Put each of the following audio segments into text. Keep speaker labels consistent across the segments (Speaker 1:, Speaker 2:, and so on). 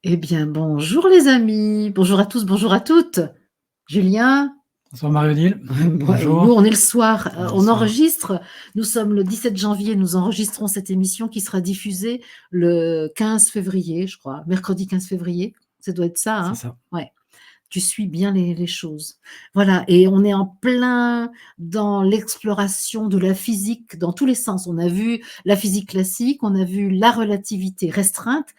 Speaker 1: Eh bien, bonjour les amis, bonjour à tous, bonjour à toutes. Julien,
Speaker 2: Bonsoir Marie-Odile,
Speaker 1: et nous
Speaker 2: bonjour.
Speaker 1: on est le soir,
Speaker 2: On est le
Speaker 1: on
Speaker 2: soir.
Speaker 1: enregistre, nous sommes le 17 janvier, nous enregistrons cette émission qui sera diffusée le 15 février, je crois, mercredi 15 février, ça doit être ça,
Speaker 2: C'est
Speaker 1: hein?
Speaker 2: ça.
Speaker 1: Ouais, tu suis bien les choses. Voilà, et on est en plein dans l'exploration de la physique dans tous les sens. On a vu la physique classique, on a vu la relativité restreinte,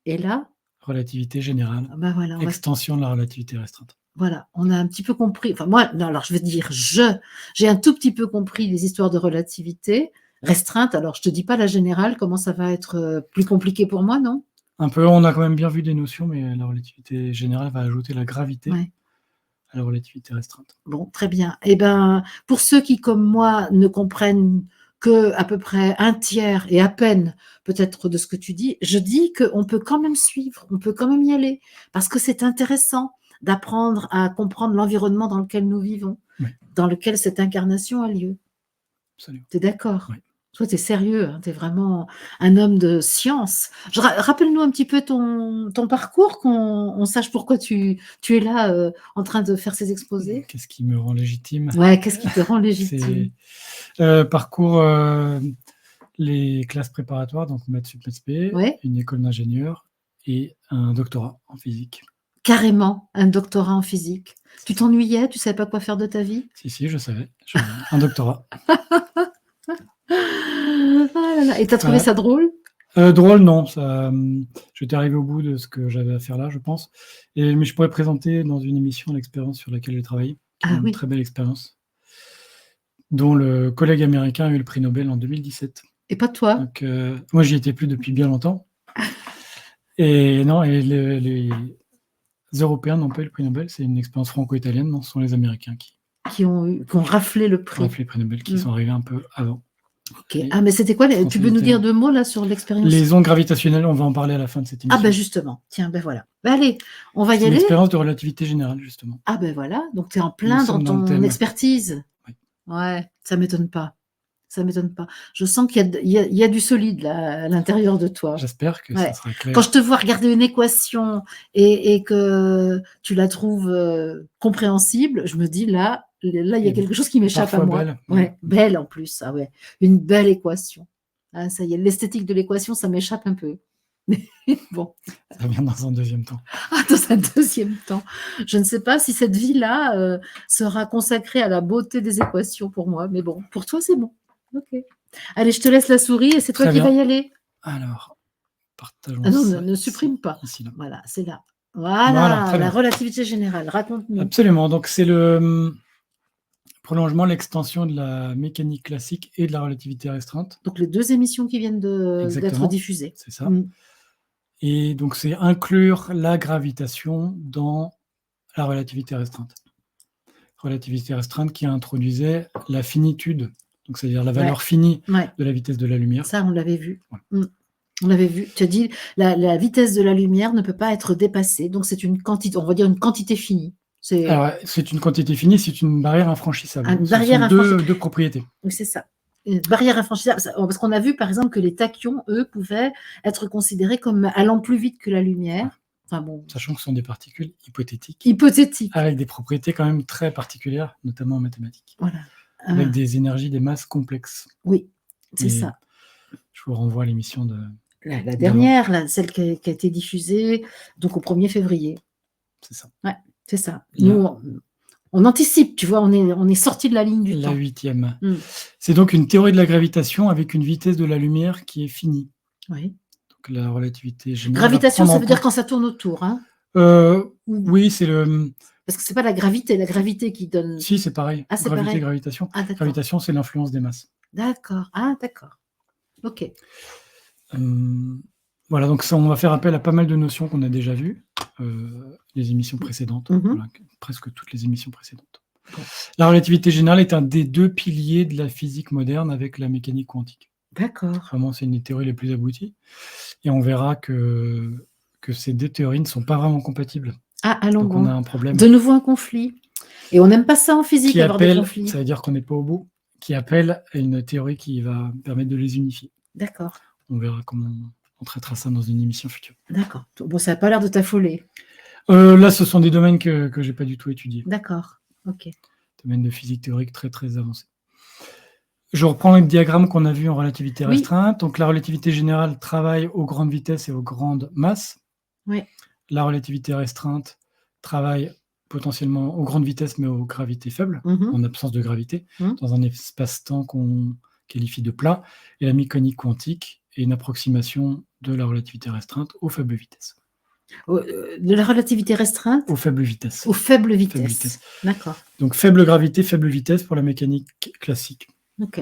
Speaker 1: et là,
Speaker 2: Relativité générale.
Speaker 1: ah bah voilà, on va
Speaker 2: Extension de la relativité restreinte.
Speaker 1: Voilà, on a un petit peu compris, enfin moi, non, alors je veux dire j'ai un tout petit peu compris les histoires de relativité restreinte, alors je te dis pas la générale, comment ça va être, plus compliqué pour moi, non?
Speaker 2: Un peu, on a quand même bien vu des notions, mais la relativité générale va ajouter la gravité
Speaker 1: Ouais,
Speaker 2: à la relativité restreinte.
Speaker 1: bon, très bien. Et ben, pour ceux qui, comme moi, ne comprennent que à peu près un tiers et à peine peut-être de ce que tu dis, je dis qu'on peut quand même suivre, on peut quand même y aller parce que c'est intéressant d'apprendre à comprendre l'environnement dans lequel nous vivons,
Speaker 2: Oui,
Speaker 1: dans lequel cette incarnation a lieu.
Speaker 2: absolument.
Speaker 1: Tu es d'accord?
Speaker 2: Oui.
Speaker 1: Toi, tu es sérieux, hein, tu es vraiment un homme de science. Rappelle-nous un petit peu ton parcours, qu'on sache pourquoi tu es là, en train de faire ces exposés.
Speaker 2: Qu'est-ce qui me rend légitime?
Speaker 1: Ouais, qu'est-ce qui te rend légitime?
Speaker 2: C'est parcours les classes préparatoires, donc maths sup, maths spé,
Speaker 1: Ouais,
Speaker 2: une école d'ingénieur et un doctorat en physique.
Speaker 1: carrément, un doctorat en physique.
Speaker 2: C'est
Speaker 1: Tu
Speaker 2: ça.
Speaker 1: t'ennuyais? Tu savais pas quoi faire de ta vie?
Speaker 2: Si, je savais. Un doctorat.
Speaker 1: Ah là là, et tu as trouvé
Speaker 2: Voilà.
Speaker 1: ça drôle?
Speaker 2: Drôle, non, ça, j'étais arrivé au bout de ce que j'avais à faire là, je pense. Mais je pourrais présenter dans une émission l'expérience sur laquelle j'ai travaillé, qui est
Speaker 1: Ah
Speaker 2: une
Speaker 1: oui,
Speaker 2: très belle expérience, dont le collègue américain a eu le prix Nobel en 2017.
Speaker 1: et pas toi?
Speaker 2: Donc, moi, j'y étais plus depuis bien longtemps. Et non, et les Européens n'ont pas eu le prix Nobel, c'est une expérience franco-italienne, non, ce sont les Américains
Speaker 1: Qui ont raflé le
Speaker 2: qui ont
Speaker 1: prix?
Speaker 2: fait le prix Nobel, qui
Speaker 1: Mmh.
Speaker 2: sont arrivés un peu avant.
Speaker 1: OK.
Speaker 2: Les
Speaker 1: Ah, mais c'était quoi les tu
Speaker 2: Français et
Speaker 1: peux
Speaker 2: les
Speaker 1: nous dire
Speaker 2: Italiens.
Speaker 1: 2 mots là sur l'expérience?
Speaker 2: Les ondes gravitationnelles, on va en parler à la fin de cette
Speaker 1: Ah ben
Speaker 2: émission.
Speaker 1: justement, tiens, ben voilà. Ben allez, on va y
Speaker 2: C'est une
Speaker 1: aller?
Speaker 2: expérience de relativité générale, justement.
Speaker 1: Ah ben voilà, donc tu es en
Speaker 2: Nous
Speaker 1: plein dans
Speaker 2: sommes dans le
Speaker 1: ton
Speaker 2: thème.
Speaker 1: expertise.
Speaker 2: Oui.
Speaker 1: Ouais, ça m'étonne pas, ça m'étonne pas. Je sens qu'il y a il y a du solide là, à l'intérieur de toi.
Speaker 2: J'espère que ça
Speaker 1: Ouais.
Speaker 2: sera
Speaker 1: Quand je
Speaker 2: clair.
Speaker 1: te vois regarder une équation et que tu la trouves, compréhensible, je me dis: «Là, il y a
Speaker 2: Et
Speaker 1: quelque chose qui m'échappe à
Speaker 2: parfois
Speaker 1: moi».
Speaker 2: belle.
Speaker 1: Ouais, belle en plus, ah ouais, une belle équation. Ah ça y est, l'esthétique de l'équation, ça m'échappe un peu. Bon.
Speaker 2: Ça vient dans un deuxième temps.
Speaker 1: Ah, dans un deuxième temps. Je ne sais pas si cette vie-là, sera consacrée à la beauté des équations pour moi, mais bon, pour toi, c'est bon. OK. Allez, je te laisse la souris et c'est toi
Speaker 2: Très
Speaker 1: qui vas
Speaker 2: bien.
Speaker 1: y aller.
Speaker 2: Alors,
Speaker 1: Ah
Speaker 2: partageons
Speaker 1: non,
Speaker 2: ça
Speaker 1: ne
Speaker 2: ici.
Speaker 1: supprime pas.
Speaker 2: Ici, là.
Speaker 1: Voilà, c'est là.
Speaker 2: Voilà,
Speaker 1: Voilà,
Speaker 2: très
Speaker 1: la
Speaker 2: bien.
Speaker 1: relativité générale, raconte-nous.
Speaker 2: Absolument. Donc, c'est le prolongement, l'extension de la mécanique classique et de la relativité restreinte.
Speaker 1: Donc les 2 émissions qui viennent d'être
Speaker 2: Exactement.
Speaker 1: diffusées.
Speaker 2: C'est ça.
Speaker 1: Mmh.
Speaker 2: Et donc, c'est inclure la gravitation dans la relativité restreinte. Relativité restreinte qui introduisait la finitude, donc c'est-à-dire la
Speaker 1: Ouais,
Speaker 2: valeur finie
Speaker 1: ouais,
Speaker 2: de la vitesse de la lumière.
Speaker 1: ça, on l'avait vu.
Speaker 2: Voilà.
Speaker 1: Mmh. On l'avait vu. Tu as dit la vitesse de la lumière ne peut pas être dépassée, donc c'est une quantité, on va dire une quantité finie. C'est
Speaker 2: Alors, c'est une quantité finie, c'est une barrière infranchissable.
Speaker 1: une
Speaker 2: Ce sont
Speaker 1: barrière infranchissable.
Speaker 2: deux propriétés.
Speaker 1: Oui, c'est ça. Une barrière infranchissable, parce qu'on a vu par exemple que les tachyons, eux, pouvaient être considérés comme allant plus vite que la lumière. Enfin bon,
Speaker 2: Sachant que ce sont des particules hypothétiques,
Speaker 1: hypothétique.
Speaker 2: avec des propriétés quand même très particulières, notamment en mathématiques,
Speaker 1: Voilà.
Speaker 2: avec des énergies, des masses complexes.
Speaker 1: Oui, c'est
Speaker 2: Et
Speaker 1: ça.
Speaker 2: je vous renvoie à l'émission
Speaker 1: La
Speaker 2: d'avant.
Speaker 1: dernière, celle qui a été diffusée donc au 1er février.
Speaker 2: C'est ça.
Speaker 1: Ouais, c'est ça. Nous,
Speaker 2: La,
Speaker 1: on anticipe, tu vois, on est sorti de la ligne du
Speaker 2: la
Speaker 1: temps.
Speaker 2: 8e.
Speaker 1: Mmh.
Speaker 2: C'est donc une théorie de la gravitation avec une vitesse de la lumière qui est finie.
Speaker 1: Oui.
Speaker 2: Donc la relativité générale va
Speaker 1: Gravitation,
Speaker 2: prendre
Speaker 1: ça
Speaker 2: en
Speaker 1: veut dire
Speaker 2: compte.
Speaker 1: quand ça tourne autour, hein?
Speaker 2: Oui, c'est le.
Speaker 1: Parce que c'est pas la gravité qui donne.
Speaker 2: Si, c'est pareil.
Speaker 1: Ah, c'est
Speaker 2: Gravité,
Speaker 1: pareil?
Speaker 2: gravitation.
Speaker 1: Ah d'accord.
Speaker 2: Gravitation, c'est l'influence des masses.
Speaker 1: D'accord. Ah d'accord. OK.
Speaker 2: Voilà, donc ça, on va faire appel à pas mal de notions qu'on a déjà vues, les émissions précédentes,
Speaker 1: Mmh.
Speaker 2: voilà, presque toutes les émissions précédentes.
Speaker 1: Bon.
Speaker 2: La relativité générale est un des deux piliers de la physique moderne avec la mécanique quantique.
Speaker 1: D'accord.
Speaker 2: Vraiment, c'est une des théories les plus abouties. Et on verra que ces deux théories ne sont pas vraiment compatibles.
Speaker 1: Ah, allons
Speaker 2: Donc on a
Speaker 1: bon.
Speaker 2: un problème
Speaker 1: De nouveau un conflit. Et on n'aime pas ça en physique,
Speaker 2: qui
Speaker 1: avoir des
Speaker 2: appelle,
Speaker 1: conflits.
Speaker 2: ça veut dire qu'on n'est pas au bout, qui appelle à une théorie qui va permettre de les unifier.
Speaker 1: D'accord.
Speaker 2: On verra comment On traitera ça dans une émission future.
Speaker 1: D'accord. Bon, ça n'a pas l'air de t'affoler.
Speaker 2: Là, ce sont des domaines que je n'ai pas du tout étudiés.
Speaker 1: D'accord. OK.
Speaker 2: Domaines de physique théorique très, très avancés. Je reprends le diagramme qu'on a vu en relativité
Speaker 1: Oui.
Speaker 2: restreinte. Donc, la relativité générale travaille aux grandes vitesses et aux grandes masses.
Speaker 1: Oui.
Speaker 2: La relativité restreinte travaille potentiellement aux grandes vitesses, mais aux gravités faibles, en absence de gravité, dans un espace-temps qu'on qualifie de plat. Et la mécanique quantique est une approximation de la relativité restreinte aux faibles vitesses.
Speaker 1: De la relativité restreinte
Speaker 2: Aux faibles vitesses.
Speaker 1: aux faibles vitesses. D'accord.
Speaker 2: Donc, faible gravité, faible vitesse pour la mécanique classique.
Speaker 1: OK.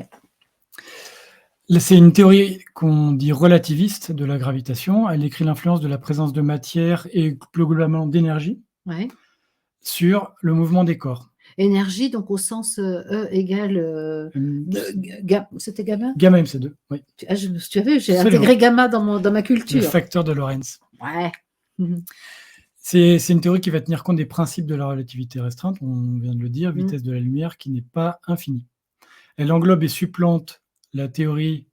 Speaker 2: C'est une théorie qu'on dit relativiste de la gravitation. Elle décrit l'influence de la présence de matière et plus globalement d'énergie
Speaker 1: Ouais.
Speaker 2: sur le mouvement des corps.
Speaker 1: Énergie, donc au sens E égale c'était gamma?
Speaker 2: Gamma MC2, oui.
Speaker 1: Tu as vu, j'ai
Speaker 2: Absolument.
Speaker 1: intégré gamma dans ma
Speaker 2: Le
Speaker 1: culture.
Speaker 2: facteur de Lorentz.
Speaker 1: Ouais.
Speaker 2: C'est une théorie qui va tenir compte des principes de la relativité restreinte, on vient de le dire, vitesse de la lumière qui n'est pas infinie. Elle englobe et supplante la théorie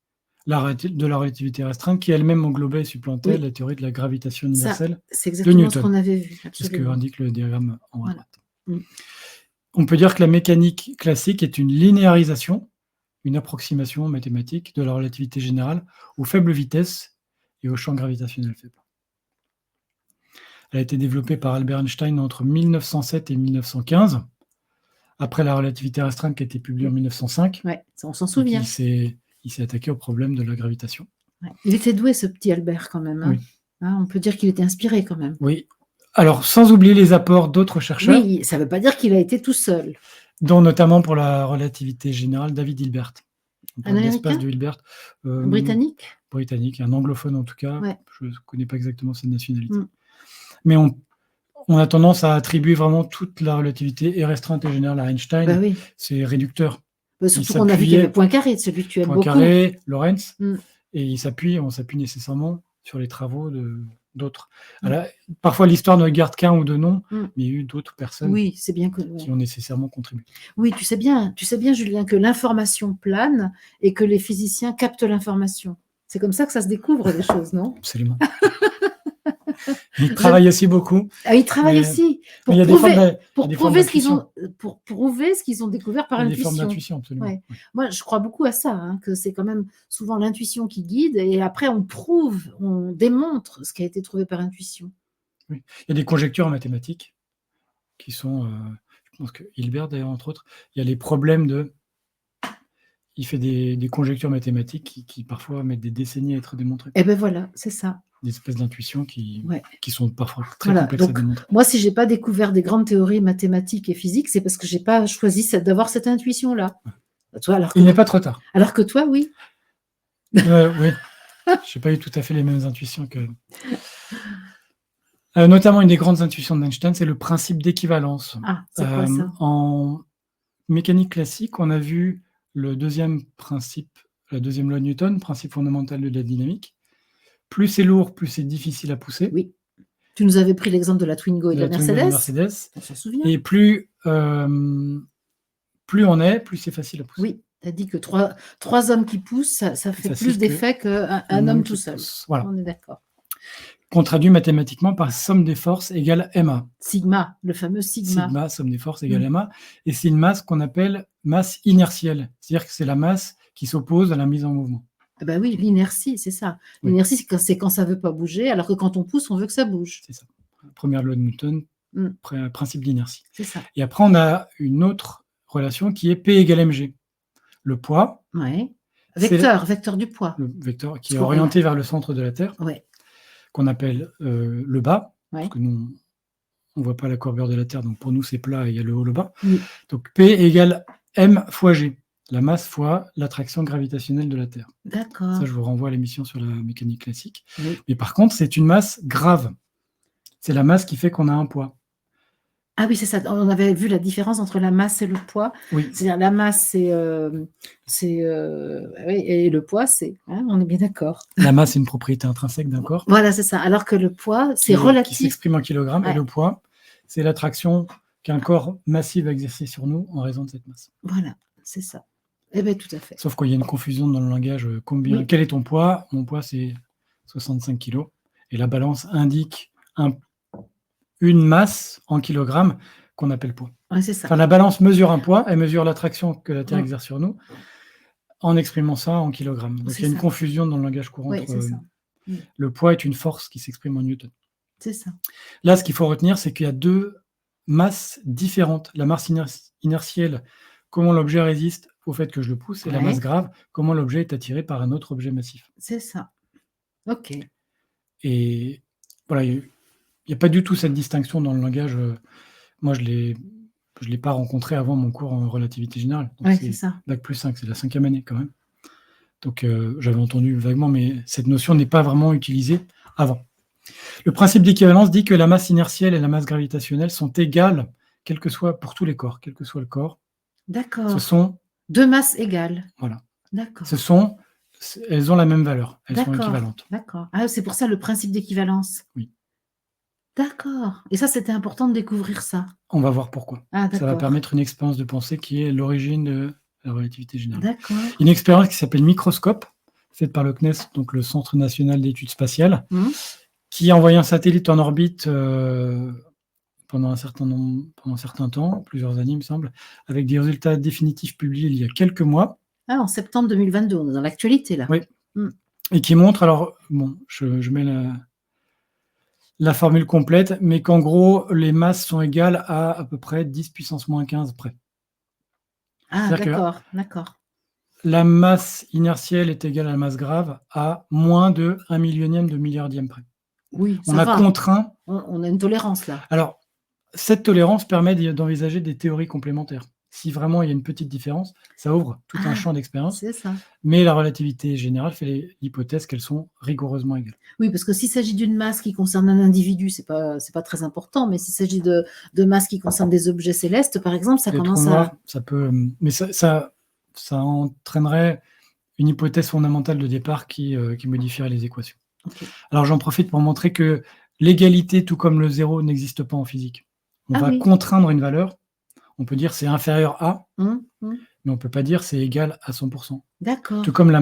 Speaker 2: de la relativité restreinte qui elle-même englobait et supplantait la théorie de la gravitation universelle
Speaker 1: c'est
Speaker 2: de
Speaker 1: exactement
Speaker 2: Newton.
Speaker 1: ce qu'on avait vu.
Speaker 2: C'est ce que indique le diagramme en haut à
Speaker 1: Voilà.
Speaker 2: droite. On peut dire que la mécanique classique est une linéarisation, une approximation mathématique de la relativité générale aux faibles vitesses et aux champs gravitationnels faibles. Elle a été développée par Albert Einstein entre 1907 et 1915, après la relativité restreinte qui a été publiée en 1905.
Speaker 1: Ouais, on s'en souvient.
Speaker 2: Il s'est attaqué au problème de la gravitation.
Speaker 1: Ouais. Il était doué, ce petit Albert, quand même. Hein.
Speaker 2: Oui.
Speaker 1: Hein, on peut dire qu'il était inspiré, quand même.
Speaker 2: Oui. Alors, sans oublier les apports d'autres chercheurs.
Speaker 1: Oui, ça ne veut pas dire qu'il a été tout seul.
Speaker 2: Dont notamment pour la relativité générale, David Hilbert.
Speaker 1: Un Américain
Speaker 2: de Hilbert.
Speaker 1: Britannique.
Speaker 2: Britannique, un anglophone en tout cas.
Speaker 1: Ouais.
Speaker 2: Je ne connais pas exactement sa nationalité. Mais on a tendance à attribuer vraiment toute la relativité et restreinte et générale à Einstein.
Speaker 1: Bah oui.
Speaker 2: C'est réducteur.
Speaker 1: Surtout qu'on a vu qu'il y avait Poincaré, celui que tu aimes beaucoup.
Speaker 2: Poincaré, Lorentz, et on s'appuie nécessairement sur les travaux d'autres. Alors, parfois, l'histoire ne garde qu'un ou deux noms, mais il y a eu d'autres personnes qui ont nécessairement contribué.
Speaker 1: Oui, tu sais bien, Julien, que l'information plane et que les physiciens captent l'information. C'est comme ça que ça se découvre, les choses, non?
Speaker 2: Absolument. Ils travaillent aussi beaucoup.
Speaker 1: Ah, ils travaillent aussi pour prouver ce qu'ils ont découvert par intuition.
Speaker 2: Des formes d'intuition, absolument.
Speaker 1: Ouais. Ouais. Moi, je crois beaucoup à ça, hein, que c'est quand même souvent l'intuition qui guide, et après on prouve, on démontre ce qui a été trouvé par intuition.
Speaker 2: Oui. Il y a des conjectures en mathématiques qui sont, je pense que Hilbert d'ailleurs entre autres, il y a les problèmes de... Il fait des conjectures mathématiques qui parfois mettent des décennies à être démontrées.
Speaker 1: Et ben voilà, c'est ça.
Speaker 2: Des espèces d'intuitions qui sont parfois très complexes à démontrer.
Speaker 1: Moi, si je n'ai pas découvert des grandes théories mathématiques et physiques, c'est parce que je n'ai pas choisi d'avoir cette intuition-là.
Speaker 2: Ouais. Il n'est pas trop tard.
Speaker 1: Alors que toi, oui.
Speaker 2: Oui, je n'ai pas eu tout à fait les mêmes intuitions que... notamment, une des grandes intuitions d'Einstein, c'est le principe d'équivalence.
Speaker 1: Ah, c'est quoi ça?
Speaker 2: En mécanique classique, on a vu le deuxième principe, la deuxième loi de Newton, principe fondamental de la dynamique. Plus c'est lourd, plus c'est difficile à pousser.
Speaker 1: Oui. Tu nous avais pris l'exemple de la Twingo et de la Mercedes.
Speaker 2: On s'en souvient. Et plus on est, plus c'est facile à pousser.
Speaker 1: Oui, tu as dit que trois hommes qui poussent, ça fait plus d'effet qu'un homme tout seul.
Speaker 2: Voilà.
Speaker 1: On est d'accord.
Speaker 2: Qu'on traduit mathématiquement par somme des forces égale MA.
Speaker 1: Sigma, le fameux sigma.
Speaker 2: Sigma, somme des forces égale MA. Et c'est une masse qu'on appelle masse inertielle. C'est-à-dire que c'est la masse qui s'oppose à la mise en mouvement.
Speaker 1: Ah ben oui, l'inertie, c'est ça. L'inertie, c'est quand ça ne veut pas bouger, alors que quand on pousse, on veut que ça bouge.
Speaker 2: C'est ça. Première loi de Newton, principe d'inertie.
Speaker 1: C'est ça.
Speaker 2: Et après, on a une autre relation qui est P égale mg. Le poids.
Speaker 1: Oui. Vecteur du poids.
Speaker 2: Le vecteur qui est orienté vers le centre de la Terre.
Speaker 1: Oui.
Speaker 2: Qu'on appelle le bas.
Speaker 1: Ouais.
Speaker 2: Parce que nous, on ne voit pas la courbure de la Terre, donc pour nous, c'est plat et il y a le haut, le bas.
Speaker 1: Oui.
Speaker 2: Donc P égale m fois g. La masse fois l'attraction gravitationnelle de la Terre.
Speaker 1: D'accord.
Speaker 2: Ça, je vous renvoie à l'émission sur la mécanique classique.
Speaker 1: Oui.
Speaker 2: Mais par contre, c'est une masse grave. C'est la masse qui fait qu'on a un poids.
Speaker 1: Ah oui, c'est ça. On avait vu la différence entre la masse et le poids.
Speaker 2: Oui.
Speaker 1: C'est-à-dire la masse, et le poids, c'est... Hein, on est bien d'accord.
Speaker 2: La masse, c'est une propriété intrinsèque d'un corps.
Speaker 1: Voilà, c'est ça. Alors que le poids, c'est relatif.
Speaker 2: Qui s'exprime en kilogrammes. Ouais. Et le poids, c'est l'attraction qu'un corps massif va exercer sur nous en raison de cette masse.
Speaker 1: Voilà, c'est ça. Eh bien, tout à fait.
Speaker 2: Sauf qu'il y a une confusion dans le langage. Quel est ton poids? Mon poids, c'est 65 kg. Et la balance indique une masse en kilogrammes qu'on appelle poids.
Speaker 1: Ouais, c'est ça.
Speaker 2: Enfin, la balance mesure un poids, elle mesure l'attraction que la Terre
Speaker 1: Mm.
Speaker 2: exerce sur nous en exprimant ça en kilogrammes. Donc, il y a une confusion dans le langage courant
Speaker 1: Oui,
Speaker 2: entre
Speaker 1: c'est ça.
Speaker 2: le poids est une force qui s'exprime en newton.
Speaker 1: C'est ça.
Speaker 2: Là, ce qu'il faut retenir, c'est qu'il y a deux masses différentes. La masse inertielle, comment l'objet résiste au fait que je le pousse, et la masse grave, comment l'objet est attiré par un autre objet massif.
Speaker 1: C'est ça. OK.
Speaker 2: Et voilà, il n'y a pas du tout cette distinction dans le langage. Moi, je ne l'ai pas rencontré avant mon cours en relativité générale.
Speaker 1: Oui, c'est ça.
Speaker 2: Bac plus 5, c'est la 5e année quand même. Donc, j'avais entendu vaguement, mais cette notion n'est pas vraiment utilisée avant. Le principe d'équivalence dit que la masse inertielle et la masse gravitationnelle sont égales, quel que soit, pour tous les corps, quel que soit le corps.
Speaker 1: D'accord.
Speaker 2: Ce sont...
Speaker 1: Deux masses égales.
Speaker 2: Voilà.
Speaker 1: D'accord.
Speaker 2: Elles ont la même valeur, elles sont équivalentes.
Speaker 1: D'accord. Ah, c'est pour ça le principe d'équivalence.
Speaker 2: Oui.
Speaker 1: D'accord. Et ça, c'était important de découvrir ça.
Speaker 2: On va voir pourquoi.
Speaker 1: Ah,
Speaker 2: ça va permettre une expérience de pensée qui est l'origine de la relativité générale.
Speaker 1: D'accord.
Speaker 2: Une expérience qui s'appelle Microscope, faite par le CNES, donc le Centre national d'études spatiales, qui a envoyé un satellite en orbite pendant un certain temps, plusieurs années, il me semble, avec des résultats définitifs publiés il y a quelques mois.
Speaker 1: Ah, en septembre 2022, on est dans l'actualité, là.
Speaker 2: Oui. Et qui montre, alors, bon, je mets la formule complète, mais qu'en gros, les masses sont égales à peu près 10 puissance moins 15 près.
Speaker 1: Ah, d'accord.
Speaker 2: La masse inertielle est égale à la masse grave à moins de 1 millionième de milliardième près.
Speaker 1: Oui,
Speaker 2: on a contraint.
Speaker 1: On a une tolérance, là.
Speaker 2: Alors, cette tolérance permet d'envisager des théories complémentaires. Si vraiment il y a une petite différence, ça ouvre tout un champ d'expérience.
Speaker 1: C'est ça.
Speaker 2: Mais la relativité générale fait l'hypothèse qu'elles sont rigoureusement égales.
Speaker 1: Oui, parce que s'il s'agit d'une masse qui concerne un individu, c'est pas très important. Mais s'il s'agit de masse qui concerne des objets célestes, par exemple, ça commence à...
Speaker 2: Ça peut... Mais ça entraînerait une hypothèse fondamentale de départ qui modifierait les équations. Okay. Alors, j'en profite pour montrer que l'égalité, tout comme le zéro, n'existe pas en physique. On va contraindre une valeur. On peut dire c'est inférieur à, mais on ne peut pas dire c'est égal à 100%.
Speaker 1: D'accord.
Speaker 2: Tout comme la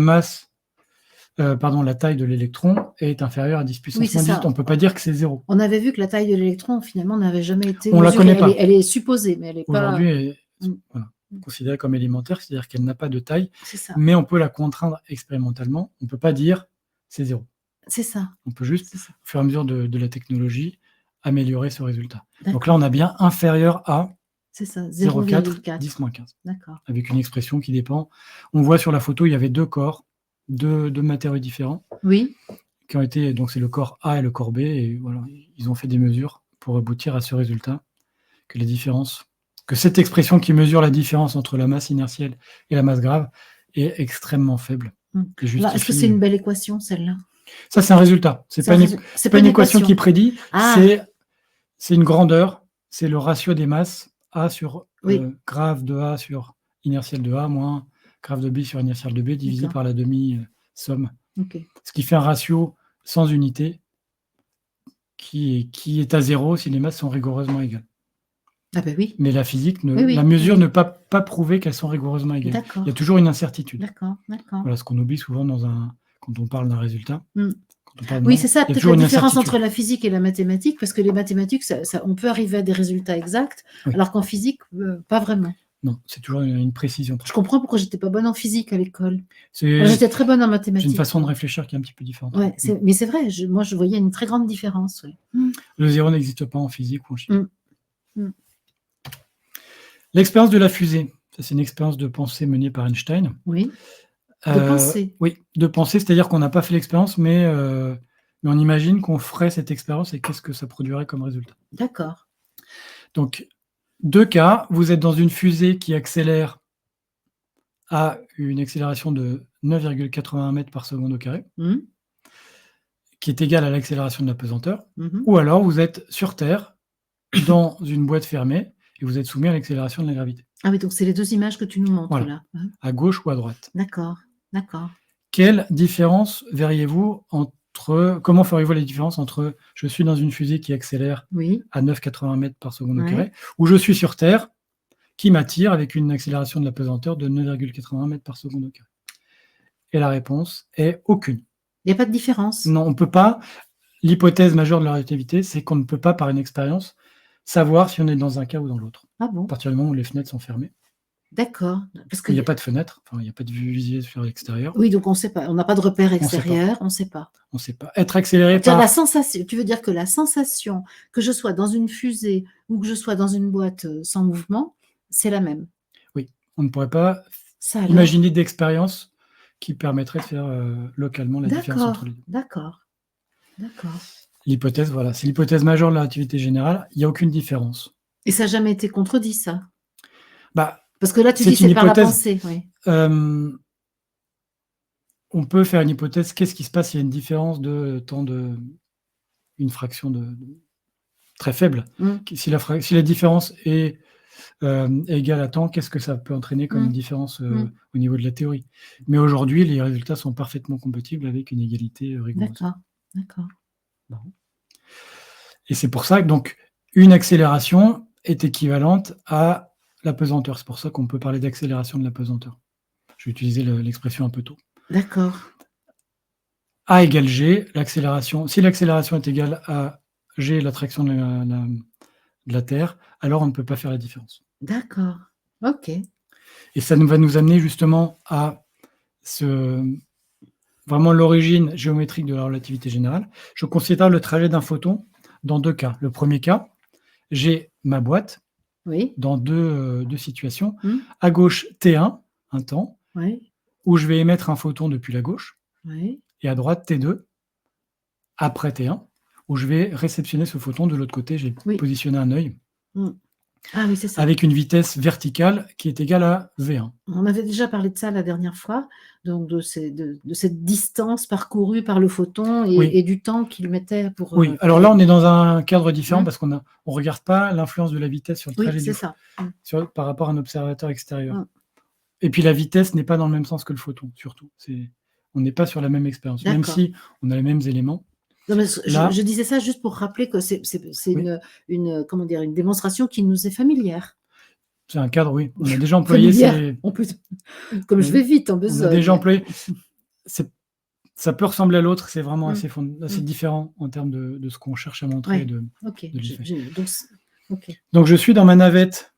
Speaker 2: taille de l'électron est inférieure à 10 puissance moins 18, on ne peut pas dire que c'est 0.
Speaker 1: On avait vu que la taille de l'électron, finalement, n'avait jamais été
Speaker 2: on
Speaker 1: mesurée.
Speaker 2: La connaît pas.
Speaker 1: Elle est supposée, mais elle n'est pas...
Speaker 2: Aujourd'hui, elle est considérée comme élémentaire, c'est-à-dire qu'elle n'a pas de taille, mais on peut la contraindre expérimentalement. On ne peut pas dire c'est 0.
Speaker 1: C'est ça.
Speaker 2: On peut juste, au fur et à mesure de la technologie, améliorer ce résultat. Donc là, on a bien inférieur à...
Speaker 1: C'est ça,
Speaker 2: 0,4, 10 moins 15.
Speaker 1: D'accord.
Speaker 2: Avec une expression qui dépend. On voit sur la photo, il y avait deux corps, deux matériaux différents.
Speaker 1: Oui.
Speaker 2: Qui ont été, donc c'est le corps A et le corps B, et voilà, ils ont fait des mesures pour aboutir à ce résultat, que cette expression qui mesure la différence entre la masse inertielle et la masse grave est extrêmement faible.
Speaker 1: Est-ce que c'est une belle équation, celle-là?
Speaker 2: Ça, c'est un résultat. C'est pas une équation qui prédit, c'est une grandeur, c'est le ratio des masses. A sur grave de A sur inertielle de A moins grave de B sur inertielle de B divisé par la demi-somme. Ce qui fait un ratio sans unité qui est à 0 si les masses sont rigoureusement égales.
Speaker 1: Ah ben oui.
Speaker 2: Mais la physique, la mesure ne peut pas prouver qu'elles sont rigoureusement égales. Il y a toujours une incertitude.
Speaker 1: D'accord.
Speaker 2: Voilà ce qu'on oublie souvent quand on parle d'un résultat.
Speaker 1: Oui, c'est ça, peut-être la différence entre la physique et la mathématique, parce que les mathématiques, on peut arriver à des résultats exacts, alors qu'en physique, pas vraiment.
Speaker 2: Non, c'est toujours une précision.
Speaker 1: Je comprends pourquoi j'étais pas bonne en physique à l'école. J'étais très bonne en mathématiques.
Speaker 2: C'est une façon de réfléchir qui est un petit peu différente.
Speaker 1: Ouais, mais c'est vrai, moi je voyais une très grande différence.
Speaker 2: Le zéro n'existe pas en physique ou en chimie. L'expérience de la fusée, ça c'est une expérience de pensée menée par Einstein.
Speaker 1: Oui. De pensée.
Speaker 2: Oui, de pensée, c'est-à-dire qu'on n'a pas fait l'expérience, mais on imagine qu'on ferait cette expérience et qu'est-ce que ça produirait comme résultat.
Speaker 1: D'accord.
Speaker 2: Donc, deux cas, vous êtes dans une fusée qui accélère à une accélération de 9,81 mètres par seconde au carré, qui est égale à l'accélération de la pesanteur, ou alors vous êtes sur Terre, dans une boîte fermée, et vous êtes soumis à l'accélération de la gravité.
Speaker 1: Ah oui, donc c'est les deux images que tu nous montres là.
Speaker 2: À gauche ou à droite.
Speaker 1: D'accord.
Speaker 2: Quelle différence verriez-vous comment feriez-vous la différence entre je suis dans une fusée qui accélère à 9,80 mètres par seconde au carré, ou je suis sur Terre qui m'attire avec une accélération de la pesanteur de 9,80 mètres par seconde au carré? Et la réponse est aucune.
Speaker 1: Il n'y a pas de différence?
Speaker 2: Non, on ne peut pas. L'hypothèse majeure de la relativité, c'est qu'on ne peut pas, par une expérience, savoir si on est dans un cas ou dans l'autre.
Speaker 1: Ah
Speaker 2: À
Speaker 1: bon?
Speaker 2: partir du moment où les fenêtres sont fermées.
Speaker 1: D'accord. Parce
Speaker 2: Il
Speaker 1: que
Speaker 2: n'y a pas de fenêtre, enfin, il n'y a pas de vue visible sur l'extérieur.
Speaker 1: oui, donc on ne sait pas. On n'a pas de repère
Speaker 2: On ne sait pas.
Speaker 1: extérieur, on ne sait pas.
Speaker 2: On ne sait pas. Être accéléré
Speaker 1: C'est-à-dire la
Speaker 2: par...
Speaker 1: sensation, tu veux dire que la sensation, que je sois dans une fusée ou que je sois dans une boîte, sans mouvement, c'est la même?
Speaker 2: Oui, on ne pourrait pas
Speaker 1: Ça alors?
Speaker 2: imaginer d'expérience qui permettrait de faire localement la différence entre
Speaker 1: D'accord,
Speaker 2: les deux.
Speaker 1: d'accord, d'accord.
Speaker 2: L'hypothèse, voilà, c'est l'hypothèse majeure de la relativité générale. Il n'y a aucune différence.
Speaker 1: Et ça n'a jamais été contredit, ça?
Speaker 2: Bah,
Speaker 1: Parce que là, tu
Speaker 2: c'est
Speaker 1: dis
Speaker 2: une
Speaker 1: c'est par la
Speaker 2: hypothèse.
Speaker 1: pensée, oui.
Speaker 2: On peut faire une hypothèse. Qu'est-ce qui se passe s'il y a une différence de temps de... une fraction de très faible.
Speaker 1: Mmh.
Speaker 2: Si la différence est égale à temps, qu'est-ce que ça peut entraîner comme
Speaker 1: Mmh.
Speaker 2: différence
Speaker 1: Mmh.
Speaker 2: au niveau de la théorie? Mais aujourd'hui, les résultats sont parfaitement compatibles avec une égalité rigoureuse.
Speaker 1: D'accord, d'accord.
Speaker 2: Bon. Et c'est pour ça que donc une accélération est équivalente à la pesanteur. C'est pour ça qu'on peut parler d'accélération de la pesanteur. Je vais utiliser l'expression un peu tôt.
Speaker 1: D'accord.
Speaker 2: A égale G, l'accélération. Si l'accélération est égale à G, l'attraction de la Terre, alors on ne peut pas faire la différence.
Speaker 1: D'accord. OK.
Speaker 2: Et ça va nous amener justement à vraiment l'origine géométrique de la relativité générale. Je considère le trajet d'un photon dans deux cas. Le premier cas, j'ai ma boîte
Speaker 1: Oui.
Speaker 2: dans deux situations.
Speaker 1: Mmh.
Speaker 2: À gauche, T1, un temps,
Speaker 1: Oui.
Speaker 2: où je vais émettre un photon depuis la gauche,
Speaker 1: Oui.
Speaker 2: et à droite, T2, après T1, où je vais réceptionner ce photon de l'autre côté. J'ai
Speaker 1: Oui.
Speaker 2: positionné un œil
Speaker 1: Mmh. Ah oui, c'est ça.
Speaker 2: avec une vitesse verticale qui est égale à V1.
Speaker 1: On avait déjà parlé de ça la dernière fois, donc de cette distance parcourue par le photon
Speaker 2: Oui.
Speaker 1: et du temps qu'il mettait pour,
Speaker 2: Oui, alors là, on est dans un cadre différent parce qu'on ne regarde pas l'influence de la vitesse sur le trajet
Speaker 1: oui, c'est ça.
Speaker 2: par rapport à un observateur extérieur.
Speaker 1: Mmh.
Speaker 2: Et puis la vitesse n'est pas dans le même sens que le photon, surtout. On n'est pas sur la même expérience, même
Speaker 1: D'accord.
Speaker 2: si on a les mêmes éléments.
Speaker 1: Non, mais
Speaker 2: Là,
Speaker 1: je disais ça juste pour rappeler que c'est
Speaker 2: Oui.
Speaker 1: comment dire? Une démonstration qui nous est familière.
Speaker 2: c'est un cadre, oui. On a déjà employé
Speaker 1: Familière, en plus. Comme je vais vite en
Speaker 2: On a
Speaker 1: besogne.
Speaker 2: déjà employé. Ça peut ressembler à l'autre, c'est vraiment assez
Speaker 1: Mmh.
Speaker 2: différent en termes de ce qu'on cherche à montrer.
Speaker 1: Ouais.
Speaker 2: de
Speaker 1: OK.
Speaker 2: l'effet.
Speaker 1: OK.
Speaker 2: Donc je suis dans ma navette,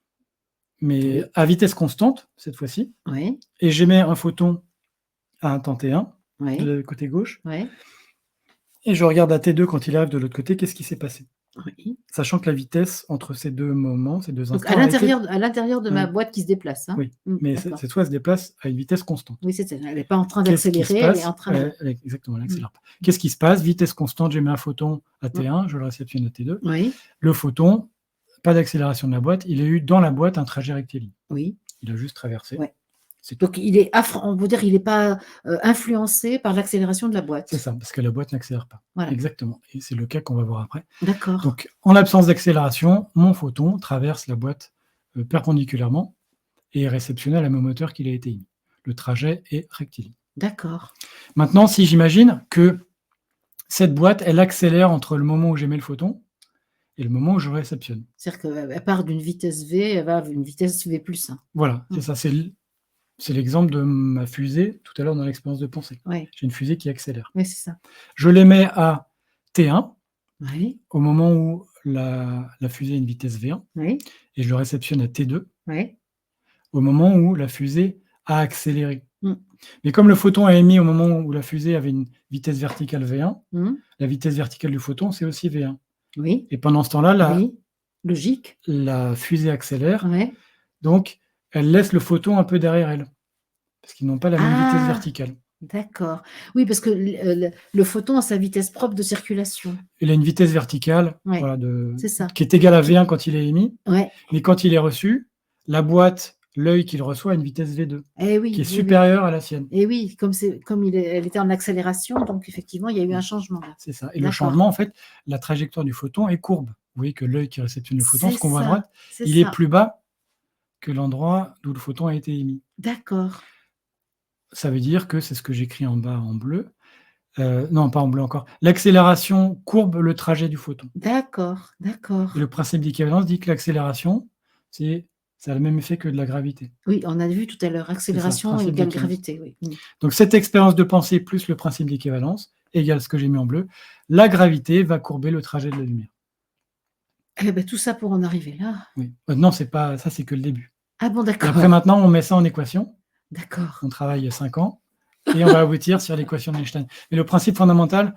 Speaker 2: mais
Speaker 1: Oui.
Speaker 2: à vitesse constante, cette fois-ci,
Speaker 1: Oui.
Speaker 2: et j'émets un photon à un temps T1,
Speaker 1: Oui.
Speaker 2: de côté gauche,
Speaker 1: Oui.
Speaker 2: et je regarde à T2 quand il arrive de l'autre côté, qu'est-ce qui s'est passé?
Speaker 1: Oui.
Speaker 2: Sachant que la vitesse entre ces deux moments, ces deux
Speaker 1: Donc
Speaker 2: instants,
Speaker 1: à l'intérieur de ma
Speaker 2: Ouais.
Speaker 1: boîte qui se déplace, hein?
Speaker 2: Oui, mais
Speaker 1: D'accord.
Speaker 2: cette fois, elle se déplace à une vitesse constante.
Speaker 1: Oui, c'est ça. Elle n'est pas en train
Speaker 2: Qu'est-ce qui se
Speaker 1: d'accélérer, elle est
Speaker 2: passe?
Speaker 1: en train de
Speaker 2: Exactement, elle n'accélère pas. Qu'est-ce qui se passe? Vitesse constante, j'émets un photon à T1, je le réceptionne à T2.
Speaker 1: Oui.
Speaker 2: Le photon, pas d'accélération de la boîte, il a eu dans la boîte un trajet rectiligne.
Speaker 1: Oui.
Speaker 2: Il a juste traversé.
Speaker 1: Ouais.
Speaker 2: C'est tout.
Speaker 1: Donc on peut dire qu'il n'est pas, influencé par l'accélération de la boîte.
Speaker 2: C'est ça, parce que la boîte n'accélère pas.
Speaker 1: Voilà.
Speaker 2: Exactement. Et c'est le cas qu'on va voir après.
Speaker 1: D'accord.
Speaker 2: Donc, en l'absence d'accélération, mon photon traverse la boîte perpendiculairement et est réceptionné à la même hauteur qu'il a été émis. Le trajet est rectiligne.
Speaker 1: D'accord.
Speaker 2: Maintenant, si j'imagine que cette boîte, elle accélère entre le moment où j'émets le photon et le moment où je le réceptionne.
Speaker 1: C'est-à-dire qu'elle part d'une vitesse V, elle va à une vitesse V plus 1.
Speaker 2: Voilà, c'est ça. C'est l'exemple de ma fusée tout à l'heure dans l'expérience de pensée.
Speaker 1: Oui.
Speaker 2: J'ai une fusée qui accélère.
Speaker 1: Oui, c'est ça.
Speaker 2: Je l'émets à T1
Speaker 1: Oui.
Speaker 2: au moment où la fusée a une vitesse V1
Speaker 1: Oui.
Speaker 2: et je le réceptionne à T2
Speaker 1: Oui.
Speaker 2: au moment où la fusée a accéléré.
Speaker 1: Mmh.
Speaker 2: Mais comme le photon a émis au moment où la fusée avait une vitesse verticale V1, la vitesse verticale du photon, c'est aussi V1.
Speaker 1: Oui.
Speaker 2: Et pendant ce temps-là,
Speaker 1: Oui. Logique.
Speaker 2: la fusée accélère,
Speaker 1: Ouais.
Speaker 2: donc elle laisse le photon un peu derrière elle, parce qu'ils n'ont pas la même vitesse
Speaker 1: Ah!
Speaker 2: verticale.
Speaker 1: D'accord. Oui, parce que le photon a sa vitesse propre de circulation.
Speaker 2: Il a une vitesse verticale
Speaker 1: Ouais,
Speaker 2: voilà,
Speaker 1: c'est ça.
Speaker 2: qui est égale à V1 quand il est émis,
Speaker 1: Ouais.
Speaker 2: mais quand il est reçu, la boîte, l'œil qu'il reçoit a une vitesse V2,
Speaker 1: Eh oui,
Speaker 2: qui est
Speaker 1: oui,
Speaker 2: supérieure à la sienne.
Speaker 1: Et oui, elle était en accélération, donc effectivement, il y a eu un changement là.
Speaker 2: C'est ça. Et le changement, en fait, la trajectoire du photon est courbe. Vous voyez que l'œil qui réceptionne le photon, ce qu'on voit à droite, il est plus bas que l'endroit d'où le photon a été émis.
Speaker 1: D'accord.
Speaker 2: Ça veut dire que c'est ce que j'écris en bas en bleu. Non, pas en bleu encore. L'accélération courbe le trajet du photon.
Speaker 1: D'accord, d'accord.
Speaker 2: Et le principe d'équivalence dit que l'accélération, c'est Ça a le même effet que de la gravité.
Speaker 1: Oui, on a vu tout à l'heure, accélération
Speaker 2: principe
Speaker 1: égale
Speaker 2: d'équivalence.
Speaker 1: gravité. Oui.
Speaker 2: Donc cette expérience de pensée plus le principe d'équivalence égale ce que j'ai mis en bleu. La gravité va courber le trajet de la lumière.
Speaker 1: Eh ben, tout ça pour en arriver là.
Speaker 2: Oui. Non, c'est pas ça, c'est que le début.
Speaker 1: Ah bon,
Speaker 2: Et
Speaker 1: d'accord.
Speaker 2: après, maintenant, on met ça en équation.
Speaker 1: D'accord.
Speaker 2: On travaille 5 ans et on va aboutir sur l'équation d'Einstein. Mais le principe fondamental,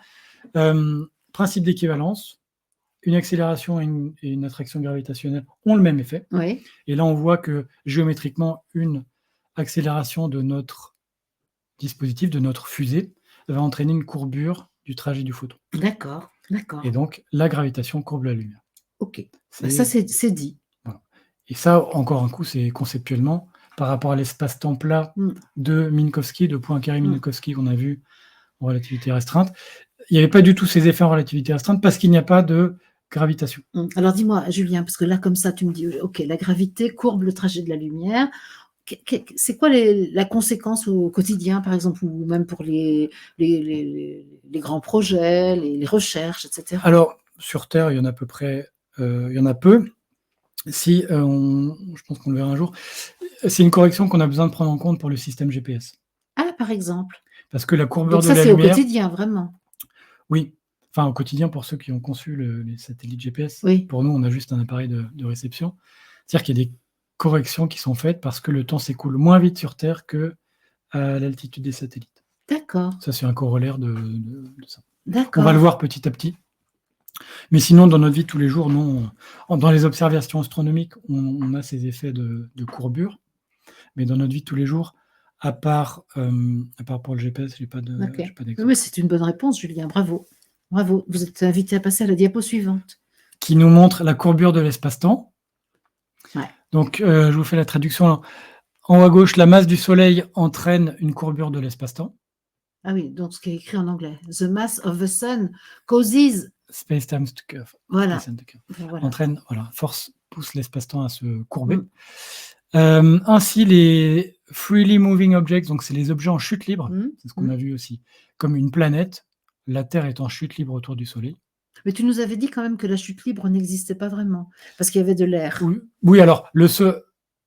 Speaker 2: principe d'équivalence, une accélération et une attraction gravitationnelle ont le même effet.
Speaker 1: Oui.
Speaker 2: Et là, on voit que géométriquement, une accélération de notre dispositif, de notre fusée, va entraîner une courbure du trajet du photon.
Speaker 1: D'accord, d'accord.
Speaker 2: Et donc, la gravitation courbe la lumière.
Speaker 1: Ok. Ça, c'est dit.
Speaker 2: Voilà. Et ça, encore un coup, c'est conceptuellement par rapport à l'espace-temps plat de Minkowski, de Poincaré-Minkowski qu'on a vu en relativité restreinte. Il n'y avait pas du tout ces effets en relativité restreinte parce qu'il n'y a pas de gravitation.
Speaker 1: Alors dis-moi, Julien, parce que là, comme ça, tu me dis, ok, la gravité courbe le trajet de la lumière. C'est quoi la conséquence au quotidien, par exemple, ou même pour les grands projets, les recherches, etc.
Speaker 2: Alors, sur Terre, il y en a à peu près, il y en a peu. Si, je pense qu'on le verra un jour, c'est une correction qu'on a besoin de prendre en compte pour le système GPS.
Speaker 1: Ah, par exemple.
Speaker 2: Parce que la courbure de la
Speaker 1: lumière... Donc ça, c'est
Speaker 2: lumière...
Speaker 1: au quotidien, vraiment.
Speaker 2: Oui. Enfin, au quotidien, pour ceux qui ont conçu les satellites GPS, pour nous, on a juste un appareil de réception. C'est-à-dire qu'il y a des corrections qui sont faites parce que le temps s'écoule moins vite sur Terre qu'à l'altitude des satellites.
Speaker 1: D'accord.
Speaker 2: Ça, c'est un corollaire de ça.
Speaker 1: D'accord.
Speaker 2: On va le voir petit à petit. Mais sinon, dans notre vie de tous les jours, non. Dans les observations astronomiques, on a ces effets de courbure. Mais dans notre vie de tous les jours, à part pour le GPS, je n'ai pas d'exemple.
Speaker 1: Mais c'est une bonne réponse, Julien. Bravo. Bravo. Vous êtes invité à passer à la diapo suivante.
Speaker 2: Qui nous montre la courbure de l'espace-temps.
Speaker 1: Ouais.
Speaker 2: Donc, je vous fais la traduction. En haut à gauche, la masse du Soleil entraîne une courbure de l'espace-temps.
Speaker 1: Ah oui, donc ce qui est écrit en anglais. The mass of the sun causes...
Speaker 2: Space-time to curve.
Speaker 1: Voilà.
Speaker 2: Entraîne, pousse l'espace-temps à se courber. Ainsi, les freely moving objects, donc c'est les objets en chute libre, c'est ce qu'on a vu aussi, comme une planète, la Terre est en chute libre autour du Soleil. Mais
Speaker 1: tu nous avais dit quand même que la chute libre n'existait pas vraiment, parce qu'il y avait de l'air.
Speaker 2: Oui, alors,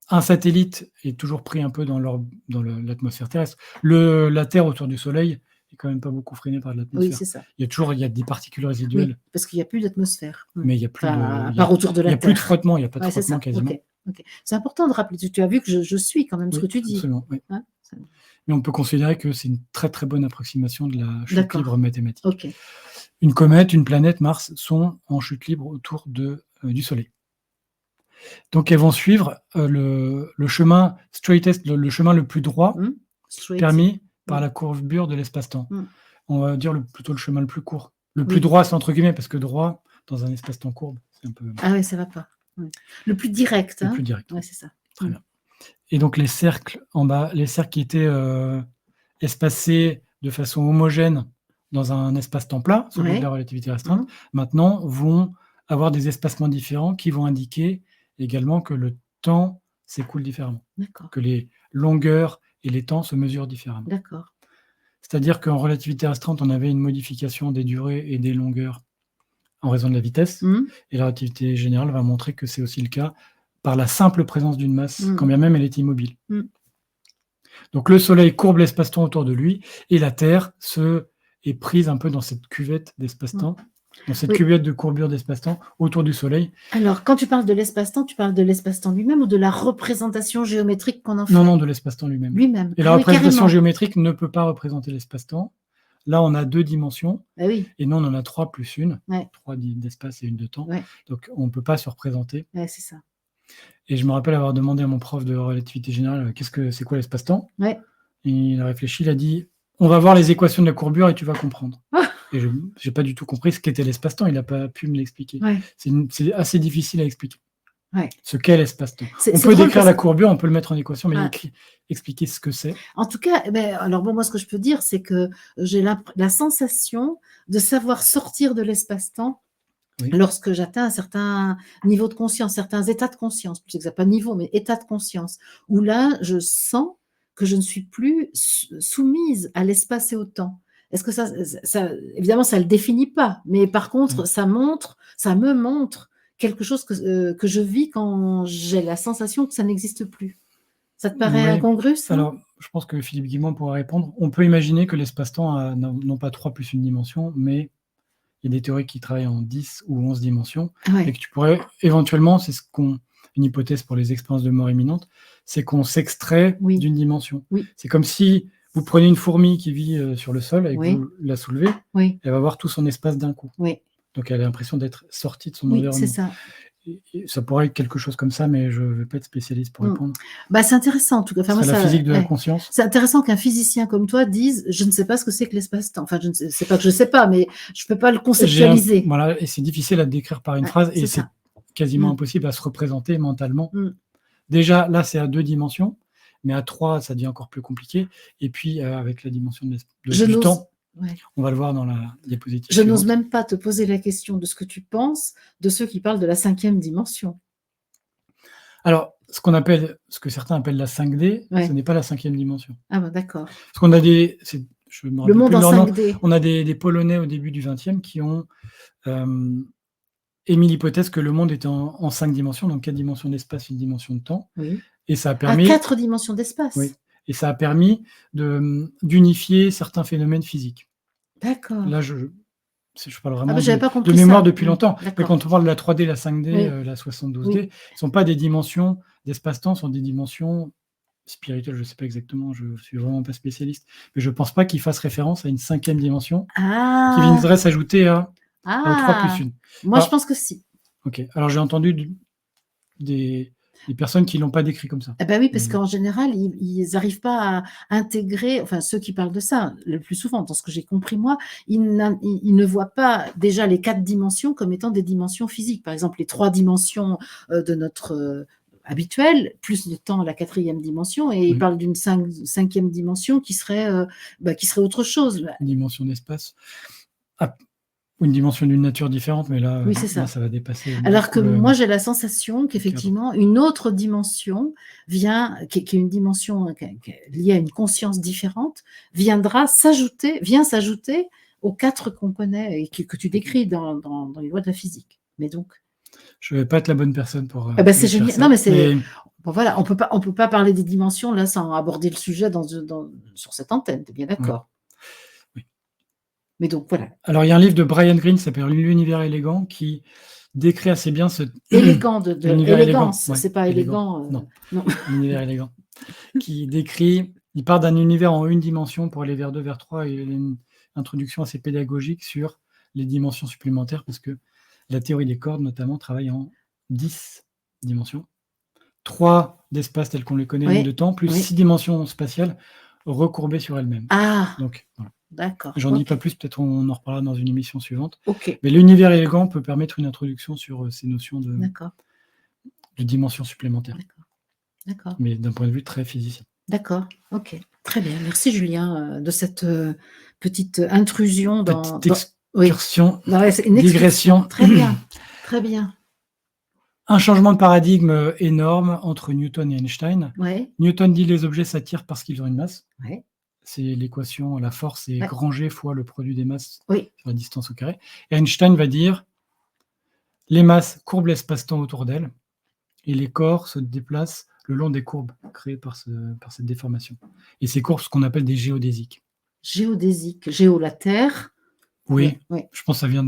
Speaker 2: un satellite est toujours pris un peu dans l'atmosphère terrestre. La Terre autour du Soleil est quand même pas beaucoup freinée par l'atmosphère.
Speaker 1: Oui, c'est ça.
Speaker 2: Il y a des particules résiduelles.
Speaker 1: Oui, parce qu'il n'y a plus d'atmosphère.
Speaker 2: Mais il n'y a plus
Speaker 1: autour de la Terre.
Speaker 2: Il n'y a plus de frottement, il n'y a pas de frottement quasiment.
Speaker 1: Okay. C'est important de rappeler, tu as vu que je suis quand même ce que tu dis.
Speaker 2: Absolument, oui. Hein, mais on peut considérer que c'est une très très bonne approximation de la chute libre mathématique.
Speaker 1: Okay.
Speaker 2: Une comète, une planète, Mars sont en chute libre autour du Soleil. Donc elles vont suivre le chemin straightest, le chemin le plus droit permis par la courbure de l'espace-temps. On va dire plutôt le chemin le plus court. Le plus droit, c'est entre guillemets, parce que droit, dans un espace-temps courbe, c'est un peu...
Speaker 1: Ah oui, ça ne va pas. Le plus direct.
Speaker 2: Le plus direct.
Speaker 1: Oui, c'est ça.
Speaker 2: Très bien. Et donc les cercles en bas, les cercles qui étaient espacés de façon homogène dans un espace-temps plat, celui de la relativité restreinte, maintenant vont avoir des espacements différents qui vont indiquer également que le temps s'écoule différemment. Que les longueurs et les temps se mesurent différemment.
Speaker 1: D'accord.
Speaker 2: C'est-à-dire qu'en relativité restreinte, on avait une modification des durées et des longueurs en raison de la vitesse, et la relativité générale va montrer que c'est aussi le cas par la simple présence d'une masse, quand bien même elle est immobile. Donc le Soleil courbe l'espace-temps autour de lui, et la Terre est prise un peu dans cette cuvette d'espace-temps, dans cette cuvette de courbure d'espace-temps autour du Soleil.
Speaker 1: Alors, quand tu parles de l'espace-temps, tu parles de l'espace-temps lui-même ou de la représentation géométrique qu'on en fait?
Speaker 2: Non, de l'espace-temps lui-même. Et la représentation géométrique ne peut pas représenter l'espace-temps. Là, on a 2 dimensions, et nous, on en a 3 plus une, 3 d'espace et une de temps. Donc, on ne peut pas se représenter.
Speaker 1: C'est ça.
Speaker 2: Et je me rappelle avoir demandé à mon prof de relativité générale, c'est quoi l'espace-temps? Et il a réfléchi, il a dit, on va voir les équations de la courbure et tu vas comprendre. Et je n'ai pas du tout compris ce qu'était l'espace-temps, il n'a pas pu me l'expliquer. C'est assez difficile à expliquer. Ce qu'est l'espace-temps. On peut décrire la courbure, on peut le mettre en équation, mais expliquer ce que c'est.
Speaker 1: En tout cas, alors bon, moi, ce que je peux dire, c'est que j'ai la sensation de savoir sortir de l'espace-temps lorsque j'atteins un certain niveau de conscience, certains états de conscience, plus exact, pas niveau, mais état de conscience, où là, je sens que je ne suis plus soumise à l'espace et au temps. Est-ce que évidemment, ça ne le définit pas, mais par contre, ça me montre quelque chose que je vis quand j'ai la sensation que ça n'existe plus. Ça te paraît
Speaker 2: Oui.
Speaker 1: incongru, ça?
Speaker 2: Alors, je pense que Philippe Guillemot pourra répondre. On peut imaginer que l'espace-temps a non pas 3 plus une dimension, mais il y a des théories qui travaillent en 10 ou 11 dimensions et
Speaker 1: Ouais.
Speaker 2: que tu pourrais éventuellement, c'est une hypothèse pour les expériences de mort imminente, c'est qu'on s'extrait
Speaker 1: Oui.
Speaker 2: d'une dimension.
Speaker 1: Oui.
Speaker 2: C'est comme si vous prenez une fourmi qui vit, sur le sol et que
Speaker 1: Oui.
Speaker 2: vous la soulevez,
Speaker 1: Oui.
Speaker 2: elle va avoir tout son espace d'un coup.
Speaker 1: Oui.
Speaker 2: Donc elle a l'impression d'être sortie de son
Speaker 1: Oui, c'est
Speaker 2: environnement.
Speaker 1: ça.
Speaker 2: Et ça pourrait être quelque chose comme ça, mais je ne vais pas être spécialiste pour répondre.
Speaker 1: Bah, c'est intéressant en tout cas. Enfin,
Speaker 2: Ce
Speaker 1: moi,
Speaker 2: serait la
Speaker 1: ça,
Speaker 2: physique de la
Speaker 1: ouais.
Speaker 2: conscience.
Speaker 1: C'est intéressant qu'un physicien comme toi dise: «Je ne sais pas ce que c'est que l'espace-temps». Enfin, je ne sais, c'est pas que je sais pas, mais je peux pas le conceptualiser.
Speaker 2: Voilà, et c'est difficile à décrire par une
Speaker 1: Ouais,
Speaker 2: phrase, et
Speaker 1: c'est
Speaker 2: c'est
Speaker 1: ça.
Speaker 2: quasiment impossible à se représenter mentalement.
Speaker 1: Mmh.
Speaker 2: Déjà, là, c'est à 2 dimensions, mais à 3, ça devient encore plus compliqué. Et puis, avec la dimension
Speaker 1: Je
Speaker 2: du
Speaker 1: n'ose,
Speaker 2: temps,
Speaker 1: ouais.
Speaker 2: on va le voir dans la diapositive
Speaker 1: Je n'ose
Speaker 2: suivante.
Speaker 1: même pas te poser la question de ce que tu penses de ceux qui parlent de la 5e dimension.
Speaker 2: Alors, ce que certains appellent la 5D,
Speaker 1: Ouais.
Speaker 2: ce n'est pas la 5e dimension.
Speaker 1: Ah bah, d'accord.
Speaker 2: Parce qu'on a je me
Speaker 1: Le
Speaker 2: rappelle
Speaker 1: monde
Speaker 2: plus de
Speaker 1: en
Speaker 2: leur nom.
Speaker 1: 5D.
Speaker 2: On a des Polonais au début du XXe qui ont émis l'hypothèse que le monde était en 5 dimensions, donc 4 dimensions d'espace, 1 dimension de temps.
Speaker 1: Oui.
Speaker 2: Et ça a
Speaker 1: Ah,
Speaker 2: permis
Speaker 1: 4 dimensions d'espace?
Speaker 2: oui, et ça a permis d'unifier certains phénomènes physiques.
Speaker 1: D'accord.
Speaker 2: Là, je parle
Speaker 1: Ah
Speaker 2: vraiment
Speaker 1: bah, j'avais
Speaker 2: de
Speaker 1: pas compris
Speaker 2: mémoire
Speaker 1: ça.
Speaker 2: depuis longtemps. Mais
Speaker 1: D'accord.
Speaker 2: quand on parle de la 3D, la 5D,
Speaker 1: Oui.
Speaker 2: la 72D,
Speaker 1: Oui.
Speaker 2: ce sont pas des dimensions d'espace-temps, ce sont des dimensions spirituelles. Je sais pas exactement, je suis vraiment pas spécialiste. Mais je pense pas qu'ils fassent référence à une 5e dimension qui
Speaker 1: Ah!
Speaker 2: viendrait s'ajouter au 3 plus
Speaker 1: Ah!
Speaker 2: 1.
Speaker 1: Moi, je
Speaker 2: Alors
Speaker 1: pense que si.
Speaker 2: OK. Alors j'ai entendu des personnes qui l'ont pas décrit comme ça.
Speaker 1: Ah bah, oui, parce
Speaker 2: Mais
Speaker 1: qu'en général, ils arrivent pas à intégrer, enfin, ceux qui parlent de ça, le plus souvent, dans ce que j'ai compris moi, ils ne voient pas déjà les 4 dimensions comme étant des dimensions physiques. Par exemple, les 3 dimensions, de notre, habituel, plus le temps, la 4e dimension, et ils
Speaker 2: oui,
Speaker 1: parlent d'une 5e dimension qui serait autre chose.
Speaker 2: une dimension d'espace. Ah, ou une dimension d'une nature différente, mais là,
Speaker 1: Oui, c'est ça.
Speaker 2: ça va dépasser
Speaker 1: Alors que
Speaker 2: beaucoup
Speaker 1: moi, j'ai la sensation
Speaker 2: le cadre.
Speaker 1: qu'effectivement, une autre dimension vient, qui est une dimension qui est liée à une conscience différente, vient s'ajouter aux 4 qu'on connaît et que tu décris dans les lois de la physique. Mais donc,
Speaker 2: Je vais pas être la bonne personne pour,
Speaker 1: eh ben, c'est
Speaker 2: décrire
Speaker 1: génial.
Speaker 2: ça.
Speaker 1: Non, mais c'est
Speaker 2: Mais
Speaker 1: bon, voilà, on peut pas parler des dimensions là sans aborder le sujet sur cette antenne, tu es bien
Speaker 2: oui,
Speaker 1: d'accord?
Speaker 2: oui.
Speaker 1: Mais donc voilà,
Speaker 2: Alors il y a un livre de Brian Greene qui s'appelle «L'univers élégant» qui décrit assez bien ce
Speaker 1: élégant de
Speaker 2: l'univers élégant,
Speaker 1: élégance,
Speaker 2: ouais,
Speaker 1: c'est pas
Speaker 2: élégant,
Speaker 1: élégant,
Speaker 2: non,
Speaker 1: non.
Speaker 2: l'univers élégant, il part d'un univers en une dimension pour aller vers 2, vers 3, et il y a une introduction assez pédagogique sur les dimensions supplémentaires, parce que la théorie des cordes notamment travaille en 10 dimensions. 3 d'espace tels qu'on les connaît, 1
Speaker 1: Oui,
Speaker 2: de temps, plus
Speaker 1: oui.
Speaker 2: 6 dimensions spatiales recourbées sur elles-mêmes.
Speaker 1: Ah!
Speaker 2: Donc voilà.
Speaker 1: D'accord,
Speaker 2: J'en dis
Speaker 1: OK.
Speaker 2: pas plus, peut-être on en reparlera dans une émission suivante.
Speaker 1: OK,
Speaker 2: Mais l'univers élégant peut permettre une introduction sur, ces notions de
Speaker 1: d'accord,
Speaker 2: dimensions supplémentaires,
Speaker 1: d'accord, d'accord,
Speaker 2: mais d'un point de vue très physicien.
Speaker 1: d'accord, OK. Très bien. Merci Julien, de cette, petite intrusion
Speaker 2: Petite
Speaker 1: oui,
Speaker 2: excursion,
Speaker 1: non, ouais, c'est une excursion.
Speaker 2: digression.
Speaker 1: Très bien, très bien.
Speaker 2: Un changement de paradigme, énorme entre Newton et Einstein.
Speaker 1: Ouais,
Speaker 2: Newton dit: «Les objets s'attirent parce qu'ils ont une masse».
Speaker 1: ouais,
Speaker 2: C'est l'équation, la force, c'est
Speaker 1: ouais,
Speaker 2: grand G fois le produit des masses
Speaker 1: oui.
Speaker 2: sur la distance au carré. Et Einstein va dire: «Les masses courbent l'espace-temps autour d'elles et les corps se déplacent le long des courbes créées par cette déformation». Et ces courbes, ce qu'on appelle des géodésiques.
Speaker 1: Géodésique, géo la terre.
Speaker 2: Oui,
Speaker 1: Oui, oui,
Speaker 2: je pense que ça vient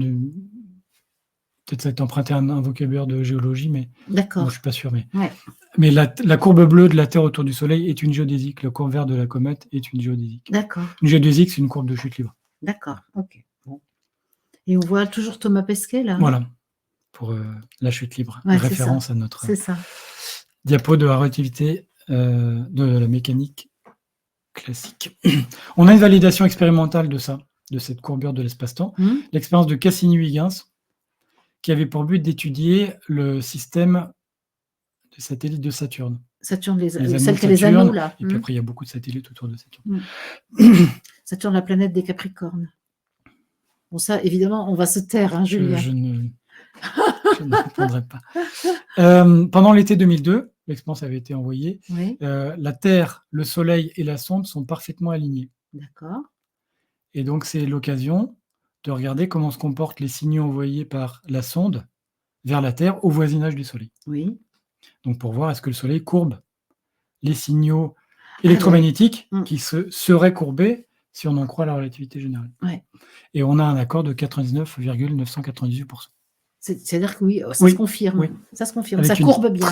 Speaker 2: peut-être ça a été emprunté à un vocabulaire de géologie, mais bon, je
Speaker 1: d'accord.
Speaker 2: suis pas sûr.
Speaker 1: Ouais,
Speaker 2: Mais la courbe bleue de la Terre autour du Soleil est une géodésique. La courbe verte de la comète est une géodésique.
Speaker 1: d'accord,
Speaker 2: Une géodésique, c'est une courbe de chute libre.
Speaker 1: d'accord, OK. Bon, et on voit toujours Thomas Pesquet là, hein?
Speaker 2: Voilà, pour la chute libre,
Speaker 1: Ouais, c'est ça,
Speaker 2: référence à notre
Speaker 1: c'est ça.
Speaker 2: diapo de la relativité, de la mécanique classique. On a une validation expérimentale de ça, de cette courbure de l'espace-temps.
Speaker 1: Mmh.
Speaker 2: L'expérience de Cassini-Huygens, qui avait pour but d'étudier le système des satellites de Saturne.
Speaker 1: Saturne,
Speaker 2: Les anneaux
Speaker 1: celle
Speaker 2: de
Speaker 1: qui a les anneaux
Speaker 2: Saturne,
Speaker 1: là.
Speaker 2: et puis après il y a beaucoup de satellites autour de Saturne.
Speaker 1: Saturne, la planète des Capricornes. Bon, ça, évidemment, on va se taire, hein, Julien.
Speaker 2: Je ne répondrai pas. Pendant l'été 2002, l'expérience avait été envoyée.
Speaker 1: Oui,
Speaker 2: La Terre, le Soleil et la sonde sont parfaitement alignés.
Speaker 1: d'accord.
Speaker 2: Et donc, c'est l'occasion de regarder comment se comportent les signaux envoyés par la sonde vers la Terre au voisinage du Soleil.
Speaker 1: Oui.
Speaker 2: Donc pour voir est-ce que le Soleil courbe les signaux
Speaker 1: ouais.
Speaker 2: électromagnétiques
Speaker 1: Mm.
Speaker 2: qui seraient courbés si on en croit la relativité générale.
Speaker 1: Ouais.
Speaker 2: Et on a un accord de 99,998%.
Speaker 1: C'est-à-dire que oui, ça
Speaker 2: Oui,
Speaker 1: se confirme.
Speaker 2: oui.
Speaker 1: Ça se confirme.
Speaker 2: Avec
Speaker 1: Ça courbe bien.
Speaker 2: un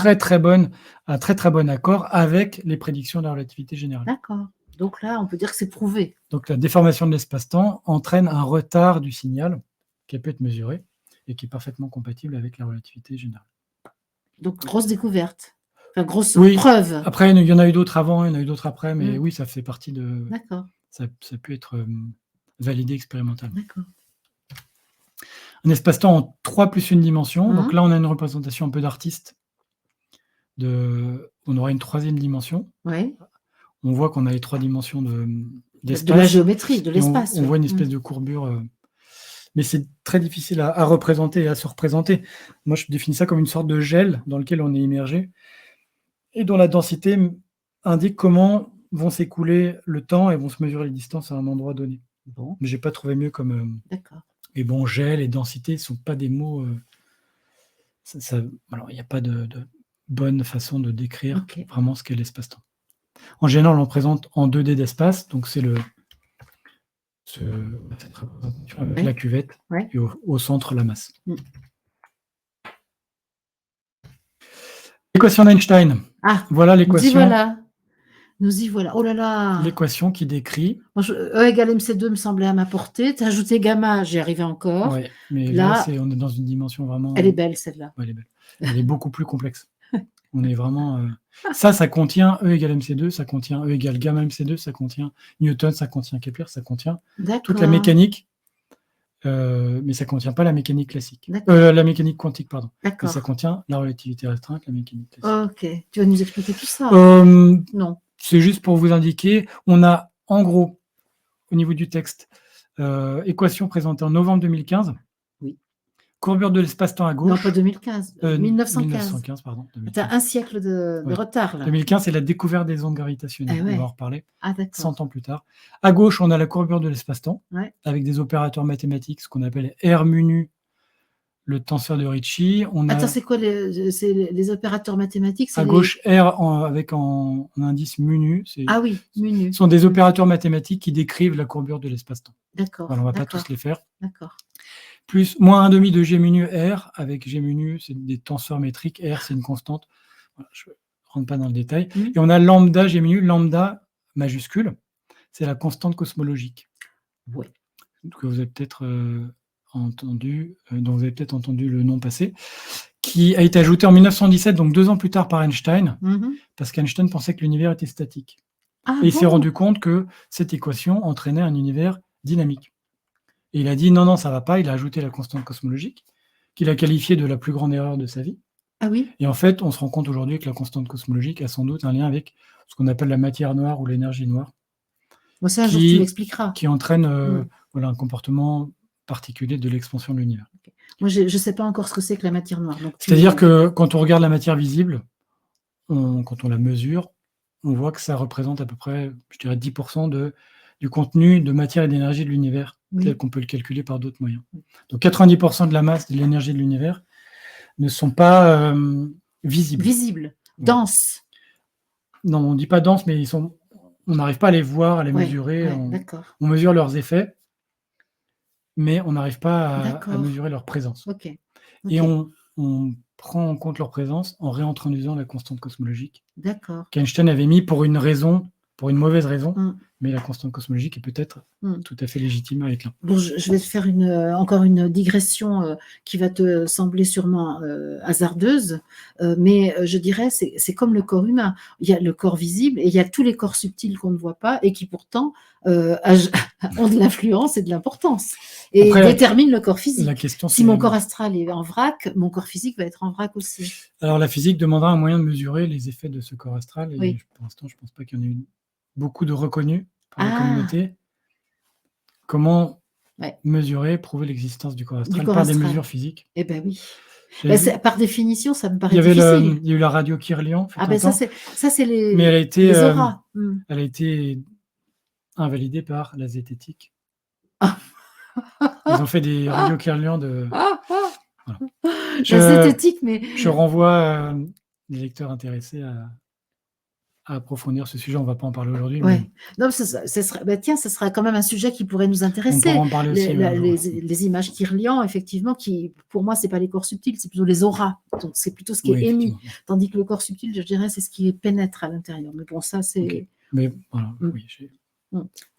Speaker 2: très très bon accord avec les prédictions de la relativité générale.
Speaker 1: D'accord. Donc là, on peut dire que c'est prouvé.
Speaker 2: Donc la déformation de l'espace-temps entraîne un retard du signal qui peut être mesuré et qui est parfaitement compatible avec la relativité générale.
Speaker 1: Donc grosse découverte. Enfin, grosse
Speaker 2: Oui.
Speaker 1: preuve.
Speaker 2: Après, il y en a eu d'autres avant, il y en a eu d'autres après, mais
Speaker 1: Mm.
Speaker 2: oui, ça fait partie de...
Speaker 1: D'accord.
Speaker 2: Ça a pu être validé expérimentalement.
Speaker 1: D'accord.
Speaker 2: Un espace-temps en 3 plus une dimension.
Speaker 1: Mhm.
Speaker 2: Donc là, on a une représentation un peu d'artiste. On aura une troisième dimension.
Speaker 1: Ouais.
Speaker 2: On voit qu'on a les 3 dimensions d'espace.
Speaker 1: De la géométrie, de l'espace.
Speaker 2: On voit une espèce de courbure. Mais c'est très difficile à représenter et à se représenter. Moi, je définis ça comme une sorte de gel dans lequel on est immergé et dont la densité indique comment vont s'écouler le temps et vont se mesurer les distances à un endroit donné.
Speaker 1: Bon.
Speaker 2: Mais j'ai pas trouvé mieux comme...
Speaker 1: D'accord.
Speaker 2: Et bon, gel et densité ne sont pas des mots... alors, il n'y a pas de bonne façon de décrire vraiment ce qu'est l'espace-temps. En général, on le présente en 2D d'espace, donc c'est cette représentation avec la cuvette et au centre la masse. L'équation d'Einstein.
Speaker 1: Ah,
Speaker 2: voilà l'équation.
Speaker 1: Nous y voilà. Oh là là.
Speaker 2: L'équation qui décrit.
Speaker 1: E égale MC2 me semblait à ma portée. Tu as ajouté gamma, j'y arrivais encore.
Speaker 2: Ouais, mais là on est dans une dimension vraiment.
Speaker 1: Elle est belle celle-là.
Speaker 2: Ouais, elle est belle. Elle est beaucoup plus complexe. On est vraiment. Ça contient E égale MC2, ça contient E égale gamma MC2, ça contient Newton, ça contient Kepler, ça contient toute la mécanique. Mais ça ne contient pas la mécanique classique. La mécanique quantique, pardon. Mais ça contient la relativité restreinte, la mécanique classique.
Speaker 1: Ok. Tu vas nous expliquer tout ça
Speaker 2: Non. C'est juste pour vous indiquer, on a en gros, au niveau du texte, équation présentée en novembre 2015.
Speaker 1: Oui.
Speaker 2: Courbure de l'espace-temps à gauche.
Speaker 1: Non, pas 2015, 1915.
Speaker 2: 1915, pardon.
Speaker 1: Tu as un siècle de retard, là.
Speaker 2: 2015, c'est la découverte des ondes gravitationnelles. On va en reparler 100 ans plus tard. À gauche, on a la courbure de l'espace-temps, avec des opérateurs mathématiques, ce qu'on appelle R mu nu, le tenseur de Ricci.
Speaker 1: Attends, c'est quoi les opérateurs mathématiques?
Speaker 2: À gauche, R avec en indice mu nu.
Speaker 1: Ah oui, mu nu.
Speaker 2: Ce sont des opérateurs mathématiques qui décrivent la courbure de l'espace-temps.
Speaker 1: D'accord.
Speaker 2: Voilà, on ne va pas tous les faire.
Speaker 1: D'accord.
Speaker 2: Plus moins 1,5 de G mu nu R, avec G mu nu, c'est des tenseurs métriques, R c'est une constante. Voilà, je ne rentre pas dans le détail. Et on a lambda G mu nu, lambda majuscule, c'est la constante cosmologique.
Speaker 1: Oui.
Speaker 2: Que vous avez peut-être entendu, dont vous avez peut-être entendu le nom passer, qui a été ajouté en 1917, donc 2 ans plus tard par Einstein, parce qu'Einstein pensait que l'univers était statique. Et il s'est rendu compte que cette équation entraînait un univers dynamique. Et il a dit non, ça ne va pas, il a ajouté la constante cosmologique, qu'il a qualifiée de la plus grande erreur de sa vie.
Speaker 1: Ah oui.
Speaker 2: Et en fait, on se rend compte aujourd'hui que la constante cosmologique a sans doute un lien avec ce qu'on appelle la matière noire ou l'énergie noire.
Speaker 1: Bon, ça, un jour, tu m'expliqueras.
Speaker 2: Qui entraîne un comportement particulier de l'expansion de l'univers.
Speaker 1: Okay. Moi, je ne sais pas encore ce que c'est que la matière noire.
Speaker 2: C'est-à-dire que quand on regarde la matière visible, quand on la mesure, on voit que ça représente à peu près, je dirais, 10% du contenu de matière et d'énergie de l'univers, tel qu'on peut le calculer par d'autres moyens. Donc 90% de la masse de l'énergie de l'univers ne sont pas visibles.
Speaker 1: Visibles, denses.
Speaker 2: Non, on ne dit pas denses, mais on n'arrive pas à les voir, à les mesurer. On mesure leurs effets, mais on n'arrive pas à mesurer leur présence. Et on prend en compte leur présence en réintroduisant la constante cosmologique qu'Einstein avait mis pour une mauvaise raison, mais la constante cosmologique est peut-être tout à fait légitime à être là.
Speaker 1: Bon, je vais te faire encore une digression qui va te sembler sûrement hasardeuse, mais je dirais c'est comme le corps humain. Il y a le corps visible et il y a tous les corps subtils qu'on ne voit pas et qui pourtant ont de l'influence et de l'importance et déterminent le corps physique. Si mon corps astral est en vrac, mon corps physique va être en vrac aussi.
Speaker 2: Alors la physique demandera un moyen de mesurer les effets de ce corps astral et pour l'instant je ne pense pas qu'il y en ait eu beaucoup de reconnus par la communauté. Comment mesurer, prouver l'existence du corps astral par des mesures physiques?
Speaker 1: Eh bien oui. Par définition, ça me paraît
Speaker 2: difficile. Il y a eu la radio Kirlian.
Speaker 1: Ah ben ça c'est les,
Speaker 2: mais
Speaker 1: les auras.
Speaker 2: Elle a été invalidée par la zététique. Ils ont fait des radios Kirlian de... Voilà.
Speaker 1: synthétique, mais
Speaker 2: Je renvoie les lecteurs intéressés à approfondir ce sujet. On ne va pas en parler aujourd'hui, mais
Speaker 1: ouais. Non, ce serait, bah, tiens, ce sera quand même un sujet qui pourrait nous
Speaker 2: on pourra
Speaker 1: intéresser.
Speaker 2: en parler aussi un jour.
Speaker 1: Les images Kirlian, effectivement, qui, pour moi, c'est pas les corps subtils, c'est plutôt les auras. Donc, c'est plutôt ce qui
Speaker 2: Oui,
Speaker 1: est émis.
Speaker 2: effectivement.
Speaker 1: Tandis que le corps subtil, je dirais, c'est ce qui pénètre à l'intérieur. Mais bon, ça, c'est.
Speaker 2: Ok. Mais voilà,
Speaker 1: Mm.
Speaker 2: oui,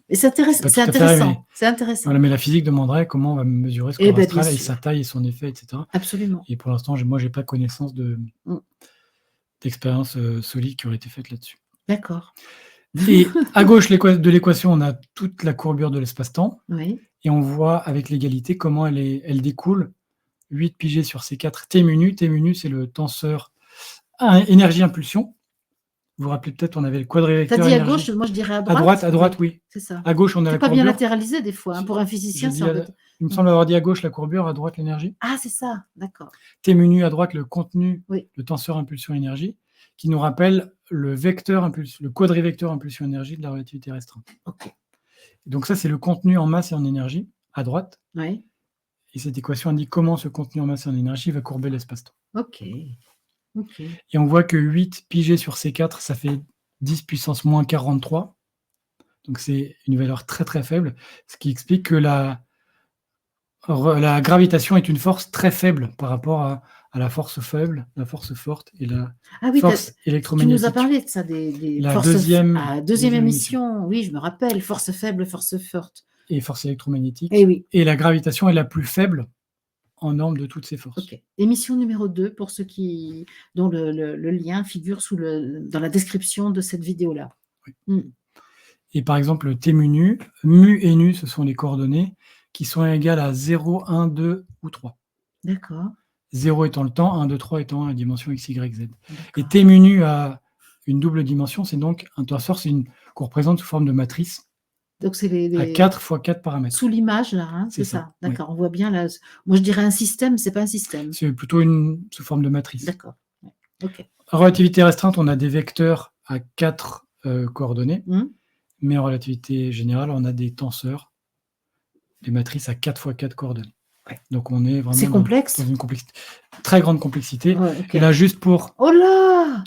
Speaker 1: Et c'est
Speaker 2: pas tout à fait
Speaker 1: intéressant.
Speaker 2: arrivé.
Speaker 1: C'est intéressant.
Speaker 2: Voilà, mais la physique demanderait comment on va mesurer ce
Speaker 1: Eh
Speaker 2: corps
Speaker 1: ben,
Speaker 2: astral
Speaker 1: bien
Speaker 2: et
Speaker 1: sûr.
Speaker 2: sa taille et son effet, etc.
Speaker 1: Absolument.
Speaker 2: Et pour l'instant, moi, j'ai pas connaissance
Speaker 1: Mm.
Speaker 2: d'expérience solide qui aurait été faite là-dessus.
Speaker 1: D'accord.
Speaker 2: Et à gauche de l'équation, on a toute la courbure de l'espace-temps.
Speaker 1: Oui.
Speaker 2: Et on voit avec l'égalité comment elle découle 8 πg sur C4 T menu. T menu, c'est le tenseur énergie-impulsion. Vous vous rappelez peut-être, on avait le
Speaker 1: Tu as
Speaker 2: quadrivecteur
Speaker 1: dit à
Speaker 2: énergie.
Speaker 1: gauche, moi je dirais à droite.
Speaker 2: À droite, oui.
Speaker 1: C'est ça.
Speaker 2: À gauche, on a
Speaker 1: C'est
Speaker 2: la
Speaker 1: pas bien
Speaker 2: courbure.
Speaker 1: latéralisé des fois. Hein. Pour un physicien,
Speaker 2: J'ai
Speaker 1: c'est
Speaker 2: dit
Speaker 1: embêtant.
Speaker 2: il me semble avoir dit à gauche la courbure, à droite l'énergie.
Speaker 1: Ah, c'est ça. D'accord.
Speaker 2: T menu à droite le contenu,
Speaker 1: Oui.
Speaker 2: le tenseur impulsion-énergie, qui nous rappelle le quadrivecteur impulsion-énergie de la relativité restreinte.
Speaker 1: Ok.
Speaker 2: Donc ça, c'est le contenu en masse et en énergie, à droite.
Speaker 1: Oui.
Speaker 2: Et cette équation indique comment ce contenu en masse et en énergie va courber l'espace-temps.
Speaker 1: Ok. Ok.
Speaker 2: Et on voit que 8 πg sur C4, ça fait 10 puissance moins 43. Donc c'est une valeur très très faible, ce qui explique que la gravitation est une force très faible par rapport à la force faible, la force forte et la
Speaker 1: Ah oui,
Speaker 2: force
Speaker 1: tu
Speaker 2: électromagnétique.
Speaker 1: nous as parlé de ça, des
Speaker 2: La
Speaker 1: forces.
Speaker 2: deuxième
Speaker 1: émission. Oui, je me rappelle. Force faible, force forte.
Speaker 2: Et force électromagnétique.
Speaker 1: Eh oui.
Speaker 2: Et la gravitation est la plus faible en norme de toutes ces forces.
Speaker 1: Ok. Émission numéro 2 pour ceux dont le lien figure dans la description de cette vidéo-là.
Speaker 2: Oui.
Speaker 1: Mm.
Speaker 2: Et par exemple, le T mu et nu, ce sont les coordonnées qui sont égales à 0, 1, 2 ou 3.
Speaker 1: D'accord.
Speaker 2: 0 étant le temps, 1, 2, 3 étant la dimension x, y, z.
Speaker 1: D'accord.
Speaker 2: Et T nu a une double dimension, c'est donc un tenseur qu'on représente sous forme de matrice.
Speaker 1: Donc c'est
Speaker 2: à 4 x 4 paramètres.
Speaker 1: Sous l'image, là, hein, c'est ça. D'accord, oui. On voit bien là. Moi, je dirais un système, c'est pas un système.
Speaker 2: C'est plutôt sous forme de matrice.
Speaker 1: D'accord. Ouais. Ok.
Speaker 2: En relativité restreinte, on a des vecteurs à 4 coordonnées, mais en relativité générale, on a des tenseurs, des matrices à 4 x 4 coordonnées. Ouais. Donc on est vraiment
Speaker 1: complexe.
Speaker 2: Dans une très grande complexité.
Speaker 1: Ouais, okay.
Speaker 2: Et là, juste pour...
Speaker 1: Oh là!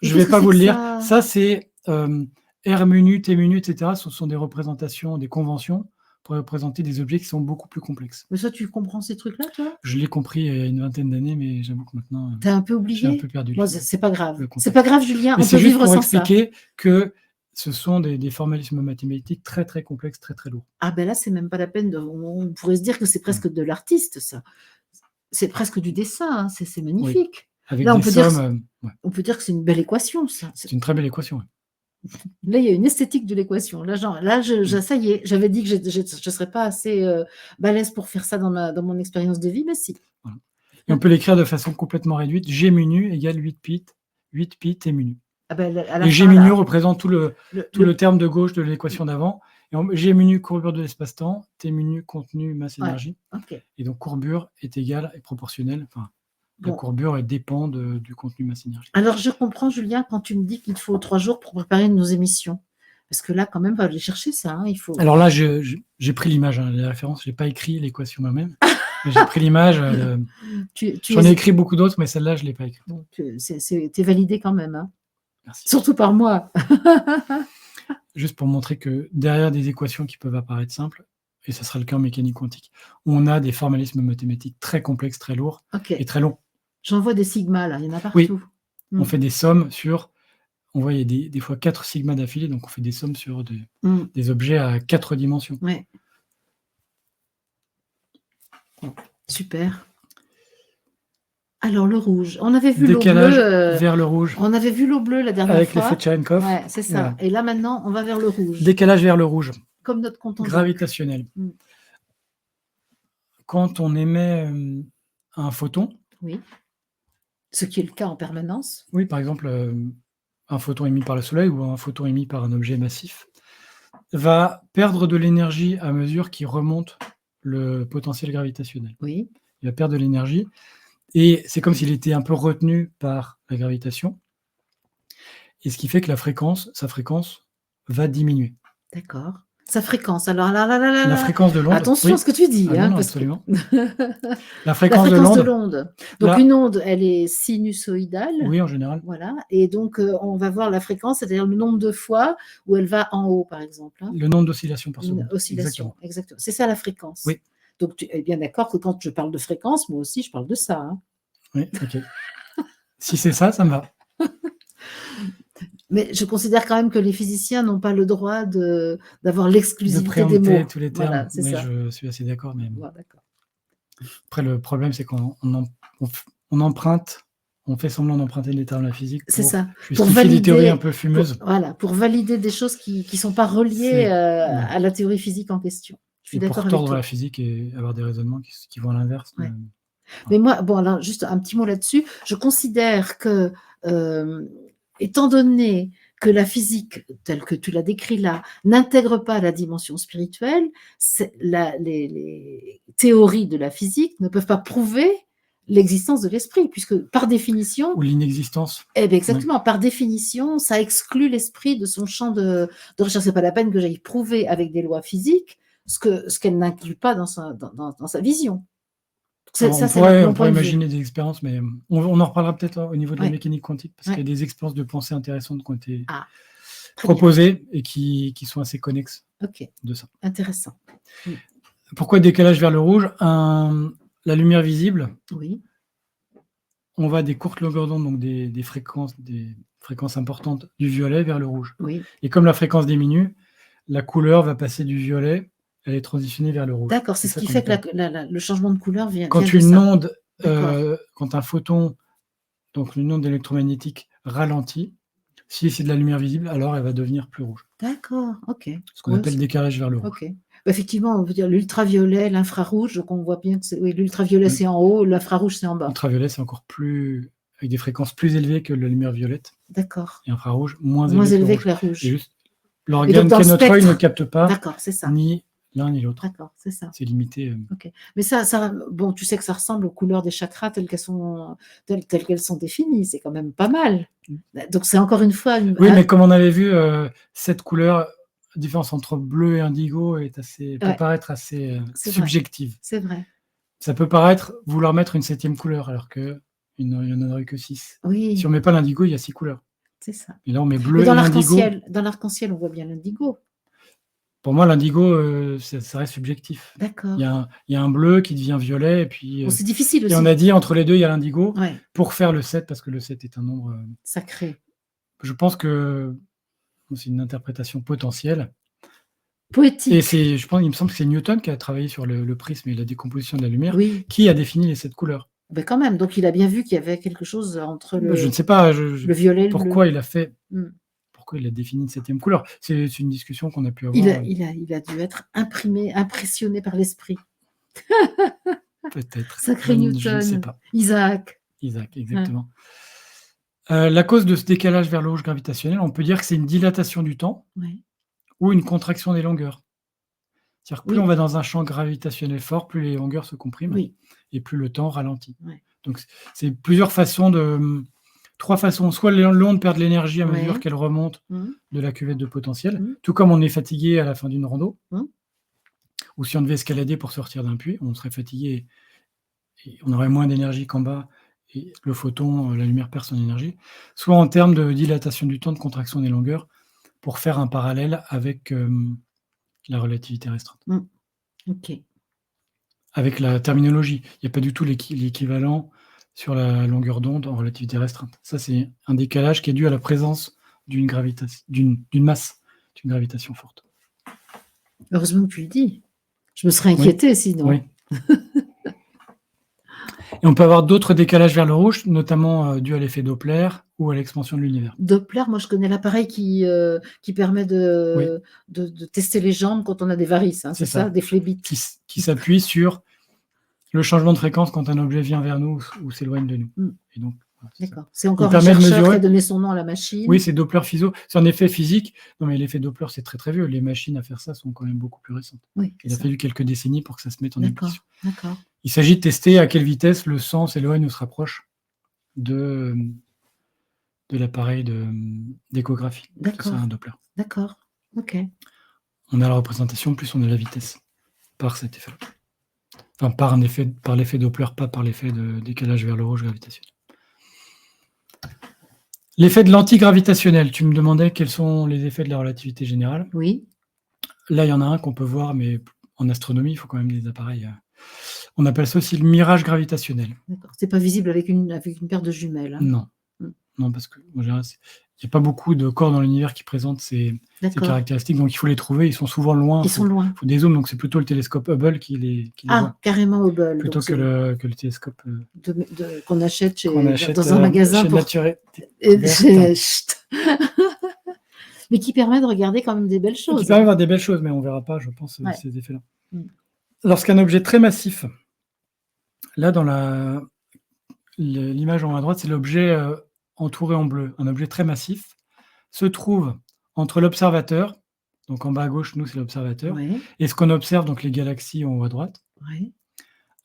Speaker 2: Je ne vais pas vous le lire. Ça, c'est R menu, T menu, etc. Ce sont des représentations, des conventions pour représenter des objets qui sont beaucoup plus complexes.
Speaker 1: Mais ça, tu comprends ces trucs-là, toi?
Speaker 2: Je l'ai compris il y a une vingtaine d'années, mais j'avoue que maintenant...
Speaker 1: T'as un peu oublié?
Speaker 2: J'ai un peu perdu.
Speaker 1: Moi, c'est pas grave. C'est pas grave, Julien,
Speaker 2: mais
Speaker 1: on peut vivre sans ça.
Speaker 2: C'est juste pour expliquer que ce sont des formalismes mathématiques très, très complexes, très, très lourds.
Speaker 1: Ah ben là, c'est même pas la peine on pourrait se dire que c'est presque de l'artiste, ça. C'est presque du dessin, hein. C'est magnifique.
Speaker 2: Oui. Avec
Speaker 1: là,
Speaker 2: des sommes...
Speaker 1: on peut dire que c'est une belle équation, ça.
Speaker 2: C'est une très belle équation, oui.
Speaker 1: Là, il y a une esthétique de l'équation. Là, ça y est, j'avais dit que je ne serais pas assez balèze pour faire ça dans mon expérience de vie, mais si.
Speaker 2: Voilà. Et on peut l'écrire de façon complètement réduite. G menu égale 8 pi T menu.
Speaker 1: Ah ben,
Speaker 2: et G menu représente tout le terme de gauche de l'équation d'avant. Et G menu, courbure de l'espace-temps, T menu, contenu, masse, énergie.
Speaker 1: Okay.
Speaker 2: Et donc, courbure est égale et proportionnelle. Enfin, la courbure dépend du contenu masse énergie.
Speaker 1: Alors, je comprends, Julien, quand tu me dis qu'il faut 3 jours pour préparer nos émissions. Parce que là, quand même, on va aller chercher ça. Hein, il faut...
Speaker 2: Alors là, j'ai pris l'image, les références. Je n'ai pas écrit l'équation moi-même. J'ai pris l'image. J'en ai écrit beaucoup d'autres, mais celle-là, je ne l'ai pas écrite.
Speaker 1: Tu es validé quand même. Hein.
Speaker 2: Merci.
Speaker 1: Surtout par moi.
Speaker 2: Juste pour montrer que derrière des équations qui peuvent apparaître simples, et ça sera le cas en mécanique quantique, on a des formalismes mathématiques très complexes, très lourds et très longs.
Speaker 1: J'en vois des sigmas, là, il y en a partout.
Speaker 2: Oui, on fait des sommes sur... On voit, il y a des fois 4 sigmas d'affilée, donc on fait des sommes sur des objets à 4 dimensions.
Speaker 1: Ouais. Super. Alors, le rouge. On avait vu l'eau bleue.
Speaker 2: Vers le rouge.
Speaker 1: On avait vu l'eau bleue la dernière
Speaker 2: avec
Speaker 1: fois.
Speaker 2: Avec l'effet Cherenkov.
Speaker 1: Ouais, c'est ça. Voilà. Et là, maintenant, on va vers le rouge.
Speaker 2: Décalage vers le rouge.
Speaker 1: Comme notre compte en
Speaker 2: gravitationnel. Quand on émet un photon.
Speaker 1: Oui. Ce qui est le cas en permanence.
Speaker 2: Oui, par exemple, un photon émis par le Soleil ou un photon émis par un objet massif va perdre de l'énergie à mesure qu'il remonte le potentiel gravitationnel.
Speaker 1: Oui.
Speaker 2: Il va perdre de l'énergie. Et c'est comme s'il était un peu retenu par la gravitation. Et ce qui fait que sa fréquence va diminuer.
Speaker 1: D'accord. Sa fréquence. Alors là, là, là, là,
Speaker 2: La
Speaker 1: là,
Speaker 2: fréquence de l'onde.
Speaker 1: attention
Speaker 2: Oui.
Speaker 1: à ce que tu dis,
Speaker 2: Ah non,
Speaker 1: hein,
Speaker 2: non,
Speaker 1: parce que
Speaker 2: absolument. La
Speaker 1: la
Speaker 2: fréquence de
Speaker 1: fréquence de
Speaker 2: l'onde,
Speaker 1: l'onde. Donc
Speaker 2: là,
Speaker 1: une onde, elle est sinusoïdale,
Speaker 2: oui, en général.
Speaker 1: voilà, et donc on va voir la fréquence, c'est-à-dire le nombre de fois où elle va en haut, par exemple, hein.
Speaker 2: Le nombre d'oscillations par
Speaker 1: Une
Speaker 2: seconde.
Speaker 1: oscillation,
Speaker 2: Exactement.
Speaker 1: exactement. C'est ça la fréquence.
Speaker 2: Oui.
Speaker 1: Donc tu es bien d'accord que quand je parle de fréquence, moi aussi je parle de ça, hein.
Speaker 2: Oui, ok. Si c'est ça, ça me va.
Speaker 1: Mais je considère quand même que les physiciens n'ont pas le droit d'avoir
Speaker 2: De
Speaker 1: l'exclusivité des
Speaker 2: préempter
Speaker 1: mots.
Speaker 2: tous les termes.
Speaker 1: Voilà, c'est
Speaker 2: Oui,
Speaker 1: ça.
Speaker 2: je suis assez d'accord, mais
Speaker 1: Bon, d'accord.
Speaker 2: après, le problème, c'est on emprunte, on fait semblant d'emprunter les termes de la physique
Speaker 1: C'est
Speaker 2: pour
Speaker 1: ça. Pour
Speaker 2: justifier des théories un
Speaker 1: valider,
Speaker 2: peu fumeuses.
Speaker 1: voilà, pour valider des choses qui sont pas reliées
Speaker 2: C'est ouais.
Speaker 1: à la théorie physique en question. Je suis
Speaker 2: Et pour
Speaker 1: d'accord avec
Speaker 2: tordre la
Speaker 1: toi.
Speaker 2: physique et avoir des raisonnements qui vont à l'inverse.
Speaker 1: Ouais.
Speaker 2: Voilà.
Speaker 1: Mais moi, bon, alors juste un petit mot là-dessus. Je considère que, étant donné que la physique, telle que tu l'as décrit là, n'intègre pas la dimension spirituelle, les théories de la physique ne peuvent pas prouver l'existence de l'esprit, puisque par définition,
Speaker 2: Ou l'inexistence.
Speaker 1: eh bien
Speaker 2: Ouais.
Speaker 1: exactement, par définition, ça exclut l'esprit de son champ de recherche. C'est pas la peine que j'aille prouver avec des lois physiques ce qu'elle n'inclut pas dans sa vision.
Speaker 2: Alors,
Speaker 1: Ça,
Speaker 2: on
Speaker 1: c'est
Speaker 2: pourrait
Speaker 1: mon point de vue.
Speaker 2: imaginer des expériences, mais on en reparlera peut-être au niveau de la
Speaker 1: Ouais.
Speaker 2: mécanique quantique, parce
Speaker 1: Ouais.
Speaker 2: qu'il y a des expériences de pensée intéressantes qui ont été
Speaker 1: Ah, très bien.
Speaker 2: proposées et qui sont assez connexes
Speaker 1: Ok,
Speaker 2: de ça.
Speaker 1: intéressant.
Speaker 2: Pourquoi décalage vers le rouge? La lumière visible,
Speaker 1: Oui,
Speaker 2: on va des courtes longueurs d'onde, donc des fréquences importantes du violet vers le rouge.
Speaker 1: oui.
Speaker 2: Et comme la fréquence diminue, la couleur va passer du violet, elle est transitionnée vers le rouge.
Speaker 1: D'accord, c'est ce
Speaker 2: ça
Speaker 1: qui
Speaker 2: qu'on
Speaker 1: fait que
Speaker 2: appelle.
Speaker 1: le changement de couleur vient
Speaker 2: Quand
Speaker 1: de
Speaker 2: une
Speaker 1: ça.
Speaker 2: onde,
Speaker 1: D'accord.
Speaker 2: quand un photon, donc une onde électromagnétique ralentit, si c'est de la lumière visible, alors elle va devenir plus rouge.
Speaker 1: D'accord, ok.
Speaker 2: Ce qu'on
Speaker 1: Ouais,
Speaker 2: appelle décalage vers le rouge.
Speaker 1: ok. Bah, effectivement, on veut dire l'ultraviolet, l'infrarouge, donc on voit bien que oui, l'ultraviolet
Speaker 2: Oui.
Speaker 1: c'est en haut, l'infrarouge c'est en bas.
Speaker 2: Ultraviolet, c'est encore plus, avec des fréquences plus élevées que la lumière violette,
Speaker 1: D'accord.
Speaker 2: et infrarouge moins
Speaker 1: Moins
Speaker 2: élevé que
Speaker 1: élevé
Speaker 2: le
Speaker 1: que la
Speaker 2: rouge. Et
Speaker 1: rouge.
Speaker 2: juste,
Speaker 1: Et donc
Speaker 2: l'organe
Speaker 1: dans le
Speaker 2: qu'est notre œil ne
Speaker 1: spectre,
Speaker 2: capte pas
Speaker 1: d'accord, c'est ça.
Speaker 2: ni l'un ni l'autre.
Speaker 1: D'accord, c'est ça.
Speaker 2: C'est limité.
Speaker 1: Ok. Mais ça, bon, tu sais que ça ressemble aux couleurs des chakras telles qu'elles sont définies. C'est quand même pas mal. Donc c'est encore une fois
Speaker 2: Oui, mais comme on avait vu, cette couleur, la différence entre bleu et indigo peut
Speaker 1: ouais,
Speaker 2: paraître assez
Speaker 1: c'est vrai.
Speaker 2: subjective.
Speaker 1: C'est vrai.
Speaker 2: Ça peut paraître vouloir mettre une 7e couleur, alors qu'il n'y en aurait que 6.
Speaker 1: Oui,
Speaker 2: Si on met pas l'indigo, il y a 6 couleurs.
Speaker 1: c'est ça.
Speaker 2: Et là, on met
Speaker 1: Mais
Speaker 2: bleu et indigo.
Speaker 1: dans l'arc-en-ciel, on voit bien l'indigo.
Speaker 2: Pour moi, l'indigo, ça reste subjectif.
Speaker 1: D'accord.
Speaker 2: Il y a un bleu qui devient violet, et puis,
Speaker 1: Bon, c'est difficile
Speaker 2: et on
Speaker 1: aussi.
Speaker 2: a dit entre les 2, il y a l'indigo,
Speaker 1: Ouais,
Speaker 2: pour faire le 7, parce que le 7 est un nombre,
Speaker 1: sacré.
Speaker 2: je pense que c'est une interprétation potentielle. Et
Speaker 1: Poétique.
Speaker 2: il me semble que c'est Newton qui a travaillé sur le prisme et la décomposition de la lumière,
Speaker 1: Oui,
Speaker 2: qui a défini les 7 couleurs.
Speaker 1: ben quand même. Donc il a bien vu qu'il y avait quelque chose entre
Speaker 2: Je ne sais pas
Speaker 1: le violet et le bleu.
Speaker 2: pourquoi il a fait,
Speaker 1: Mm.
Speaker 2: pourquoi il a défini une 7e couleur. C'est une discussion qu'on a pu
Speaker 1: Il
Speaker 2: avoir.
Speaker 1: a dû être impressionné par l'esprit.
Speaker 2: Peut-être.
Speaker 1: Sacré
Speaker 2: Je ne sais
Speaker 1: Newton.
Speaker 2: pas.
Speaker 1: Isaac.
Speaker 2: Isaac, exactement. La cause de ce décalage vers le rouge gravitationnel, on peut dire que c'est une dilatation du temps
Speaker 1: Ouais.
Speaker 2: ou une contraction des longueurs. C'est-à-dire que plus
Speaker 1: Oui.
Speaker 2: on va dans un champ gravitationnel fort, plus les longueurs se compriment
Speaker 1: Oui.
Speaker 2: et plus le temps ralentit.
Speaker 1: Ouais.
Speaker 2: Donc c'est plusieurs façons trois façons. Soit l'onde perd de l'énergie à mesure
Speaker 1: Ouais.
Speaker 2: qu'elle remonte
Speaker 1: Mm.
Speaker 2: de la cuvette de potentiel,
Speaker 1: Mm.
Speaker 2: tout comme on est fatigué à la fin d'une rando,
Speaker 1: Mm.
Speaker 2: ou si on devait escalader pour sortir d'un puits, on serait fatigué et on aurait moins d'énergie qu'en bas, et le photon, la lumière perd son énergie. Soit en termes de dilatation du temps, de contraction des longueurs, pour faire un parallèle avec la relativité restreinte.
Speaker 1: Mm. Ok.
Speaker 2: Avec la terminologie, il n'y a pas du tout l'équivalent sur la longueur d'onde en relativité restreinte. Ça, c'est un décalage qui est dû à la présence d'une masse, d'une gravitation forte.
Speaker 1: Heureusement que tu le dis. Je me serais
Speaker 2: Oui.
Speaker 1: inquiétée sinon.
Speaker 2: Oui. Et on peut avoir d'autres décalages vers le rouge, notamment dus à l'effet Doppler ou à l'expansion de l'univers.
Speaker 1: Doppler, moi je connais l'appareil qui permet de tester les jambes quand on a des varices, hein, c'est ça, des phlébites.
Speaker 2: Qui s'appuie sur le changement de fréquence quand un objet vient vers nous ou s'éloigne de nous.
Speaker 1: Mm.
Speaker 2: Et donc,
Speaker 1: d'accord. C'est encore un chercheur qui a donné son nom à la machine.
Speaker 2: Oui, c'est Doppler Fizeau. C'est un effet physique. Non, mais l'effet Doppler, c'est très très vieux. Les machines à faire ça sont quand même beaucoup plus récentes.
Speaker 1: Oui,
Speaker 2: il a fallu quelques décennies pour que ça se mette en application.
Speaker 1: D'accord.
Speaker 2: Il s'agit de tester à quelle vitesse le sang s'éloigne ou se rapproche de l'appareil d'échographie.
Speaker 1: D'accord.
Speaker 2: C'est un Doppler.
Speaker 1: D'accord. Ok.
Speaker 2: on a la représentation, plus on a la vitesse par cet effet-là. Enfin, par l'effet Doppler, pas par l'effet de décalage vers le rouge gravitationnel. L'effet de l'antigravitationnel, tu me demandais quels sont les effets de la relativité générale.
Speaker 1: Oui.
Speaker 2: Là, il y en a un qu'on peut voir, mais en astronomie, il faut quand même des appareils. On appelle ça aussi le mirage gravitationnel.
Speaker 1: D'accord. C'est pas visible avec une paire de jumelles. Hein.
Speaker 2: Non. Non, parce qu'en général, il n'y a pas beaucoup de corps dans l'univers qui présentent ces caractéristiques, donc il faut les trouver. Ils sont souvent loin.
Speaker 1: Ils sont loin.
Speaker 2: Il faut des zooms, donc c'est plutôt le télescope Hubble qui les voit.
Speaker 1: Carrément Hubble.
Speaker 2: Plutôt que le télescope
Speaker 1: qu'on achète,
Speaker 2: dans
Speaker 1: un magasin. Mais qui permet de regarder quand même des belles choses.
Speaker 2: Qui permet de voir des belles choses, mais on ne verra pas, je pense, ces effets-là. Lorsqu'un objet très massif, là dans l'image en haut à droite, c'est l'objet entouré en bleu, un objet très massif, se trouve entre l'observateur, donc en bas à gauche, nous c'est l'observateur, et ce qu'on observe, donc les galaxies en haut à droite.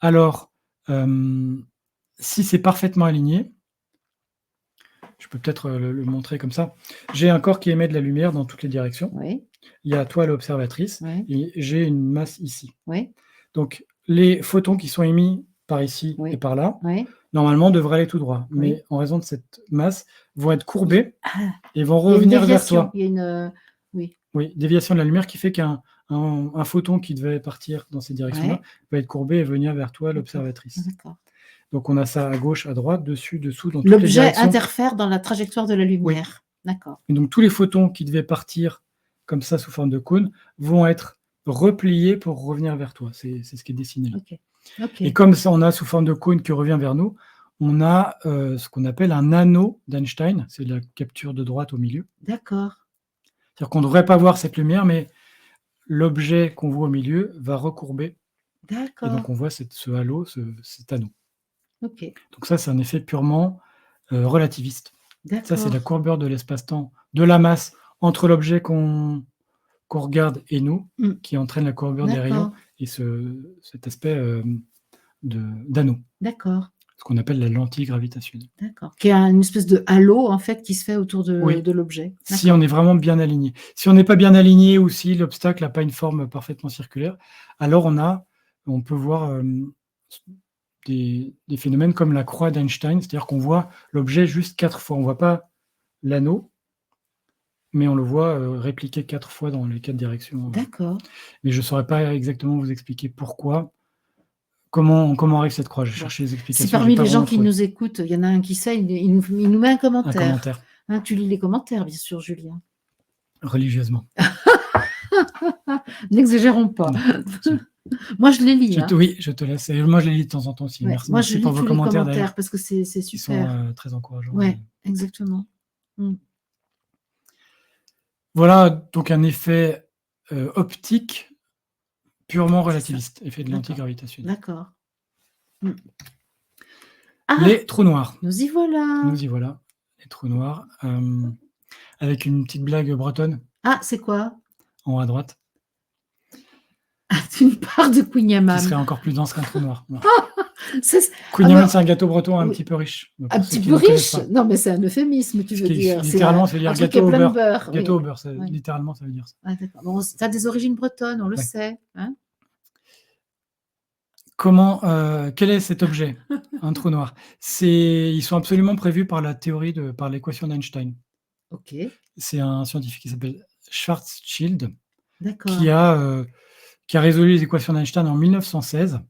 Speaker 2: Alors, si c'est parfaitement aligné, je peux peut-être le montrer comme ça, j'ai un corps qui émet de la lumière dans toutes les directions. Il y a toi l'observatrice, et j'ai une masse ici. Donc, les photons qui sont émis par ici et par là, normalement, devraient aller tout droit. Mais en raison de cette masse, vont être courbés et vont revenir vers toi.
Speaker 1: Il y a une
Speaker 2: déviation de la lumière qui fait qu'un photon qui devait partir dans cette direction-là va être courbé et venir vers toi, l'observatrice. Donc, on a ça à gauche, à droite, dessus, dessous, dans toutes les directions.
Speaker 1: L'objet interfère dans la trajectoire de la lumière. D'accord.
Speaker 2: Et donc, tous les photons qui devaient partir comme ça, sous forme de cône, vont être repliés pour revenir vers toi. C'est ce qui est dessiné là. Et comme ça, on a sous forme de cône qui revient vers nous, on a ce qu'on appelle un anneau d'Einstein. C'est la capture de droite au milieu.
Speaker 1: D'accord.
Speaker 2: C'est-à-dire qu'on ne devrait pas voir cette lumière, mais l'objet qu'on voit au milieu va recourber.
Speaker 1: D'accord.
Speaker 2: Et donc, on voit ce halo, cet anneau.
Speaker 1: Donc
Speaker 2: ça, c'est un effet purement relativiste. Ça, c'est la courbure de l'espace-temps, de la masse entre l'objet qu'on regarde et nous, qui entraîne la courbure des rayons et cet aspect d'anneau.
Speaker 1: D'accord.
Speaker 2: Ce qu'on appelle la lentille gravitationnelle.
Speaker 1: D'accord. Qui a une espèce de halo, en fait, qui se fait autour de l'objet.
Speaker 2: Si on est vraiment bien aligné. Si on n'est pas bien aligné ou si l'obstacle n'a pas une forme parfaitement circulaire, alors on peut voir des phénomènes comme la croix d'Einstein, c'est-à-dire qu'on voit l'objet juste 4 fois. On ne voit pas l'anneau, mais on le voit répliqué 4 fois dans les 4 directions.
Speaker 1: D'accord.
Speaker 2: Mais je ne saurais pas exactement vous expliquer pourquoi, comment arrive cette croix. Je cherche les explications.
Speaker 1: Si parmi les gens qui nous écoutent, il y en a un qui sait, il nous met un commentaire.
Speaker 2: Un commentaire.
Speaker 1: Hein, tu lis les commentaires, bien sûr, Julien.
Speaker 2: Religieusement.
Speaker 1: N'exagérons pas. Moi, je les lis.
Speaker 2: Oui, je te laisse. Et moi, je les lis de temps en temps aussi. Merci,
Speaker 1: moi, je lis
Speaker 2: pour vos commentaires
Speaker 1: parce que c'est super.
Speaker 2: Ils sont très encourageants.
Speaker 1: Oui, exactement.
Speaker 2: Voilà donc un effet optique purement relativiste, effet de l'antigravitationnel.
Speaker 1: D'accord.
Speaker 2: Les trous noirs.
Speaker 1: Nous y voilà.
Speaker 2: Les trous noirs. Avec une petite blague bretonne.
Speaker 1: Ah, c'est quoi?
Speaker 2: En haut à droite.
Speaker 1: Une part de Queen-Yaman.
Speaker 2: Qui serait encore plus dense qu'un trou noir. Queen-Yaman, c'est un gâteau breton un petit peu riche.
Speaker 1: Un petit peu riche? Non, mais c'est un euphémisme, tu veux dire.
Speaker 2: Littéralement, ça veut dire gâteau au beurre. Gâteau au beurre,
Speaker 1: oui.
Speaker 2: Littéralement, ça veut dire ça.
Speaker 1: Ah, d'accord. Bon, ça a des origines bretonnes, on le sait. Hein.
Speaker 2: Quel est cet objet? Un trou noir. Ils sont absolument prévus par par l'équation d'Einstein.
Speaker 1: Ok.
Speaker 2: C'est un scientifique qui s'appelle Schwarzschild,
Speaker 1: d'accord.
Speaker 2: qui a résolu les équations d'Einstein en 1916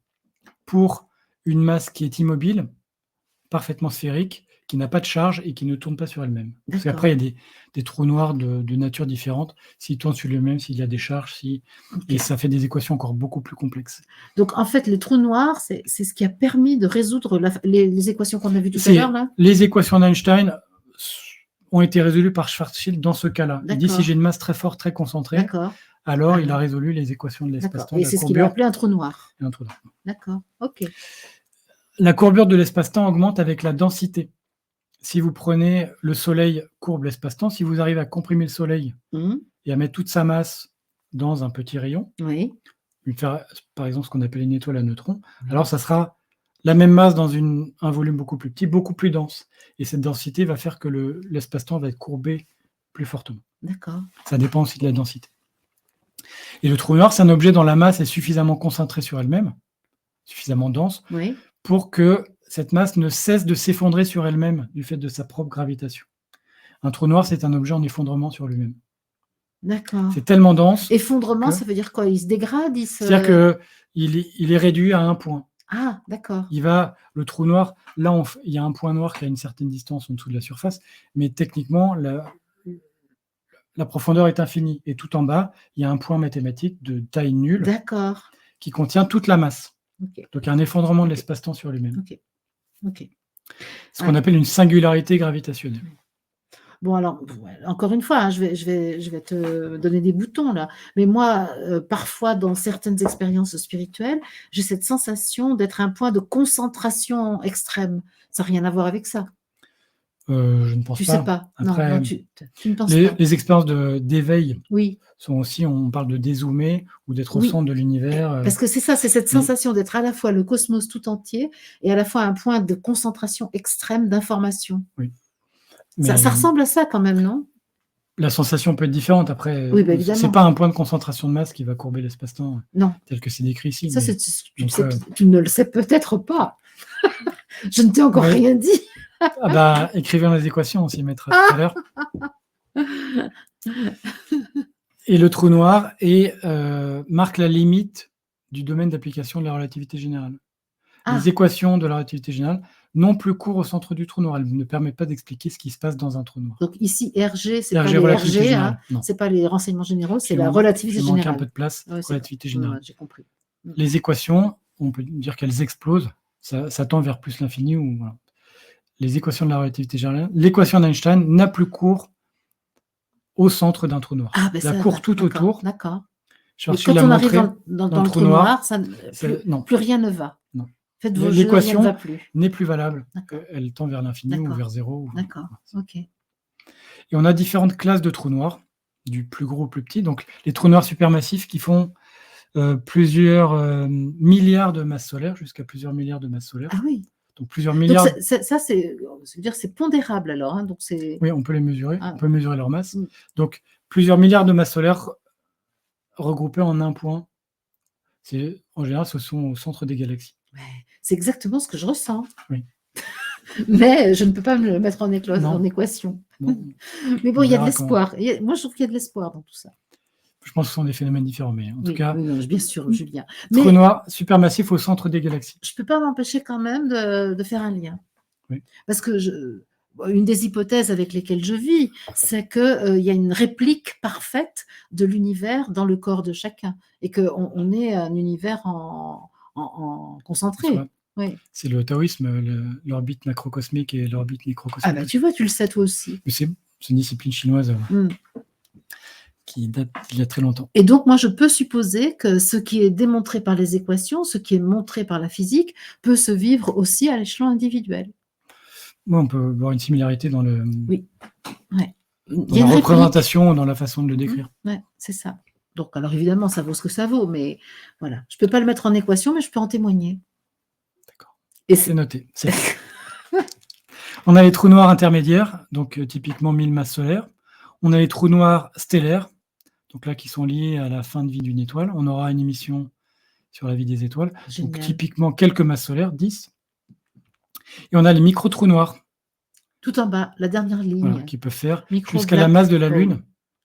Speaker 2: pour une masse qui est immobile, parfaitement sphérique, qui n'a pas de charge et qui ne tourne pas sur elle-même. Parce qu'après, il y a des trous noirs de nature différente, s'ils tournent sur lui-même, s'il y a des charges, et ça fait des équations encore beaucoup plus complexes.
Speaker 1: Donc, en fait, les trous noirs, c'est ce qui a permis de résoudre les équations qu'on a vues tout à l'heure, là?
Speaker 2: Les équations d'Einstein ont été résolues par Schwarzschild dans ce cas-là. Il dit si j'ai une masse très forte, très concentrée, alors il a résolu les équations de l'espace-temps.
Speaker 1: Et c'est ce qu'il a appelé un trou noir.
Speaker 2: Un trou noir.
Speaker 1: D'accord, ok.
Speaker 2: La courbure de l'espace-temps augmente avec la densité. Si vous prenez le Soleil courbe l'espace-temps, si vous arrivez à comprimer le Soleil et à mettre toute sa masse dans un petit rayon, faire par exemple ce qu'on appelle une étoile à neutrons, alors ça sera la même masse dans un volume beaucoup plus petit, beaucoup plus dense. Et cette densité va faire que l'espace-temps va être courbé plus fortement.
Speaker 1: D'accord.
Speaker 2: Ça dépend aussi de la densité. Et le trou noir, c'est un objet dont la masse est suffisamment concentrée sur elle-même, suffisamment dense,
Speaker 1: Oui,
Speaker 2: pour que cette masse ne cesse de s'effondrer sur elle-même du fait de sa propre gravitation. Un trou noir, c'est un objet en effondrement sur lui-même.
Speaker 1: d'accord.
Speaker 2: C'est tellement dense
Speaker 1: Effondrement,
Speaker 2: que
Speaker 1: ça veut dire quoi? Il se dégrade?
Speaker 2: c'est-à-dire qu'il est réduit à un point.
Speaker 1: Ah, d'accord.
Speaker 2: Le trou noir, là, il y a un point noir qui a une certaine distance en dessous de la surface, mais techniquement, la profondeur est infinie. Et tout en bas, il y a un point mathématique de taille nulle
Speaker 1: D'accord.
Speaker 2: qui contient toute la masse.
Speaker 1: OK,
Speaker 2: Donc, il y a un effondrement de l'espace-temps sur lui-même.
Speaker 1: OK.
Speaker 2: Ce qu'on appelle une singularité gravitationnelle.
Speaker 1: Bon alors, ouais, encore une fois, hein, je vais te donner des boutons là, mais moi, parfois dans certaines expériences spirituelles, j'ai cette sensation d'être un point de concentration extrême. Ça n'a rien à voir avec ça?
Speaker 2: Je ne pense
Speaker 1: Tu sais
Speaker 2: pas.
Speaker 1: pas? Non,
Speaker 2: Après,
Speaker 1: tu ne penses pas?
Speaker 2: les expériences d'éveil
Speaker 1: Oui,
Speaker 2: sont aussi, on parle de dézoomer ou d'être au
Speaker 1: oui,
Speaker 2: centre de l'univers.
Speaker 1: parce que c'est ça, c'est cette
Speaker 2: mais-
Speaker 1: sensation d'être à la fois le cosmos tout entier et à la fois un point de concentration extrême d'information.
Speaker 2: Oui.
Speaker 1: Ça
Speaker 2: Mais
Speaker 1: ressemble à ça quand même, non?
Speaker 2: la sensation peut être différente. Après,
Speaker 1: Oui, bah,
Speaker 2: c'est
Speaker 1: évidemment.
Speaker 2: pas un point de concentration de masse qui va courber l'espace-temps
Speaker 1: Non.
Speaker 2: tel que c'est décrit ici.
Speaker 1: Ça,
Speaker 2: mais-
Speaker 1: tu ne le sais peut-être pas. Je ne t'ai encore
Speaker 2: Oui.
Speaker 1: rien dit.
Speaker 2: Ah bah, écrivez les équations, on s'y mettra tout à l'heure. Et le trou noir marque la limite du domaine d'application de la relativité générale.
Speaker 1: Ah,
Speaker 2: Les équations de la relativité générale n'ont plus cours au centre du trou noir. Elles ne permettent pas d'expliquer ce qui se passe dans un trou noir.
Speaker 1: donc ici, RG, c'est pas
Speaker 2: RG,
Speaker 1: les
Speaker 2: relativité
Speaker 1: RG, hein,
Speaker 2: générale. Non.
Speaker 1: c'est pas les renseignements généraux, c'est
Speaker 2: J'ai
Speaker 1: la
Speaker 2: man-
Speaker 1: relativité
Speaker 2: j'ai manqué
Speaker 1: générale.
Speaker 2: un peu de place,
Speaker 1: Ouais, c'est
Speaker 2: relativité
Speaker 1: vrai.
Speaker 2: générale.
Speaker 1: Ouais, j'ai compris.
Speaker 2: Les équations, on peut dire qu'elles explosent. Ça tend vers plus l'infini. Voilà. Les équations de la relativité générale, l'équation d'Einstein n'a plus cours au centre d'un trou noir.
Speaker 1: Ah, ben
Speaker 2: La
Speaker 1: ça,
Speaker 2: court tout
Speaker 1: d'accord,
Speaker 2: autour.
Speaker 1: d'accord. Mais
Speaker 2: Cherchez
Speaker 1: quand
Speaker 2: la
Speaker 1: on arrive
Speaker 2: montrer
Speaker 1: dans
Speaker 2: dans
Speaker 1: le trou noir, ça,
Speaker 2: non.
Speaker 1: plus rien ne va.
Speaker 2: Non.
Speaker 1: Faites vos jeux, rien ne va plus.
Speaker 2: n'est plus valable.
Speaker 1: D'accord.
Speaker 2: Elle tend vers l'infini ou
Speaker 1: D'accord.
Speaker 2: vers zéro.
Speaker 1: D'accord, ok.
Speaker 2: Et on a différentes classes de trous noirs, du plus gros au plus petit. Donc, les trous noirs supermassifs qui font plusieurs milliards de masses solaires, jusqu'à plusieurs milliards de masses solaires.
Speaker 1: Ah oui.
Speaker 2: Donc, plusieurs milliards.
Speaker 1: Donc ça c'est pondérable alors. Hein, donc
Speaker 2: Oui, on peut les mesurer.
Speaker 1: Ah.
Speaker 2: On peut mesurer leur masse.
Speaker 1: Mm.
Speaker 2: Donc, plusieurs milliards de masses solaires regroupées en un point. En général, ce sont au centre des galaxies.
Speaker 1: Ouais, c'est exactement ce que je ressens.
Speaker 2: Oui.
Speaker 1: Mais je ne peux pas me le mettre en
Speaker 2: Non.
Speaker 1: équation.
Speaker 2: Bon,
Speaker 1: Mais bon,
Speaker 2: on
Speaker 1: il y a de
Speaker 2: verra
Speaker 1: l'espoir. Moi, je trouve qu'il y a de l'espoir dans tout ça.
Speaker 2: je pense que ce sont des phénomènes différents, mais en tout cas,
Speaker 1: Oui, non, bien sûr, Julien.
Speaker 2: trou
Speaker 1: Mais
Speaker 2: noir supermassif au centre des galaxies.
Speaker 1: je ne peux pas m'empêcher quand même de faire un lien.
Speaker 2: Oui.
Speaker 1: Parce que une des hypothèses avec lesquelles je vis, c'est qu'il y a une réplique parfaite de l'univers dans le corps de chacun et qu'on est un univers en concentré. Oui.
Speaker 2: C'est le taoïsme, l'orbite macrocosmique et l'orbite microcosmique.
Speaker 1: Ah bah tu vois, tu le sais toi aussi.
Speaker 2: Mais c'est une discipline chinoise qui date d'il y a très longtemps.
Speaker 1: Et donc, moi, je peux supposer que ce qui est démontré par les équations, ce qui est montré par la physique, peut se vivre aussi à l'échelon individuel.
Speaker 2: Oui, on peut avoir une similarité dans
Speaker 1: Oui. Ouais.
Speaker 2: dans la représentation, dans la façon de le décrire.
Speaker 1: Oui, c'est ça. Donc, alors évidemment, ça vaut ce que ça vaut, mais voilà. Je ne peux pas le mettre en équation, mais je peux en témoigner.
Speaker 2: D'accord.
Speaker 1: Et
Speaker 2: c'est noté. On a les trous noirs intermédiaires, donc typiquement 1000 masses solaires. On a les trous noirs stellaires, donc là qui sont liés à la fin de vie d'une étoile. On aura une émission sur la vie des étoiles.
Speaker 1: Génial.
Speaker 2: Donc typiquement quelques masses solaires, 10. Et on a les micro-trous noirs.
Speaker 1: Tout en bas, la dernière ligne.
Speaker 2: Voilà, qui peuvent faire jusqu'à la masse de la Lune.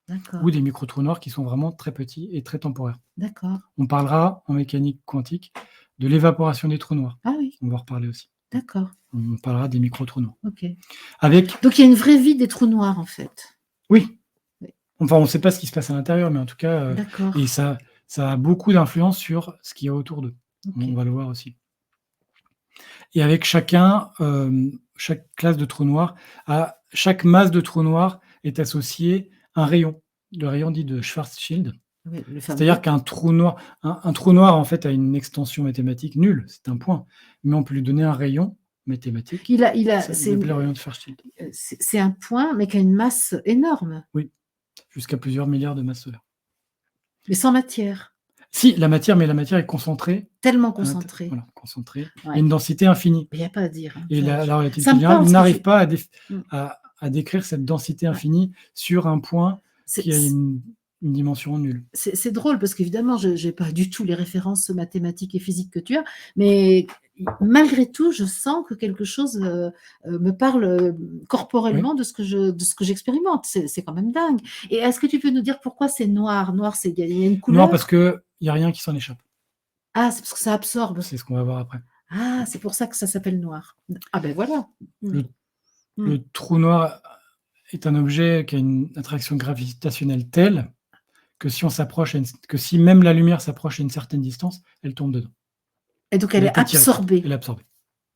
Speaker 1: D'accord.
Speaker 2: Ou des micro-trous noirs qui sont vraiment très petits et très temporaires.
Speaker 1: D'accord.
Speaker 2: On parlera en mécanique quantique de l'évaporation des trous noirs.
Speaker 1: Ah oui.
Speaker 2: On va en reparler aussi.
Speaker 1: D'accord.
Speaker 2: On parlera des micro-trous noirs.
Speaker 1: Ok.
Speaker 2: Donc
Speaker 1: il y a une vraie vie des trous noirs en fait.
Speaker 2: Oui. Enfin, on ne sait pas ce qui se passe à l'intérieur, mais en tout cas, et ça a beaucoup d'influence sur ce qu'il y a autour d'eux. Okay. On va le voir aussi. Et avec chaque classe de trous noirs, chaque masse de trous noirs est associée à un rayon, le rayon dit de Schwarzschild. Oui, c'est-à-dire qu'un trou noir, un trou noir en fait a une extension mathématique nulle, c'est un point, mais on peut lui donner un rayon mathématique. C'est le rayon de Schwarzschild.
Speaker 1: C'est un point, mais qui a une masse énorme.
Speaker 2: Oui, jusqu'à plusieurs milliards de masses solaires.
Speaker 1: Mais sans matière.
Speaker 2: Si, la matière, mais la matière est concentrée.
Speaker 1: Tellement concentrée.
Speaker 2: Voilà, concentrée. Ouais. Il y a une densité infinie.
Speaker 1: Il n'y a pas à dire. Hein,
Speaker 2: et la relativité générale n'arrive pas à décrire cette densité infinie sur un point qui a une dimension nulle.
Speaker 1: C'est drôle parce qu'évidemment, je n'ai pas du tout les références mathématiques et physiques que tu as, mais malgré tout, je sens que quelque chose me parle corporellement
Speaker 2: Oui.
Speaker 1: de ce que j'expérimente. C'est quand même dingue. Et est-ce que tu peux nous dire pourquoi c'est noir? Noir, il y a une couleur?
Speaker 2: Noir parce qu'il n'y a rien qui s'en échappe.
Speaker 1: Ah, c'est parce que ça absorbe.
Speaker 2: C'est ce qu'on va voir après.
Speaker 1: Ah, c'est pour ça que ça s'appelle noir. Ah ben voilà.
Speaker 2: Le, le trou noir est un objet qui a une attraction gravitationnelle telle que si on s'approche, que si même la lumière s'approche à une certaine distance, elle tombe dedans.
Speaker 1: Et donc elle est absorbée.
Speaker 2: Elle est absorbée.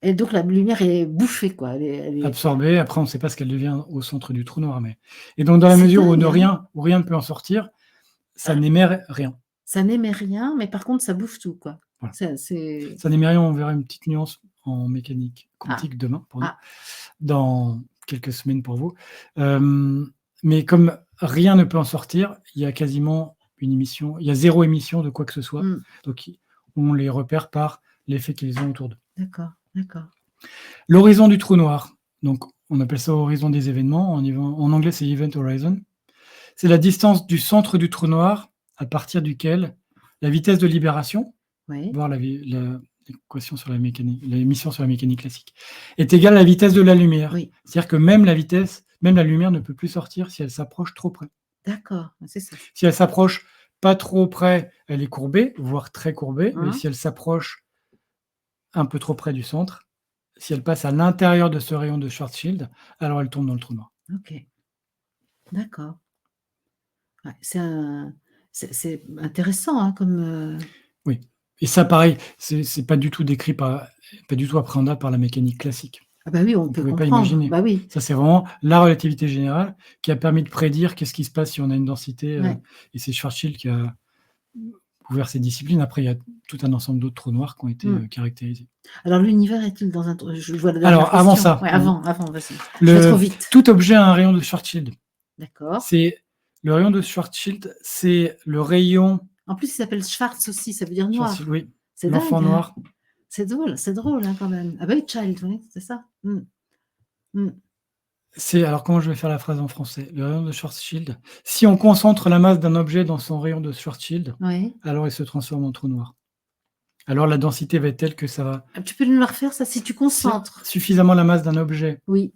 Speaker 1: Et donc la lumière est bouffée, quoi. Elle est...
Speaker 2: Absorbée. Après, on ne sait pas ce qu'elle devient au centre du trou noir. Et donc, dans la mesure où rien ne peut en sortir, ça n'émet rien.
Speaker 1: Ça n'émet rien, mais par contre, ça bouffe tout, quoi.
Speaker 2: Voilà. Ça n'émet rien. On verra une petite nuance en mécanique quantique demain, pour nous, dans quelques semaines pour vous. Mais comme rien ne peut en sortir, il y a quasiment une émission, il y a 0 émission de quoi que ce soit. Donc, on les repère par l'effet qu'ils ont autour d'eux.
Speaker 1: D'accord, d'accord.
Speaker 2: L'horizon du trou noir, donc on appelle ça horizon des événements, en anglais c'est Event Horizon. C'est la distance du centre du trou noir à partir duquel la vitesse de libération, voire l'équation sur la mécanique, l'émission sur la mécanique classique, est égale à la vitesse de la lumière.
Speaker 1: Oui.
Speaker 2: C'est-à-dire que même la lumière ne peut plus sortir si elle s'approche trop près.
Speaker 1: D'accord, c'est ça.
Speaker 2: Si elle s'approche pas trop près, elle est courbée, voire très courbée, mais si elle s'approche un peu trop près du centre, si elle passe à l'intérieur de ce rayon de Schwarzschild, alors elle tombe dans le trou noir.
Speaker 1: Ok, d'accord. Ouais, c'est intéressant, hein, comme.
Speaker 2: Oui, et ça, pareil, c'est pas du tout décrit pas du tout appréhendable par la mécanique classique.
Speaker 1: Ah bah oui, on peut
Speaker 2: pouvez
Speaker 1: comprendre.
Speaker 2: Pas imaginer.
Speaker 1: Bah oui.
Speaker 2: Ça, c'est vraiment la relativité générale qui a permis de prédire qu'est-ce qui se passe si on a une densité. Et c'est Schwarzschild qui a ouvert ces disciplines. Après, il y a tout un ensemble d'autres trous noirs qui ont été caractérisés.
Speaker 1: Alors, l'univers est-il dans un trou? Je vois la
Speaker 2: Alors, avant ça.
Speaker 1: Ouais, avant, vas-y. Je vais trop vite.
Speaker 2: Tout objet a un rayon de Schwarzschild.
Speaker 1: D'accord.
Speaker 2: Le rayon de Schwarzschild, c'est le rayon.
Speaker 1: En plus, il s'appelle Schwarz aussi, ça veut dire noir.
Speaker 2: Oui.
Speaker 1: C'est
Speaker 2: l'enfant
Speaker 1: dingue,
Speaker 2: noir.
Speaker 1: C'est drôle hein, quand même. Ah bah oui, child, oui, c'est ça.
Speaker 2: Alors, comment je vais faire la phrase en français? Le rayon de Schwarzschild. Si on concentre la masse d'un objet dans son rayon de Schwarzschild, alors il se transforme en trou noir. Alors la densité va être telle que ça va.
Speaker 1: Tu peux nous la refaire, ça, si tu concentres
Speaker 2: suffisamment la masse d'un objet.
Speaker 1: Oui.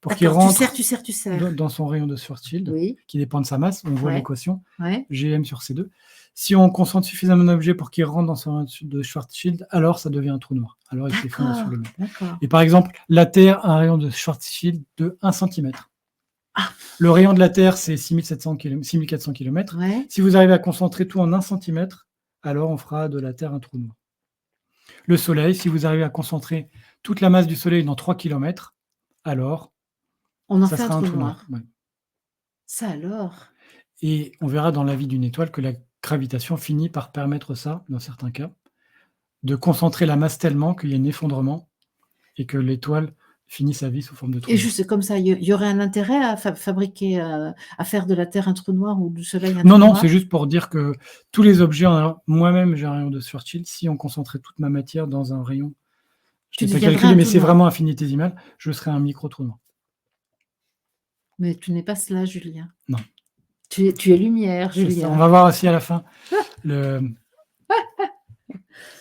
Speaker 2: Pour qu'il rentre
Speaker 1: tu serres.
Speaker 2: dans son rayon de Schwarzschild, qui dépend de sa masse. On voit l'équation Gm sur C2. Si on concentre suffisamment d'objets pour qu'il rentre dans son rayon de Schwarzschild, alors ça devient un trou noir. Alors il s'effondre sur lui-même. Et par exemple, la Terre a un rayon de Schwarzschild de 1 cm. Le rayon de la Terre, c'est 6400 km. Si vous arrivez à concentrer tout en 1 cm, alors on fera de la Terre un trou noir. Le Soleil, si vous arrivez à concentrer toute la masse du Soleil dans 3 km, alors
Speaker 1: on en
Speaker 2: ça
Speaker 1: fait
Speaker 2: sera
Speaker 1: un trou noir.
Speaker 2: Ouais.
Speaker 1: Ça alors.
Speaker 2: Et on verra dans la vie d'une étoile que la gravitation finit par permettre ça, dans certains cas, de concentrer la masse tellement qu'il y a un effondrement et que l'étoile finit sa vie sous forme de trou
Speaker 1: noir. Et
Speaker 2: noir.
Speaker 1: juste comme ça, il y aurait un intérêt à fabriquer, à faire de la Terre un trou noir ou du Soleil un trou noir?
Speaker 2: Non, c'est juste pour dire que tous les objets, moi-même j'ai un rayon de Schwarzschild, si on concentrait toute ma matière dans un rayon, je n'ai pas calculé, mais c'est vraiment infinitésimal, je serais un micro-trou noir.
Speaker 1: Mais tu n'es pas cela, Julien.
Speaker 2: Non.
Speaker 1: Tu es lumière, Julien.
Speaker 2: On va voir aussi à la fin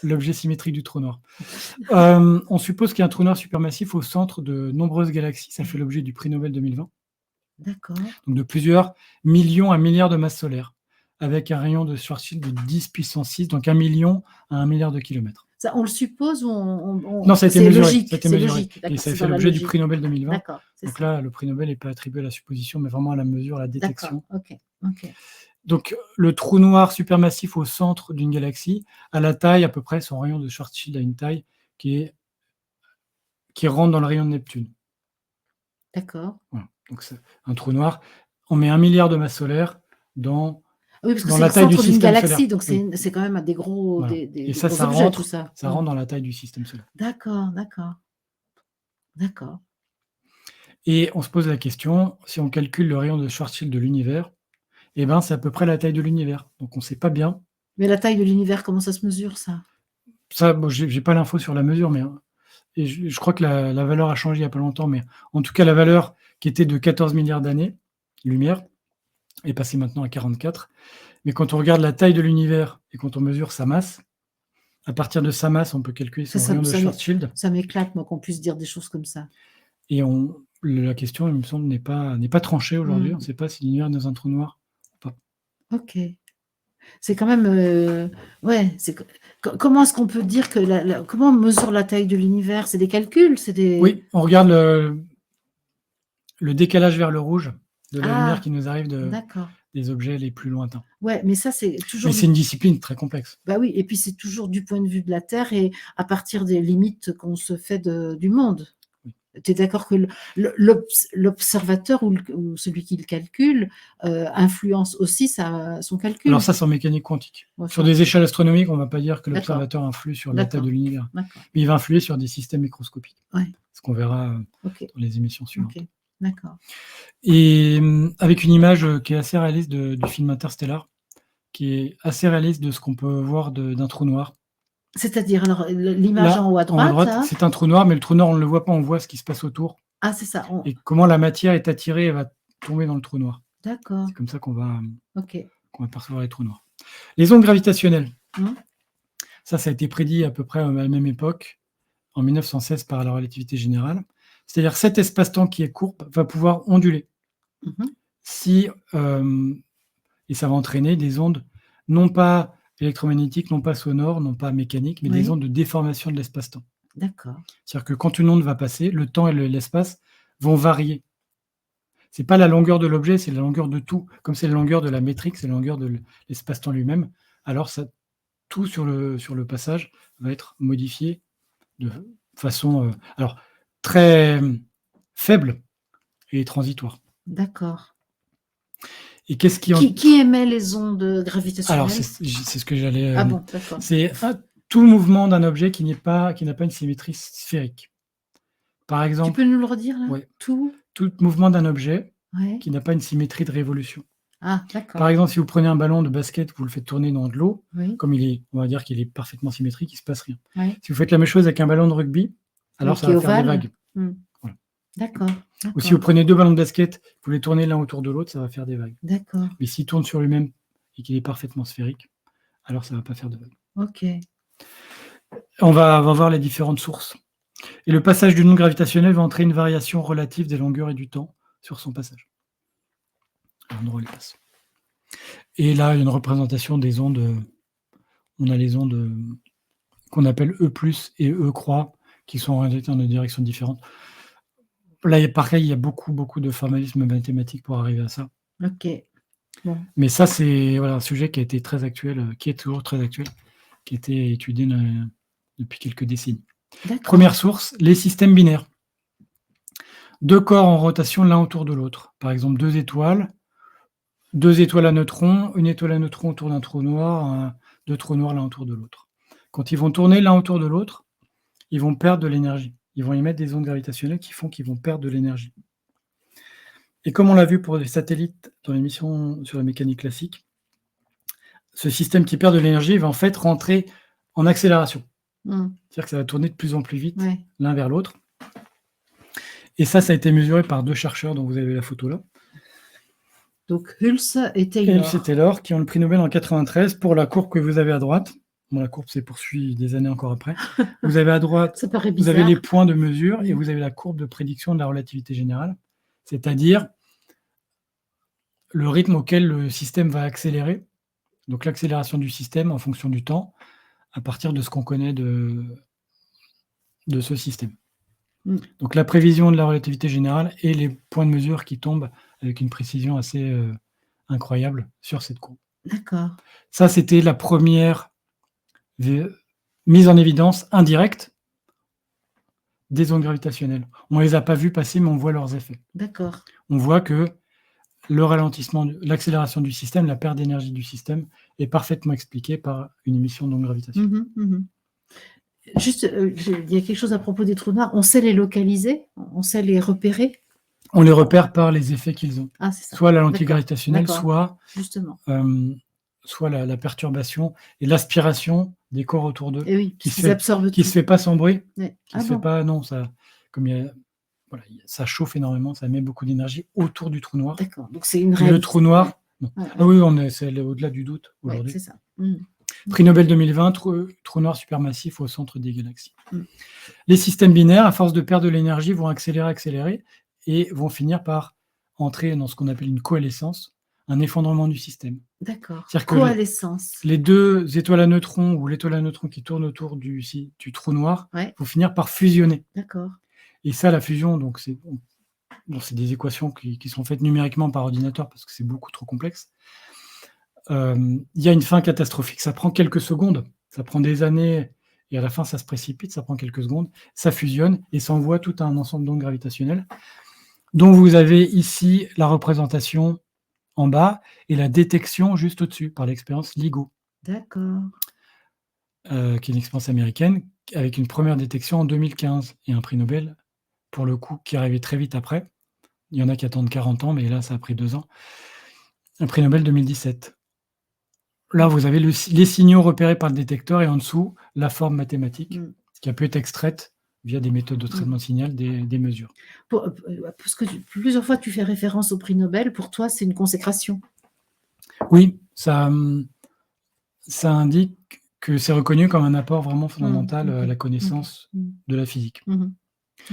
Speaker 2: l'objet symétrique du trou noir. On suppose qu'il y a un trou noir supermassif au centre de nombreuses galaxies. Ça fait l'objet du prix Nobel 2020.
Speaker 1: D'accord.
Speaker 2: Donc de plusieurs millions à milliards de masses solaires, avec un rayon de Schwarzschild de 10 puissance 6, donc 1 million à 1 milliard de kilomètres.
Speaker 1: Ça, on le suppose ou
Speaker 2: Non, ça a été mesuré.
Speaker 1: Logique,
Speaker 2: c'est logique. Et ça fait l'objet du prix Nobel 2020.
Speaker 1: D'accord.
Speaker 2: Donc là, le prix Nobel n'est pas attribué à la supposition, mais vraiment à la mesure, à la détection.
Speaker 1: Ok.
Speaker 2: Donc, le trou noir supermassif au centre d'une galaxie, à la taille, à peu près, son rayon de Schwarzschild a une taille qui rentre dans le rayon de Neptune.
Speaker 1: D'accord.
Speaker 2: Voilà. Donc, c'est un trou noir. On met 1 milliard de masses solaires dans
Speaker 1: parce que
Speaker 2: dans
Speaker 1: c'est
Speaker 2: la
Speaker 1: le
Speaker 2: taille du
Speaker 1: centre d'une
Speaker 2: système
Speaker 1: galaxie,
Speaker 2: solaire.
Speaker 1: donc c'est quand même des gros,
Speaker 2: voilà.
Speaker 1: des
Speaker 2: Et ça,
Speaker 1: gros
Speaker 2: ça
Speaker 1: objets,
Speaker 2: rentre,
Speaker 1: tout ça.
Speaker 2: Ça rentre dans la taille du système solaire.
Speaker 1: D'accord.
Speaker 2: Et on se pose la question, si on calcule le rayon de Schwarzschild de l'univers, eh ben, c'est à peu près la taille de l'univers. Donc on ne sait pas bien.
Speaker 1: Mais la taille de l'univers, comment ça se mesure, ça?
Speaker 2: Ça, bon, j'ai pas l'info sur la mesure, mais et je crois que la valeur a changé il n'y a pas longtemps, mais en tout cas, la valeur qui était de 14 milliards d'années, lumière, est passé maintenant à 44. Mais quand on regarde la taille de l'univers et quand on mesure sa masse, à partir de sa masse, on peut calculer son rayon de Schwarzschild.
Speaker 1: Ça m'éclate, moi, qu'on puisse dire des choses comme ça.
Speaker 2: Et la question, il me semble, n'est pas tranchée aujourd'hui. On ne sait pas si l'univers est dans un trou noir ou pas.
Speaker 1: Ok. C'est quand même... comment est-ce qu'on peut dire que... comment on mesure la taille de l'univers? C'est des calculs?
Speaker 2: Oui, on regarde le décalage vers le rouge de la lumière qui nous arrive des objets les plus lointains.
Speaker 1: Ouais, mais ça, c'est toujours...
Speaker 2: Mais c'est une discipline très complexe.
Speaker 1: Bah oui, et puis c'est toujours du point de vue de la Terre et à partir des limites qu'on se fait du monde. Oui. Tu es d'accord que l'observateur ou celui qui le calcule influence aussi son calcul?
Speaker 2: Alors ça, c'est en mécanique quantique. Sur des échelles astronomiques, on ne va pas dire que l'observateur influe sur la taille de l'univers. Mais il va influer sur des systèmes microscopiques. Ouais. Ce qu'on verra dans les émissions suivantes.
Speaker 1: Okay. D'accord.
Speaker 2: Et avec une image qui est assez réaliste du film Interstellar, qui est assez réaliste de ce qu'on peut voir d'un trou noir.
Speaker 1: C'est-à-dire, alors, l'image en haut à droite,
Speaker 2: c'est un trou noir, mais le trou noir, on ne le voit pas, on voit ce qui se passe autour.
Speaker 1: Ah, c'est ça.
Speaker 2: Et comment la matière est attirée et va tomber dans le trou noir.
Speaker 1: D'accord.
Speaker 2: C'est comme ça qu'on va percevoir les trous noirs. Les ondes gravitationnelles. Ça a été prédit à peu près à la même époque, en 1916, par la relativité générale. C'est-à-dire que cet espace-temps qui est courbe va pouvoir onduler. Et ça va entraîner des ondes non pas électromagnétiques, non pas sonores, non pas mécaniques, mais des ondes de déformation de l'espace-temps.
Speaker 1: D'accord.
Speaker 2: C'est-à-dire que quand une onde va passer, le temps et l'espace vont varier. Ce n'est pas la longueur de l'objet, c'est la longueur de tout. Comme c'est la longueur de la métrique, c'est la longueur de l'espace-temps lui-même. Alors tout sur le passage va être modifié de façon très faible et transitoire.
Speaker 1: D'accord.
Speaker 2: Et qu'est-ce
Speaker 1: qui émet les ondes gravitationnelles?
Speaker 2: Alors, c'est ce que j'allais...
Speaker 1: Ah bon, d'accord.
Speaker 2: C'est tout mouvement d'un objet qui n'a pas une symétrie sphérique. Par exemple...
Speaker 1: Tu peux nous le redire, là?
Speaker 2: Ouais.
Speaker 1: Tout
Speaker 2: mouvement d'un objet qui n'a pas une symétrie de révolution.
Speaker 1: Ah, d'accord.
Speaker 2: Par exemple, si vous prenez un ballon de basket, vous le faites tourner dans de l'eau, comme on va dire qu'il est parfaitement symétrique, il ne se passe rien. Si vous faites la même chose avec un ballon de rugby, alors ça va faire des vagues.
Speaker 1: Voilà. D'accord.
Speaker 2: Ou si vous prenez deux ballons de basket, vous les tournez l'un autour de l'autre, ça va faire des vagues.
Speaker 1: D'accord.
Speaker 2: Mais s'il tourne sur lui-même et qu'il est parfaitement sphérique, alors ça ne va pas faire de vagues.
Speaker 1: Ok.
Speaker 2: On va voir les différentes sources. Et le passage d'une onde gravitationnelle va entraîner une variation relative des longueurs et du temps sur son passage. Alors, on repasse. Et là, il y a une représentation des ondes. On a les ondes qu'on appelle E+ et E croix, qui sont orientées dans des directions différentes. Là, pareil, il y a beaucoup de formalisme mathématique pour arriver à ça.
Speaker 1: Ok. Bon.
Speaker 2: Mais ça, c'est un sujet qui a été très actuel, qui est toujours très actuel, qui a été étudié depuis quelques décennies. Première source, les systèmes binaires. Deux corps en rotation l'un autour de l'autre. Par exemple, deux étoiles à neutrons, une étoile à neutrons autour d'un trou noir, deux trous noirs l'un autour de l'autre. Quand ils vont tourner l'un autour de l'autre, ils vont perdre de l'énergie. Ils vont émettre des ondes gravitationnelles qui font qu'ils vont perdre de l'énergie. Et comme on l'a vu pour les satellites dans l'émission sur la mécanique classique, ce système qui perd de l'énergie va en fait rentrer en accélération. C'est-à-dire que ça va tourner de plus en plus vite l'un vers l'autre. Et ça a été mesuré par deux chercheurs dont vous avez la photo là.
Speaker 1: Donc Hulse et Taylor.
Speaker 2: Qui ont le prix Nobel en 1993 pour la courbe que vous avez à droite. Bon, la courbe s'est poursuivie des années encore après. Vous avez à droite, vous avez les points de mesure et vous avez la courbe de prédiction de la relativité générale, c'est-à-dire le rythme auquel le système va accélérer, donc l'accélération du système en fonction du temps, à partir de ce qu'on connaît de ce système. Donc la prévision de la relativité générale et les points de mesure qui tombent avec une précision assez incroyable sur cette courbe.
Speaker 1: D'accord.
Speaker 2: Ça, c'était la première mise en évidence indirecte des ondes gravitationnelles. On ne les a pas vues passer, mais on voit leurs effets.
Speaker 1: D'accord.
Speaker 2: On voit que le ralentissement, l'accélération du système, la perte d'énergie du système est parfaitement expliquée par une émission d'ondes gravitationnelles.
Speaker 1: Juste, il y a quelque chose à propos des trous noirs. On sait les localiser? On sait les repérer?
Speaker 2: On les repère par les effets qu'ils ont.
Speaker 1: Ah, c'est ça.
Speaker 2: Soit la lentille gravitationnelle, soit la perturbation et l'aspiration des corps autour d'eux, qui se fait pas sans bruit, ça chauffe énormément, ça met beaucoup d'énergie autour du trou noir.
Speaker 1: D'accord. Donc c'est une réalité.
Speaker 2: Le trou noir Non.
Speaker 1: Ouais,
Speaker 2: Ah
Speaker 1: ouais.
Speaker 2: oui, c'est au-delà du doute
Speaker 1: Ouais,
Speaker 2: aujourd'hui.
Speaker 1: c'est ça. Mmh.
Speaker 2: Prix Nobel 2020, trou noir supermassif au centre des galaxies.
Speaker 1: Mmh.
Speaker 2: Les systèmes binaires, à force de perdre de l'énergie, vont accélérer et vont finir par entrer dans ce qu'on appelle une coalescence, un effondrement du système.
Speaker 1: D'accord.
Speaker 2: C'est-à-dire que
Speaker 1: Coalescence.
Speaker 2: les 2 étoiles à neutrons ou l'étoile à neutrons qui tournent autour du trou noir
Speaker 1: Ouais,
Speaker 2: vont finir par fusionner.
Speaker 1: d'accord.
Speaker 2: Et ça, la fusion, donc c'est des équations qui sont faites numériquement par ordinateur parce que c'est beaucoup trop complexe. Il y a une fin catastrophique. Ça prend quelques secondes, ça prend des années et à la fin, ça se précipite, ça prend quelques secondes, ça fusionne et ça envoie tout un ensemble d'ondes gravitationnelles dont vous avez ici la représentation en bas et la détection juste au-dessus par l'expérience LIGO,
Speaker 1: D'accord.
Speaker 2: qui est une expérience américaine avec une première détection en 2015 et un prix Nobel, pour le coup, qui est arrivé très vite après. Il y en a qui attendent 40 ans, mais là, ça a pris 2 ans. Un prix Nobel 2017. Là, vous avez les signaux repérés par le détecteur et en dessous, la forme mathématique
Speaker 1: Mmh.
Speaker 2: qui a pu être extraite via des méthodes de traitement de signal, des mesures.
Speaker 1: Parce que plusieurs fois tu fais référence au prix Nobel, pour toi c'est une consécration.
Speaker 2: Oui, ça indique que c'est reconnu comme un apport vraiment fondamental à
Speaker 1: OK.
Speaker 2: la
Speaker 1: OK.
Speaker 2: connaissance
Speaker 1: Mmh.
Speaker 2: de la physique.
Speaker 1: Mmh.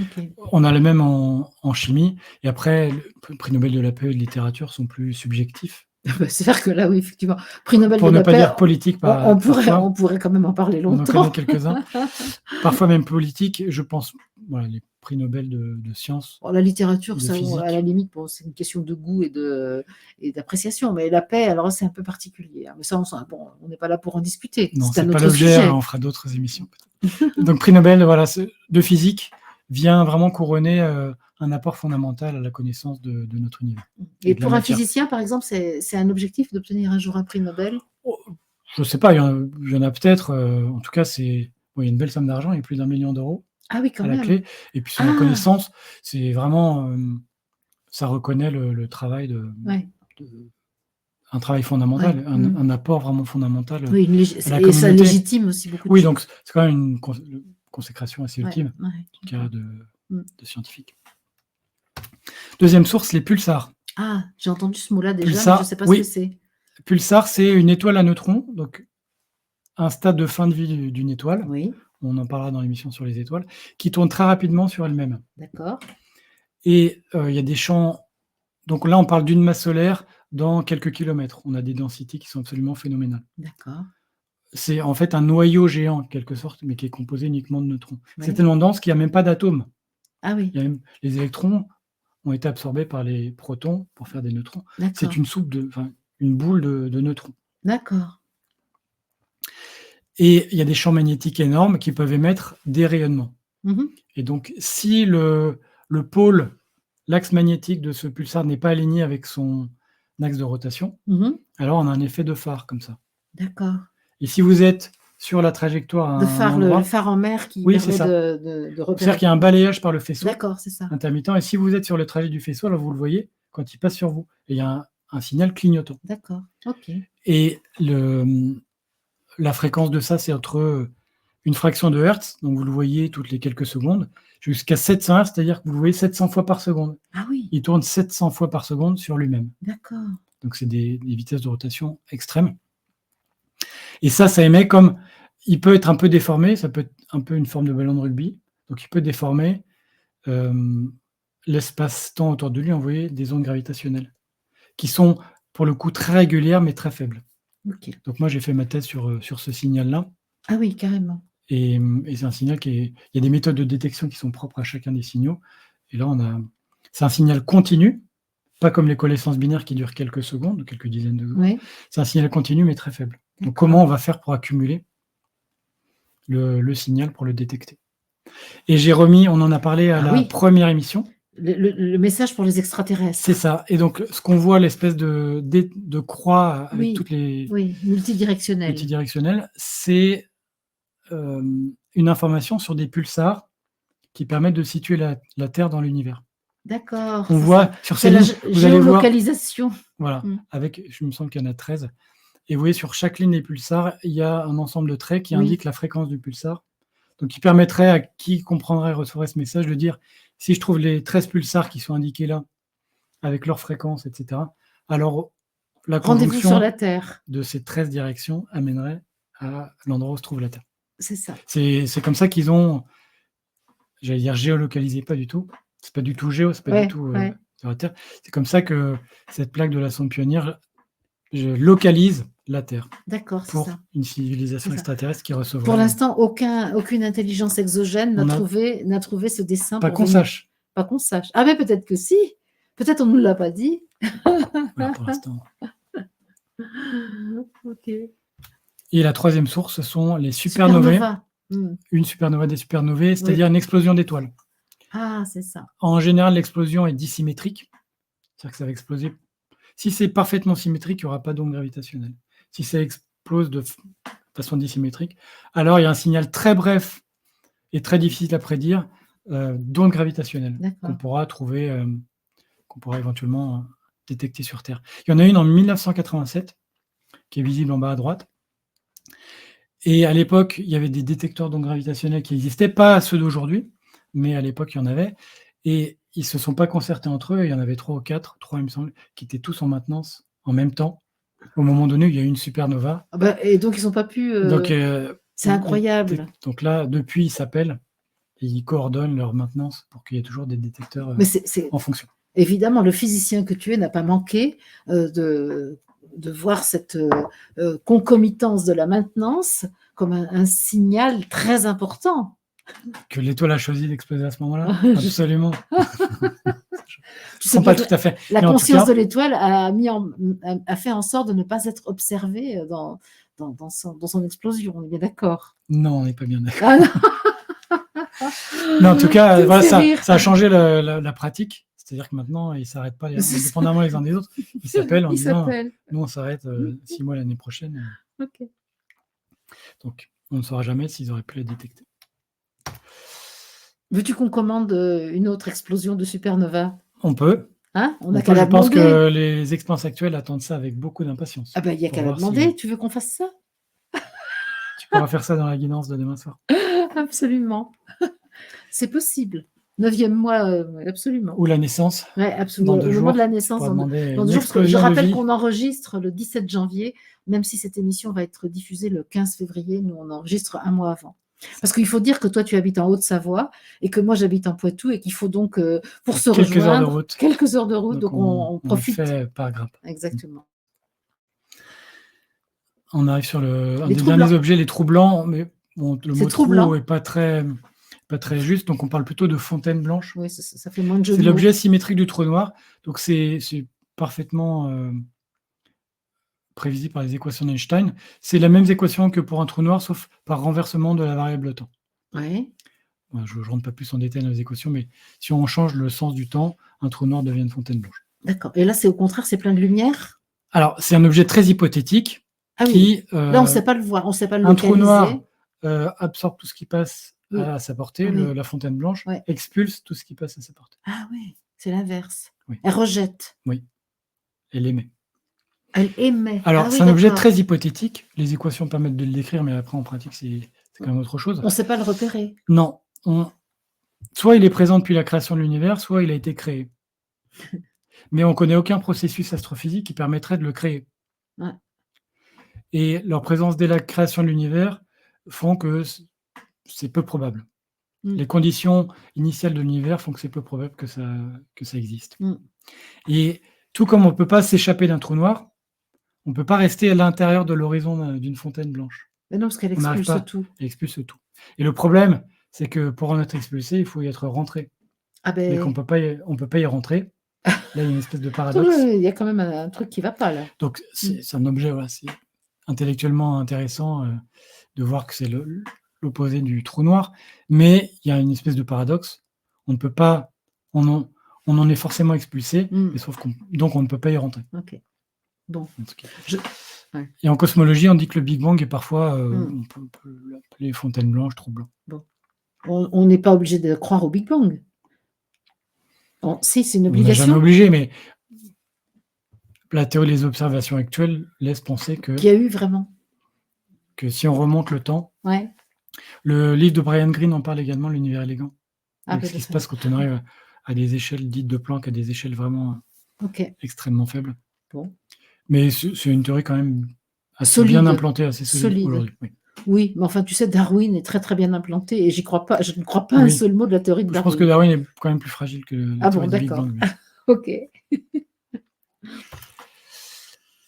Speaker 1: OK.
Speaker 2: On a le même en chimie et après le prix Nobel de la paix et de littérature sont plus subjectifs.
Speaker 1: Bah, c'est-à-dire que là, oui, effectivement, prix Nobel de
Speaker 2: Pour ne
Speaker 1: la
Speaker 2: pas
Speaker 1: paix,
Speaker 2: dire politique
Speaker 1: on
Speaker 2: parfois,
Speaker 1: pourrait quand même en parler
Speaker 2: on en connaît
Speaker 1: longtemps.
Speaker 2: quelques-uns, parfois même politique, je pense, voilà, les prix Nobel de sciences
Speaker 1: Bon, la littérature,
Speaker 2: ou de
Speaker 1: ça, à la
Speaker 2: physique.
Speaker 1: limite, bon, c'est une question de goût et d'appréciation, mais la paix, alors c'est un peu particulier, hein, mais ça, bon, on n'est pas là pour en discuter,
Speaker 2: Non,
Speaker 1: c'est
Speaker 2: c'est
Speaker 1: un
Speaker 2: pas
Speaker 1: autre
Speaker 2: l'objet,
Speaker 1: sujet.
Speaker 2: on fera d'autres émissions peut-être. Donc prix Nobel, voilà, de physique vient vraiment couronner, un apport fondamental à la connaissance de notre univers et
Speaker 1: Et
Speaker 2: de la
Speaker 1: pour un
Speaker 2: matière.
Speaker 1: physicien, par exemple, c'est un objectif d'obtenir un jour un prix Nobel?
Speaker 2: Oh, je sais pas, il y en a peut-être, en tout cas, bon, il y a une belle somme d'argent, il y a plus d'1 million d'euros
Speaker 1: Ah oui, quand
Speaker 2: à la
Speaker 1: même.
Speaker 2: clé et puis c'est la
Speaker 1: Ah!
Speaker 2: connaissance, c'est vraiment, ça reconnaît le travail
Speaker 1: Ouais.
Speaker 2: de un travail
Speaker 1: Ouais.
Speaker 2: fondamental,
Speaker 1: Mmh.
Speaker 2: un apport vraiment fondamental,
Speaker 1: Oui,
Speaker 2: à la
Speaker 1: et ça
Speaker 2: communauté.
Speaker 1: légitime aussi beaucoup de
Speaker 2: Oui, donc
Speaker 1: choses.
Speaker 2: c'est quand même une consécration assez
Speaker 1: Ouais,
Speaker 2: ultime,
Speaker 1: ouais,
Speaker 2: en cas
Speaker 1: d'accord. Mmh.
Speaker 2: de scientifique. Deuxième source, les pulsars.
Speaker 1: Ah, j'ai entendu ce mot-là déjà, mais je ne
Speaker 2: Pulsar
Speaker 1: sais pas ce que
Speaker 2: oui,
Speaker 1: c'est.
Speaker 2: pulsar, c'est une étoile à neutrons, donc un stade de fin de vie d'une étoile,
Speaker 1: Oui,
Speaker 2: on en parlera dans l'émission sur les étoiles, qui tourne très rapidement sur elle-même
Speaker 1: d'accord,
Speaker 2: et il y a des champs, donc là, on parle d'une masse solaire dans quelques kilomètres. On a des densités qui sont absolument phénoménales.
Speaker 1: d'accord.
Speaker 2: C'est en fait un noyau géant, en quelque sorte, mais qui est composé uniquement de neutrons. C'est
Speaker 1: Oui.
Speaker 2: tellement dense qu'il y a même pas d'atomes.
Speaker 1: Ah oui,
Speaker 2: Il y a même les électrons ont été absorbés par les protons pour faire des neutrons. C'est
Speaker 1: d'accord,
Speaker 2: une boule de neutrons
Speaker 1: d'accord.
Speaker 2: et il y a des champs magnétiques énormes qui peuvent émettre des rayonnements
Speaker 1: Mmh.
Speaker 2: et donc si le pôle, l'axe magnétique de ce pulsar n'est pas aligné avec son axe de rotation,
Speaker 1: Mmh.
Speaker 2: alors on a un effet de phare comme ça
Speaker 1: D'accord.
Speaker 2: et si vous êtes sur la trajectoire à
Speaker 1: De
Speaker 2: un
Speaker 1: phare, le
Speaker 2: endroit,
Speaker 1: phare en mer qui
Speaker 2: oui, c'est
Speaker 1: permet
Speaker 2: ça.
Speaker 1: de
Speaker 2: C'est-à-dire
Speaker 1: repérer.
Speaker 2: qu'il y a un balayage par le faisceau
Speaker 1: D'accord, c'est ça.
Speaker 2: intermittent et si vous êtes sur le trajet du faisceau, alors vous le voyez quand il passe sur vous et il y a un signal clignotant
Speaker 1: D'accord, OK.
Speaker 2: et la fréquence de ça, c'est entre, une fraction de hertz, donc vous le voyez toutes les quelques secondes, jusqu'à 700 hertz, c'est-à-dire que vous le voyez 700 fois par seconde.
Speaker 1: Ah oui,
Speaker 2: Il tourne 700 fois par seconde sur lui-même.
Speaker 1: d'accord.
Speaker 2: Donc c'est des vitesses de rotation extrêmes et ça émet comme il peut être un peu déformé, ça peut être un peu une forme de ballon de rugby, donc il peut déformer, l'espace-temps autour de lui, envoyer des ondes gravitationnelles qui sont, pour le coup, très régulières mais très faibles.
Speaker 1: OK.
Speaker 2: Donc moi, j'ai fait ma thèse sur ce signal-là
Speaker 1: Ah oui, carrément.
Speaker 2: et c'est un signal il y a des méthodes de détection qui sont propres à chacun des signaux et là, c'est un signal continu, pas comme les coalescences binaires qui durent quelques secondes, quelques dizaines de secondes.
Speaker 1: Oui,
Speaker 2: C'est un signal continu mais très faible. Donc
Speaker 1: d'accord.
Speaker 2: comment on va faire pour accumuler le signal pour le détecter? Et on en a parlé à
Speaker 1: Ah
Speaker 2: la
Speaker 1: oui,
Speaker 2: première émission.
Speaker 1: le message pour les
Speaker 2: C'est
Speaker 1: extraterrestres.
Speaker 2: ça et donc ce qu'on voit, l'espèce de croix avec
Speaker 1: Oui,
Speaker 2: toutes les
Speaker 1: oui, multidirectionnel.
Speaker 2: multidirectionnelles, c'est, une information sur des pulsars qui permettent de situer la Terre dans l'univers.
Speaker 1: D'accord,
Speaker 2: On
Speaker 1: c'est ça.
Speaker 2: voit sur ces
Speaker 1: C'est la
Speaker 2: lignes, vous allez voir,
Speaker 1: géolocalisation.
Speaker 2: voilà,
Speaker 1: Mmh.
Speaker 2: il me semble qu'il y en a 13 et vous voyez sur chaque ligne des pulsars, il y a un ensemble de traits qui
Speaker 1: Oui,
Speaker 2: indiquent la fréquence du pulsar. Donc qui permettrait à qui comprendrait et recevrait ce message de dire: «Si je trouve les 13 pulsars qui sont indiqués là, avec leur fréquence et cetera, alors la
Speaker 1: Rendez-vous sur
Speaker 2: conjonction
Speaker 1: la Terre.
Speaker 2: de ces 13 directions amènerait à l'endroit où se trouve la Terre.
Speaker 1: C'est ça.
Speaker 2: C'est comme ça qu'ils ont, j'allais dire géolocalisé, pas du tout. C'est pas du tout géo, c'est pas du
Speaker 1: Ouais,
Speaker 2: tout
Speaker 1: ouais.
Speaker 2: sur la Terre. C'est comme ça que cette plaque de la sonde Pionnier localise la Terre
Speaker 1: D'accord, c'est
Speaker 2: pour
Speaker 1: ça.
Speaker 2: une civilisation
Speaker 1: C'est ça.
Speaker 2: extraterrestre qui recevrait.
Speaker 1: Pour l'instant, aucune intelligence exogène
Speaker 2: On
Speaker 1: n'a
Speaker 2: a-
Speaker 1: trouvé ce dessin
Speaker 2: Pas
Speaker 1: pour
Speaker 2: qu'on
Speaker 1: venir.
Speaker 2: sache.
Speaker 1: Pas qu'on sache. Ah, mais peut-être que si. Peut-être on ne nous l'a pas dit.
Speaker 2: Voilà, pour l'instant.
Speaker 1: Ok.
Speaker 2: Et la troisième source, ce sont les supernovae.
Speaker 1: Supernova. Hmm.
Speaker 2: Une supernova des supernovae, c'est-à-dire une explosion d'étoiles.
Speaker 1: Ah, c'est ça.
Speaker 2: En général, l'explosion est dissymétrique. C'est-à-dire que ça va exploser. Si c'est parfaitement symétrique, il n'y aura pas d'onde gravitationnelle. Si ça explose de façon dissymétrique, alors il y a un signal très bref et très difficile à prédire d'onde gravitationnelle
Speaker 1: D'accord.
Speaker 2: qu'on pourra trouver, qu'on pourra éventuellement détecter sur Terre. Il y en a une en 1987 qui est visible en bas à droite. Et à l'époque, il y avait des détecteurs d'ondes gravitationnelles qui n'existaient pas ceux d'aujourd'hui, mais à l'époque, il y en avait. Et ils ne se sont pas concertés entre eux. Il y en avait 3 ou 4, 3 il me semble, qui étaient tous en maintenance en même temps. Au moment donné, il y a eu une supernova.
Speaker 1: Ah bah, et donc, ils n'ont pas pu.
Speaker 2: Donc,
Speaker 1: c'est incroyable.
Speaker 2: Donc là, depuis, ils s'appellent et ils coordonnent leur maintenance pour qu'il y ait toujours des détecteurs
Speaker 1: Mais c'est
Speaker 2: en fonction.
Speaker 1: évidemment, le physicien que tu es n'a pas manqué de voir cette concomitance de la maintenance comme un signal très important.
Speaker 2: Que l'étoile a choisi d'exploser à ce moment-là. Absolument.
Speaker 1: Tu
Speaker 2: Je
Speaker 1: sais
Speaker 2: ne pas
Speaker 1: que
Speaker 2: tout à fait.
Speaker 1: la
Speaker 2: Mais en tout
Speaker 1: conscience
Speaker 2: cas,
Speaker 1: de l'étoile a fait en sorte de ne pas être observée dans son explosion. On est bien d'accord.
Speaker 2: non, on n'est pas bien d'accord.
Speaker 1: Ah non.
Speaker 2: Mais en tout cas,
Speaker 1: Tu me
Speaker 2: voilà,
Speaker 1: fais rire.
Speaker 2: ça a changé la pratique. C'est-à-dire que maintenant, ils ne s'arrêtent pas indépendamment les uns des autres. Ils s'appellent en
Speaker 1: Ils
Speaker 2: disant
Speaker 1: s'appellent.
Speaker 2: nous, on s'arrête 6 mois l'année prochaine.
Speaker 1: Ok.
Speaker 2: Donc, on ne saura jamais s'ils auraient pu la détecter.
Speaker 1: Veux-tu qu'on commande une autre explosion de supernova?
Speaker 2: On peut.
Speaker 1: Hein? On
Speaker 2: On
Speaker 1: a
Speaker 2: peut,
Speaker 1: qu'à
Speaker 2: je
Speaker 1: la
Speaker 2: pense
Speaker 1: demander.
Speaker 2: que les expériences actuelles attendent ça avec beaucoup d'impatience.
Speaker 1: Ah ben, il n'y a
Speaker 2: Pour
Speaker 1: qu'à la
Speaker 2: voir si-
Speaker 1: demander. Tu veux qu'on fasse ça?
Speaker 2: Tu pourras faire ça dans la guidance de demain soir.
Speaker 1: Absolument. C'est possible. 9e mois, absolument.
Speaker 2: Ou la naissance.
Speaker 1: Ouais, absolument.
Speaker 2: Dans 2
Speaker 1: Au
Speaker 2: jours,
Speaker 1: moment de la
Speaker 2: tu
Speaker 1: naissance,
Speaker 2: pourras demander
Speaker 1: dans
Speaker 2: une
Speaker 1: 2 jours, parce que je
Speaker 2: explosion de
Speaker 1: rappelle
Speaker 2: vie.
Speaker 1: qu'on enregistre le 17 janvier, même si cette émission va être diffusée le 15 février, nous on enregistre un mois avant. Parce qu'il faut dire que toi tu habites en Haute-Savoie et que moi j'habite en Poitou et qu'il faut donc, pour se
Speaker 2: Quelques heures de
Speaker 1: rejoindre,
Speaker 2: route.
Speaker 1: quelques heures de route, donc on
Speaker 2: le
Speaker 1: profite.
Speaker 2: fait par grappe.
Speaker 1: Exactement.
Speaker 2: On arrive sur un
Speaker 1: Les
Speaker 2: des
Speaker 1: trous
Speaker 2: derniers
Speaker 1: blancs.
Speaker 2: objets, les trous blancs, mais bon, le
Speaker 1: C'est
Speaker 2: mot
Speaker 1: trou
Speaker 2: trou
Speaker 1: blanc.
Speaker 2: n'est pas très juste, donc on parle plutôt de fontaine blanche.
Speaker 1: Oui, ça fait moins de jeu
Speaker 2: C'est
Speaker 1: de mots.
Speaker 2: l'objet symétrique du trou noir, donc c'est parfaitement prévisible par les équations d'Einstein. C'est la même équation que pour un trou noir, sauf par renversement de la variable temps.
Speaker 1: Ouais.
Speaker 2: Je ne rentre pas plus en détail dans les équations, mais si on change le sens du temps, un trou noir devient une fontaine blanche.
Speaker 1: D'accord. Et là, c'est au contraire, c'est plein de lumière.
Speaker 2: Alors, c'est un objet très hypothétique.
Speaker 1: Ah oui.
Speaker 2: Qui,
Speaker 1: Là, on ne sait pas le voir, on ne sait pas le
Speaker 2: un
Speaker 1: localiser.
Speaker 2: trou noir absorbe tout ce qui passe
Speaker 1: Oui.
Speaker 2: à sa portée,
Speaker 1: Oui.
Speaker 2: la fontaine blanche
Speaker 1: Ouais.
Speaker 2: expulse tout ce qui passe à sa portée.
Speaker 1: Ah oui, c'est l'inverse.
Speaker 2: Oui.
Speaker 1: Elle rejette.
Speaker 2: Oui, elle émet.
Speaker 1: Elle émet.
Speaker 2: Alors,
Speaker 1: Ah oui,
Speaker 2: c'est un objet
Speaker 1: d'accord.
Speaker 2: très hypothétique. Les équations permettent de le décrire, mais après, en pratique, c'est quand même autre chose.
Speaker 1: On ne sait pas le repérer.
Speaker 2: Non. Soit il est présent depuis la création de l'univers, soit il a été créé. Mais on ne connaît aucun processus astrophysique qui permettrait de le créer.
Speaker 1: Ouais.
Speaker 2: Et leur présence dès la création de l'univers font que c'est peu probable. Les conditions initiales de l'univers font que c'est peu probable que ça existe. Et tout comme on ne peut pas s'échapper d'un trou noir, on ne peut pas rester à l'intérieur de l'horizon d'une fontaine blanche.
Speaker 1: Mais non, parce qu'elle
Speaker 2: On n'arrive
Speaker 1: expulse
Speaker 2: pas.
Speaker 1: tout.
Speaker 2: Elle expulse tout. Et le problème, c'est que pour en être expulsé, il faut y être rentré.
Speaker 1: Ah ben...
Speaker 2: Mais qu'on ne peut pas y rentrer. Là, il y a une espèce de paradoxe.
Speaker 1: Il y a quand même un truc qui ne va pas, là.
Speaker 2: Donc, c'est un objet, voilà, c'est intellectuellement intéressant de voir que c'est l'opposé du trou noir, mais il y a une espèce de paradoxe. On ne peut pas, on en est forcément expulsé, donc on ne peut pas y rentrer.
Speaker 1: Ok. Bon.
Speaker 2: Ouais. Et en cosmologie, on dit que le Big Bang est parfois, on peut l'appeler fontaine blanche, trou blanc.
Speaker 1: Bon. On n'est pas obligé de croire au Big Bang. Bon, si, c'est une obligation.
Speaker 2: On n'est jamais obligé, mais la théorie des observations actuelles laisse penser que...
Speaker 1: Qu'il y a eu vraiment.
Speaker 2: Que si on remonte le temps...
Speaker 1: Ouais.
Speaker 2: Le livre de Brian Greene en parle également, l'univers élégant.
Speaker 1: Ah,
Speaker 2: ce qui se passe quand on arrive à des échelles dites de Planck, à des échelles vraiment extrêmement faibles.
Speaker 1: Bon.
Speaker 2: Mais c'est une théorie quand même assez bien
Speaker 1: Solide,
Speaker 2: implantée, assez solide
Speaker 1: solide.
Speaker 2: aujourd'hui. Oui.
Speaker 1: Oui, mais enfin, tu sais, Darwin est très, très bien implanté et j'y crois pas, je ne crois pas un
Speaker 2: Oui.
Speaker 1: seul mot de la théorie de
Speaker 2: Je pense que
Speaker 1: Darwin.
Speaker 2: Darwin est quand même plus fragile que la
Speaker 1: Ah bon,
Speaker 2: théorie du Big
Speaker 1: d'accord.
Speaker 2: Bang. Oui.
Speaker 1: OK.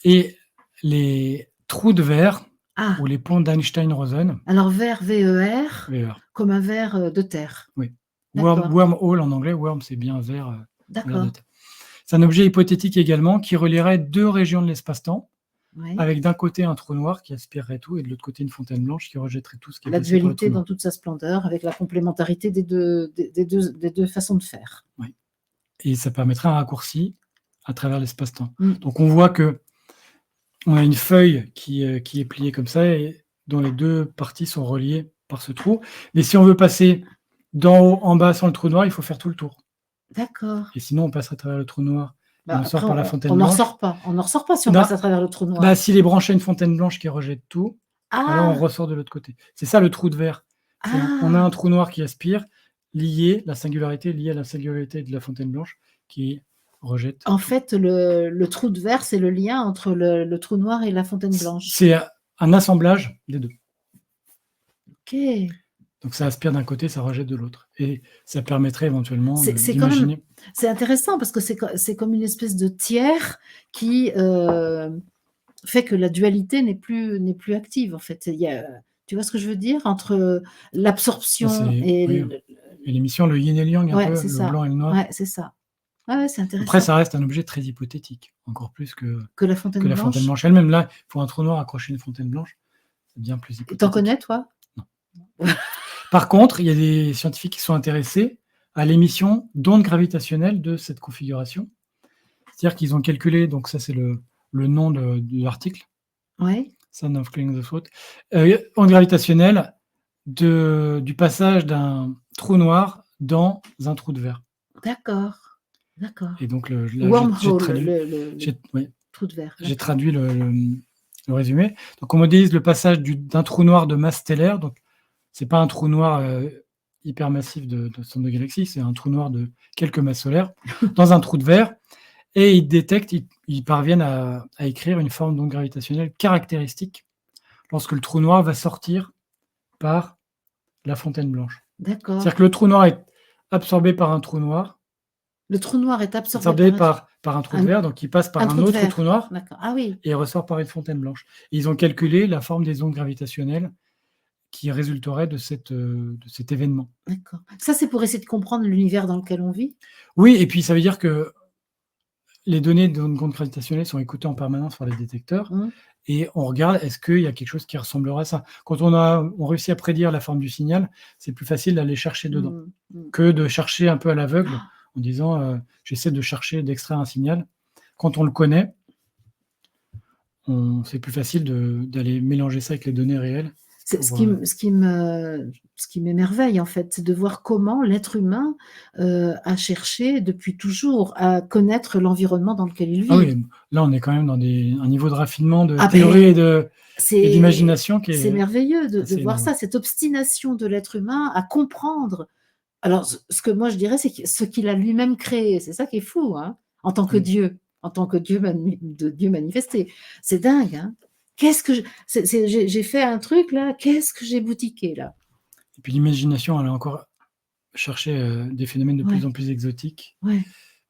Speaker 2: Et les trous de verre
Speaker 1: Ah,
Speaker 2: ou les ponts d'Einstein-Rosen,
Speaker 1: alors ver, V-E-R,
Speaker 2: VR,
Speaker 1: comme un ver, de terre.
Speaker 2: oui.
Speaker 1: D'accord,
Speaker 2: Wormhole en anglais, worm c'est bien ver de
Speaker 1: d'accord.
Speaker 2: terre. C'est un objet hypothétique également qui relierait deux régions de l'espace-temps,
Speaker 1: Oui.
Speaker 2: avec d'un côté un trou noir qui aspirerait tout et de l'autre côté une fontaine blanche qui rejetterait tout ce qui est
Speaker 1: La
Speaker 2: passé par le trou
Speaker 1: dualité dans
Speaker 2: noir.
Speaker 1: toute sa splendeur avec la complémentarité des deux façons de faire.
Speaker 2: Oui. Et ça permettrait un raccourci à travers l'espace-temps.
Speaker 1: Mmh.
Speaker 2: Donc on voit que on a une feuille qui est pliée comme ça et dont les deux parties sont reliées par ce trou. Mais si on veut passer d'en haut en bas sans le trou noir, il faut faire tout le tour.
Speaker 1: D'accord.
Speaker 2: Et sinon, on passe à travers le trou noir et
Speaker 1: Bah,
Speaker 2: on sort
Speaker 1: après
Speaker 2: par la
Speaker 1: on
Speaker 2: fontaine
Speaker 1: n'en
Speaker 2: blanche.
Speaker 1: ressort pas. On n'en ressort pas si on
Speaker 2: Non,
Speaker 1: passe à travers le trou
Speaker 2: bah,
Speaker 1: noir.
Speaker 2: s'il est branché à une fontaine blanche qui rejette tout, alors on
Speaker 1: Ah!
Speaker 2: ressort de l'autre côté. C'est ça le trou de verre. On a
Speaker 1: Ah!
Speaker 2: un trou noir qui aspire, la singularité liée à la singularité de la fontaine blanche qui rejette
Speaker 1: En
Speaker 2: tout.
Speaker 1: fait, le trou de verre, c'est le lien entre le trou noir et la fontaine blanche.
Speaker 2: C'est un assemblage des deux.
Speaker 1: OK.
Speaker 2: Donc ça aspire d'un côté, ça rejette de l'autre. Et ça permettrait éventuellement
Speaker 1: C'est quand même
Speaker 2: d'imaginer.
Speaker 1: c'est intéressant parce que c'est comme une espèce de tiers qui, fait que la dualité n'est plus active, en fait. Il y a tu vois ce que je veux dire? Entre
Speaker 2: Ça,
Speaker 1: l'absorption
Speaker 2: c'est
Speaker 1: et
Speaker 2: oui, et l'émission, le yin et le yang un
Speaker 1: ouais,
Speaker 2: peu,
Speaker 1: c'est
Speaker 2: le
Speaker 1: ça.
Speaker 2: blanc et le noir.
Speaker 1: Ouais, c'est ça. Ouais, ouais, c'est
Speaker 2: Après,
Speaker 1: intéressant.
Speaker 2: ça reste un objet très hypothétique, encore plus
Speaker 1: Que la
Speaker 2: que
Speaker 1: fontaine
Speaker 2: la fontaine
Speaker 1: blanche.
Speaker 2: blanche elle-même. Là, il faut un trou noir accrocher une fontaine blanche, c'est bien plus
Speaker 1: Et tu en connais,
Speaker 2: hypothétique.
Speaker 1: toi?
Speaker 2: Non. Par contre, il y a des scientifiques qui sont intéressés à l'émission d'ondes gravitationnelles de cette configuration. C'est-à-dire qu'ils ont calculé, donc ça c'est le nom de l'article,
Speaker 1: Ouais,
Speaker 2: Sound of Clearing the Throat, ondes gravitationnelles du passage d'un trou noir dans un trou de verre.
Speaker 1: d'accord, d'accord.
Speaker 2: Et donc là, j'ai
Speaker 1: Wormhole,
Speaker 2: traduit,
Speaker 1: le
Speaker 2: oui,
Speaker 1: trou de verre,
Speaker 2: j'ai
Speaker 1: d'accord.
Speaker 2: traduit le résumé. Donc on modélise le passage d'un trou noir de masse stellaire, donc c'est pas un trou noir hypermassif de centre de galaxie, c'est un trou noir de quelques masses solaires, dans un trou de verre, et ils parviennent à écrire une forme d'onde gravitationnelle caractéristique lorsque le trou noir va sortir par la fontaine blanche.
Speaker 1: D'accord.
Speaker 2: C'est-à-dire que le trou noir est absorbé par un trou noir,
Speaker 1: Le trou noir est absorbé
Speaker 2: absorbé
Speaker 1: par
Speaker 2: par un trou de verre, donc il passe
Speaker 1: un
Speaker 2: par un
Speaker 1: trou de
Speaker 2: autre trou
Speaker 1: verre.
Speaker 2: noir
Speaker 1: D'accord. Ah oui,
Speaker 2: et il ressort par une fontaine blanche. Et ils ont calculé la forme des ondes gravitationnelles qui résulterait de cet événement.
Speaker 1: d'accord. Ça, c'est pour essayer de comprendre l'univers dans lequel on vit?
Speaker 2: Oui, et puis ça veut dire que les données d'ondes gravitationnelles sont écoutées en permanence par les détecteurs
Speaker 1: Mmh.
Speaker 2: et on regarde est-ce qu'il y a quelque chose qui ressemblerait à ça. Quand on réussit à prédire la forme du signal, c'est plus facile d'aller chercher dedans
Speaker 1: Mmh. Mmh.
Speaker 2: que de chercher un peu à l'aveugle en disant j'essaie de chercher, d'extraire un signal. Quand on le connaît, c'est plus facile d'aller mélanger ça avec les données réelles.
Speaker 1: C'est
Speaker 2: Pour,
Speaker 1: ce qui m'émerveille, en fait, c'est de voir comment l'être humain, a cherché depuis toujours à connaître l'environnement dans lequel il
Speaker 2: ah
Speaker 1: vit.
Speaker 2: oui, là on est quand même dans un niveau de raffinement de
Speaker 1: Ah
Speaker 2: théorie
Speaker 1: beh,
Speaker 2: et d'imagination qui
Speaker 1: c'est
Speaker 2: est
Speaker 1: merveilleux de
Speaker 2: assez
Speaker 1: voir
Speaker 2: énorme.
Speaker 1: ça, cette obstination de l'être humain à comprendre. Alors ce que moi je dirais, c'est que ce qu'il a lui-même créé, c'est ça qui est fou, hein,
Speaker 2: Oui.
Speaker 1: en tant que Dieu manifesté. C'est dingue, hein. Qu'est-ce que je j'ai fait un truc là, qu'est-ce que j'ai boutiqué là?
Speaker 2: Et puis l'imagination, elle a encore cherché des phénomènes de plus
Speaker 1: Ouais,
Speaker 2: en plus exotiques
Speaker 1: ouais.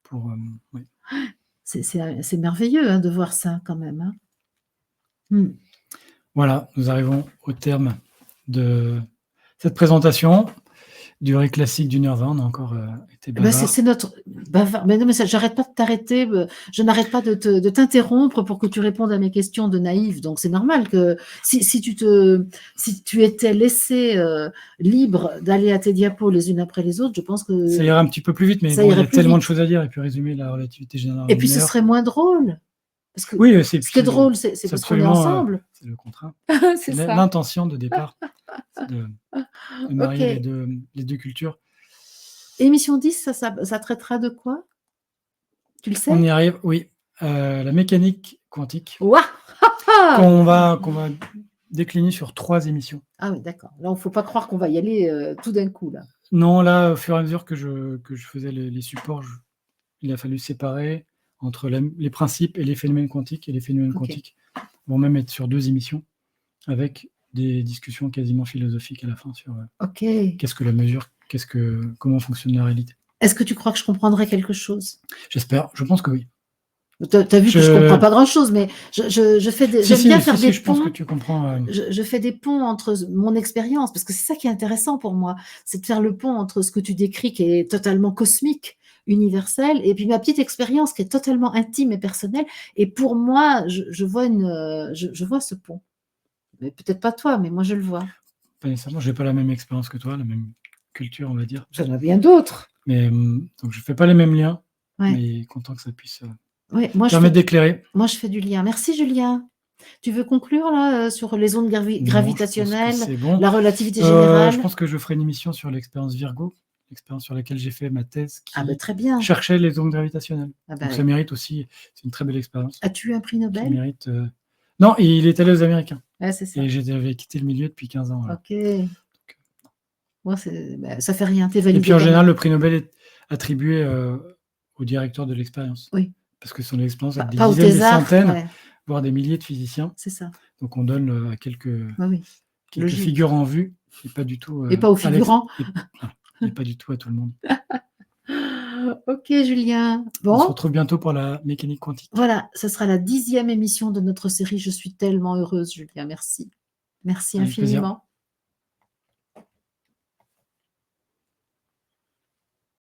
Speaker 2: pour, oui.
Speaker 1: C'est merveilleux, hein, de voir ça quand même, hein. Mmh.
Speaker 2: Voilà, nous arrivons au terme de cette présentation. Durée classique d'1h20, on a encore été
Speaker 1: Bah, c'est
Speaker 2: bavard.
Speaker 1: notre bavard mais non, mais ça j'arrête pas de t'arrêter, je n'arrête pas de t'interrompre pour que tu répondes à mes questions de naïve, donc c'est normal que si tu étais laissé, libre d'aller à tes diapos les unes après les autres, je pense
Speaker 2: Ça
Speaker 1: que
Speaker 2: ira un petit peu plus vite, mais
Speaker 1: ça
Speaker 2: bon, il y a
Speaker 1: irait plus
Speaker 2: tellement de
Speaker 1: vite
Speaker 2: choses à dire et puis résumer la relativité générale
Speaker 1: et
Speaker 2: en
Speaker 1: puis
Speaker 2: une
Speaker 1: ce
Speaker 2: heure.
Speaker 1: serait moins drôle parce que
Speaker 2: Oui,
Speaker 1: ce qui est drôle, c'est
Speaker 2: c'est
Speaker 1: parce qu'on est
Speaker 2: absolument,
Speaker 1: ensemble.
Speaker 2: c'est le contraire.
Speaker 1: C'est
Speaker 2: C'est
Speaker 1: ça.
Speaker 2: l'intention de départ, c'est de marier
Speaker 1: OK.
Speaker 2: les 2 cultures.
Speaker 1: Émission 10, ça traitera de quoi? Tu le
Speaker 2: On
Speaker 1: sais?
Speaker 2: y arrive, oui, la mécanique quantique
Speaker 1: Ouah!
Speaker 2: qu'on va décliner sur 3 émissions.
Speaker 1: Ah oui, d'accord. Là, il faut pas croire qu'on va y aller, tout d'un coup, là.
Speaker 2: Non, là, au fur et à mesure que je faisais les supports, il a fallu séparer. entre les principes et les phénomènes quantiques. Et les phénomènes
Speaker 1: Ok.
Speaker 2: quantiques vont même être sur 2 émissions, avec des discussions quasiment philosophiques à la fin sur
Speaker 1: Ok.
Speaker 2: qu'est-ce que la mesure, comment fonctionne la réalité.
Speaker 1: Est-ce que tu crois que je comprendrai quelque chose?
Speaker 2: J'espère, je pense que oui.
Speaker 1: T'as vu que je comprends pas grand-chose, mais je fais j'aime bien faire des
Speaker 2: je pense que
Speaker 1: ponts.
Speaker 2: tu comprends.
Speaker 1: Je fais des ponts entre mon expérience, parce que c'est ça qui est intéressant pour moi, c'est de faire le pont entre ce que tu décris qui est totalement cosmique, universel, et puis ma petite expérience qui est totalement intime et personnelle. Et pour moi, je vois je vois ce pont. Mais peut-être pas toi, mais moi je le vois.
Speaker 2: Pas nécessairement, j'ai pas la même expérience que toi, la même culture, on va dire.
Speaker 1: J'en ai bien d'autres.
Speaker 2: Mais donc je fais pas les mêmes liens,
Speaker 1: Ouais.
Speaker 2: mais content que ça puisse
Speaker 1: Ouais,
Speaker 2: permettre d'éclairer.
Speaker 1: moi je fais du lien. Merci Julien. Tu veux conclure là sur les ondes
Speaker 2: Non, je pense que
Speaker 1: gravitationnelles,
Speaker 2: c'est bon.
Speaker 1: la relativité générale?
Speaker 2: Je pense que je ferai une émission sur l'expérience Virgo, l'expérience sur laquelle j'ai fait ma thèse,
Speaker 1: Ah bah
Speaker 2: qui
Speaker 1: très bien.
Speaker 2: cherchait les ondes gravitationnelles.
Speaker 1: Ah bah,
Speaker 2: Donc ça mérite aussi, c'est une très belle expérience.
Speaker 1: as-tu eu un prix
Speaker 2: Qui
Speaker 1: Nobel?
Speaker 2: mérite. Non, il est allé aux Américains.
Speaker 1: Ouais, c'est ça.
Speaker 2: Et j'avais quitté le milieu depuis 15 ans. Voilà.
Speaker 1: Ok. Moi, ça fait rien, t'es validé.
Speaker 2: Et puis en
Speaker 1: quand
Speaker 2: général,
Speaker 1: même.
Speaker 2: le prix Nobel est attribué au directeur de l'expérience.
Speaker 1: Oui.
Speaker 2: Parce que son expérience a des
Speaker 1: Pas au
Speaker 2: dizaines, des
Speaker 1: thésard,
Speaker 2: centaines,
Speaker 1: ouais,
Speaker 2: voire des milliers de physiciens.
Speaker 1: c'est ça.
Speaker 2: Donc on donne à quelques
Speaker 1: Oui. Logique.
Speaker 2: figures en vue, et pas du tout.
Speaker 1: Et pas aux figurants.
Speaker 2: Et pas du tout à tout le monde.
Speaker 1: Ok, Julien.
Speaker 2: On se
Speaker 1: Bon,
Speaker 2: retrouve bientôt pour la mécanique quantique.
Speaker 1: voilà, ce sera la 10e émission de notre série. Je suis tellement heureuse, Julien. Merci. Merci
Speaker 2: Avec plaisir.
Speaker 1: infiniment.